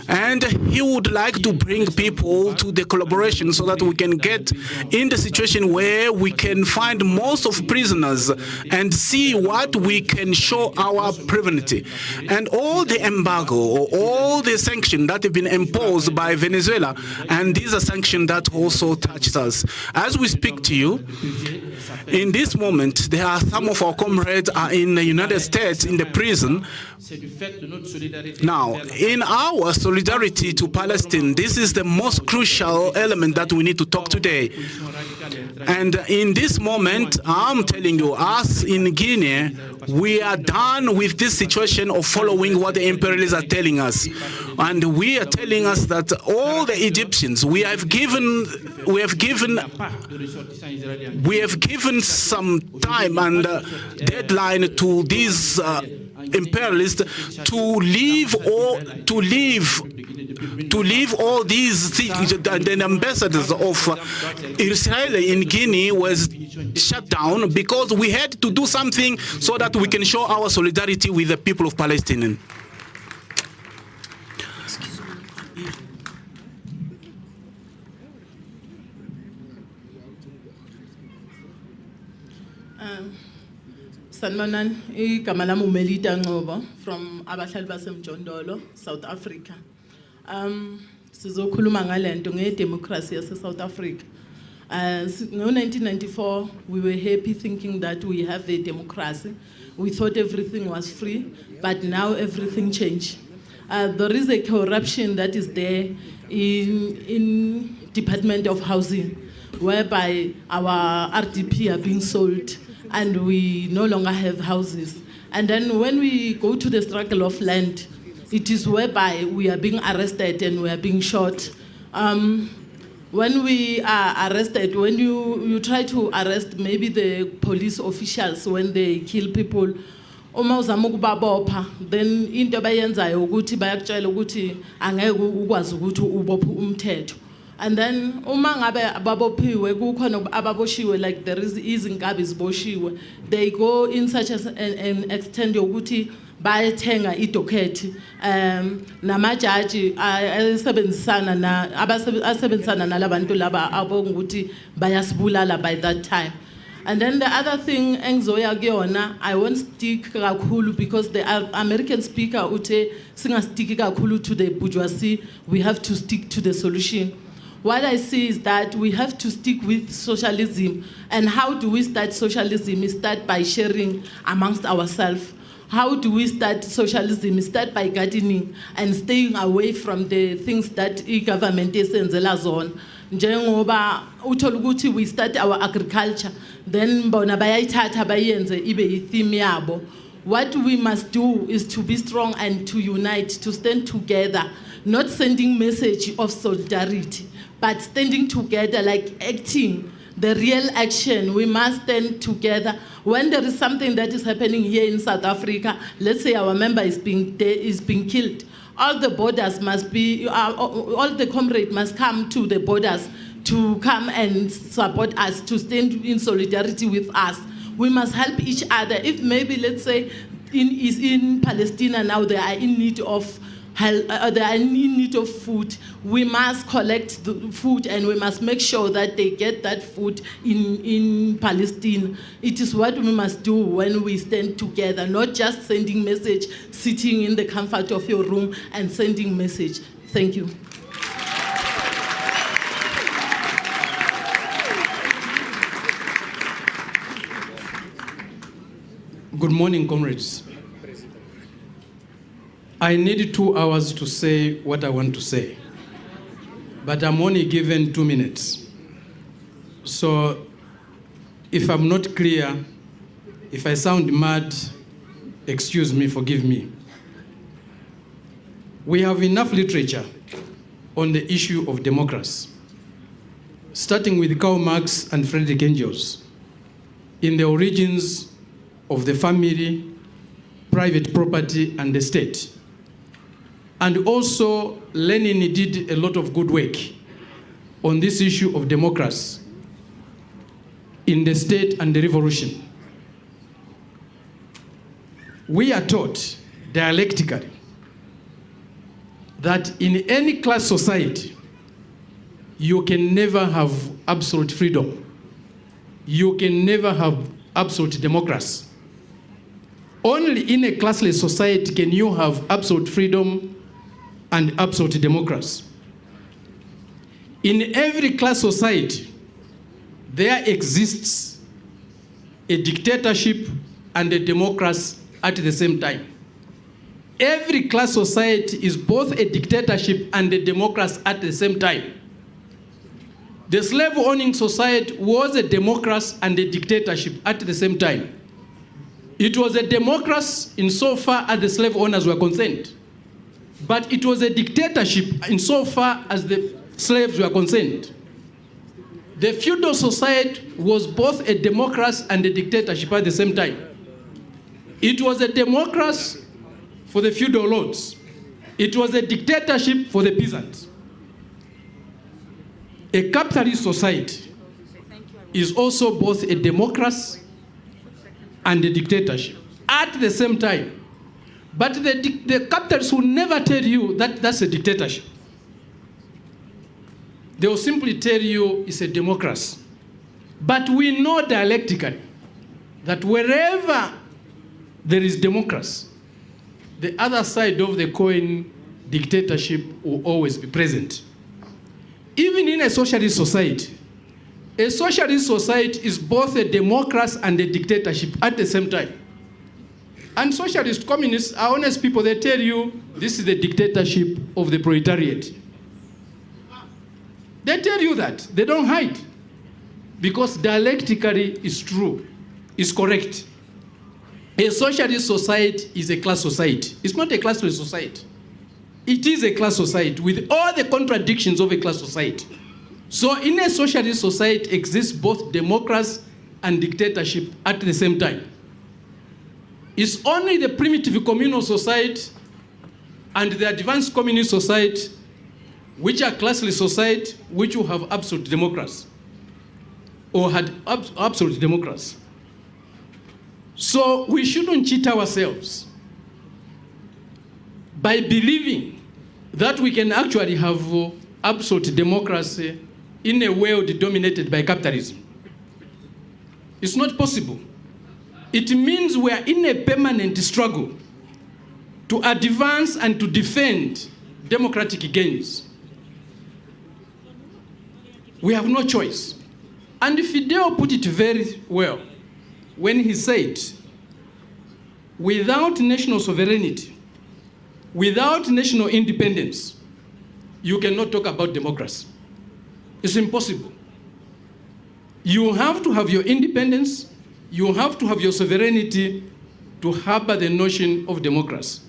and he would like to bring people to the collaboration so that we can get in the situation where we can find most of prisoners and see what we can show our privacy. And all the embargo, or all the sanctions that have been imposed by Venezuela, and these are sanctions that also touch us. As we speak to you, in this moment, there are some of our comrades are in the United States in the prison. Now, in our solidarity to Palestine, this is the most crucial element that we need to talk today. And in this moment, I'm telling you, us in Guinea, we are done with this situation of following what the imperialists are telling us. And we are telling us that all the Egyptians, we have given some time and deadline to these imperialists to leave all these things. The ambassadors of Israel in Guinea was shut down because we had to do something so that we can show our solidarity with the people of Palestine.
Sanibonani, igama lami uMelita Ngcobo from abahlali baseMjondolo, South Africa. Sizokhuluma ngalento ngedemocracy yase South Africa. In 1994, we were happy thinking that we have a democracy. We thought everything was free, but now everything changed. There is a corruption that is there in Department of Housing, whereby our RDP are being sold and we no longer have houses. And then when we go to the struggle of land, it is whereby we are being arrested and we are being shot. When we are arrested, when you try to arrest maybe the police officials when they kill people, uma uzama ukubabopha, then into abayenzayo ukuthi bayakutshela ukuthi angeke ukwazi ukuthi ubophe umthetho. And then uma ngabe ababophiwe kukhona ababoshiwe, like there is izinkabi ziboshiwe, they go in such an extent yokuthi bayathenga idokethi namajaji asebenzisana nalabantu laba abonguthi bayasibulala by that time. And then the other thing engizoya kuyona, I won't stick kakhulu because the American speaker ute singastick kakhulu to the bourgeoisie, we have to stick to the solution. What I see is that we have to stick with socialism. And how do we start socialism? We start by sharing amongst ourselves. How do we start socialism? We start by gardening and staying away from the things that government isenzela zona. Njengoba uthola ukuthi we start our agriculture, then bona bayayithatha bayenze ibe i-theme yabo. What we must do is to be strong and to unite, to stand together, not sending message of solidarity, but standing together, like acting, the real action. We must stand together. When there is something that is happening here in South Africa, let's say our member is being killed, all the borders must be, all the comrades must come to the borders to come and support us, to stand in solidarity with us. We must help each other. If maybe, let's say, in Palestine now they are in need of help, they are in need of food, we must collect the food and we must make sure that they get that food in Palestine. It is what we must do when we stand together, not just sending message, sitting in the comfort of your room and sending message. Thank you.
Good morning, comrades. I need 2 hours to say what I want to say, but I'm only given 2 minutes. So if I'm not clear, if I sound mad, excuse me, forgive me. We have enough literature on the issue of democracy, starting with Karl Marx and Friedrich Engels, in the origins of the family, private property, and the state. And also, Lenin did a lot of good work on this issue of democracy in the state and the revolution. We are taught dialectically that in any class society, you can never have absolute freedom. You can never have absolute democracy. Only in a classless society can you have absolute freedom and absolute democracy. In every class society, there exists a dictatorship and a democracy at the same time. Every class society is both a dictatorship and a democracy at the same time. The slave-owning society was a democracy and a dictatorship at the same time. It was a democracy insofar as the slave owners were concerned, but it was a dictatorship insofar as the slaves were concerned. The feudal society was both a democracy and a dictatorship at the same time. It was a democracy for the feudal lords. It was a dictatorship for the peasants. A capitalist society is also both a democracy and a dictatorship at the same time. But the capitalists will never tell you that that's a dictatorship. They will simply tell you it's a democracy. But we know dialectically that wherever there is democracy, the other side of the coin, dictatorship, will always be present. Even in a socialist society is both a democracy and a dictatorship at the same time. And socialist communists are honest people. They tell you this is the dictatorship of the proletariat. They tell you that. They don't hide. Because dialectically it's true, it's correct. A socialist society is a class society. It's not a classless society. It is a class society with all the contradictions of a class society. So in a socialist society exists both democracy and dictatorship at the same time. It's only the primitive communal society and the advanced communist society, which are classless society, which will have absolute democracy or had absolute democracy. So we shouldn't cheat ourselves by believing that we can actually have absolute democracy in a world dominated by capitalism. It's not possible. It means we are in a permanent struggle to advance and to defend democratic gains. We have no choice. And Fidel put it very well when he said, without national sovereignty, without national independence, you cannot talk about democracy. It's impossible. You have to have your independence, you have to have your sovereignty to harbor the notion of democracy.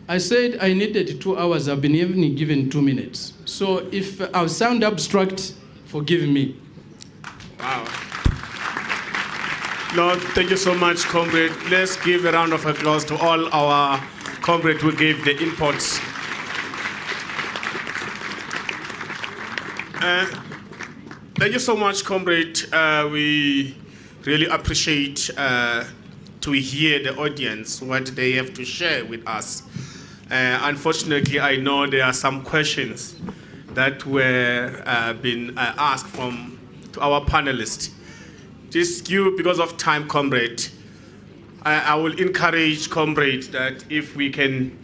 I said I needed 2 hours, I've been even given 2 minutes. So if I sound abstract, forgive me.
Wow. Lord, thank you so much, comrade. Let's give a round of applause to all our comrades who gave the inputs. Thank you so much, comrade. We really appreciate to hear the audience, what they have to share with us. Unfortunately, I know there are some questions that were been asked to our panelists. Just because of time, comrade, I will encourage comrades that if we can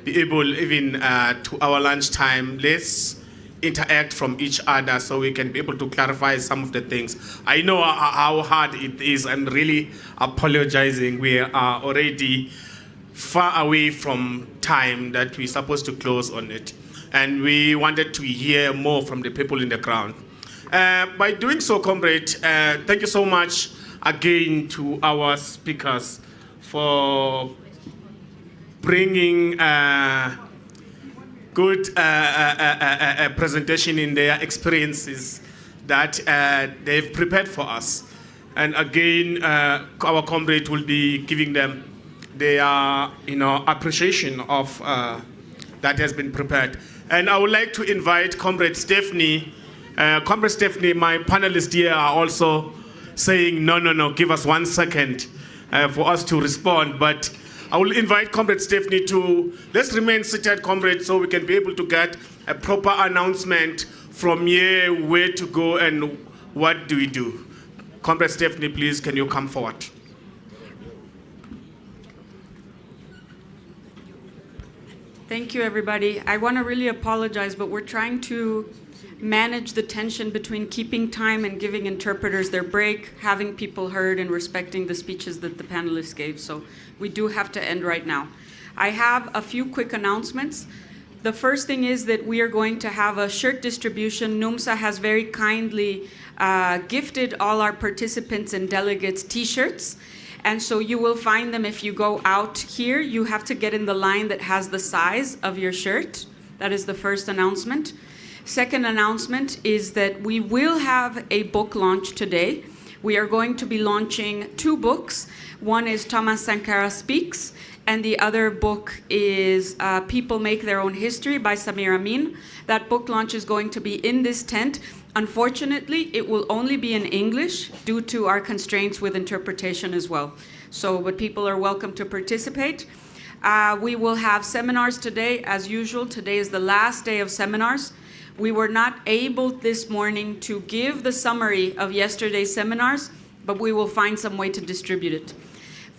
be able, even to our lunchtime, let's interact from each other so we can be able to clarify some of the things. I know how hard it is. I'm really apologizing. We are already far away from time that we're supposed to close on it. And we wanted to hear more from the people in the ground. By doing so, comrade, thank you so much again to our speakers for bringing good presentation in their experiences that they've prepared for us. And again, our comrade will be giving them their appreciation of that has been prepared. And I would like to invite Comrade Stephanie. Comrade Stephanie, my panelists here are also saying, no, give us 1 second for us to respond. But I will invite Comrade Stephanie to, let's remain seated, comrade, so we can be able to get a proper announcement from here, where to go and what do we do. Comrade Stephanie, please, can you come forward?
Thank you, everybody. I want to really apologize, but we're trying to manage the tension between keeping time and giving interpreters their break, having people heard, and respecting the speeches that the panelists gave. So we do have to end right now. I have a few quick announcements. The first thing is that we are going to have a shirt distribution. NUMSA has very kindly gifted all our participants and delegates T-shirts. And so you will find them if you go out here. You have to get in the line that has the size of your shirt. That is the first announcement. Second announcement is that we will have a book launch today. We are going to be launching 2 books. One is Thomas Sankara Speaks, and the other book is People Make Their Own History by Samir Amin. That book launch is going to be in this tent. Unfortunately, it will only be in English due to our constraints with interpretation as well. But people are welcome to participate. We will have seminars today, as usual. Today is the last day of seminars. We were not able this morning to give the summary of yesterday's seminars, but we will find some way to distribute it.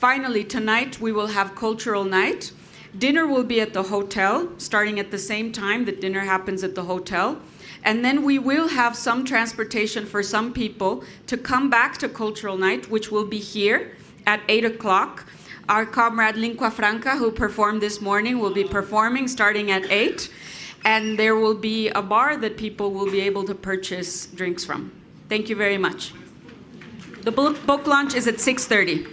Finally, tonight we will have cultural night. Dinner will be at the hotel, starting at the same time that dinner happens at the hotel. And then we will have some transportation for some people to come back to cultural night, which will be here at 8 o'clock. Our comrade Lingua Franca, who performed this morning, will be performing starting at 8. And there will be a bar that people will be able to purchase drinks from. Thank you very much. The book launch is at 6:30.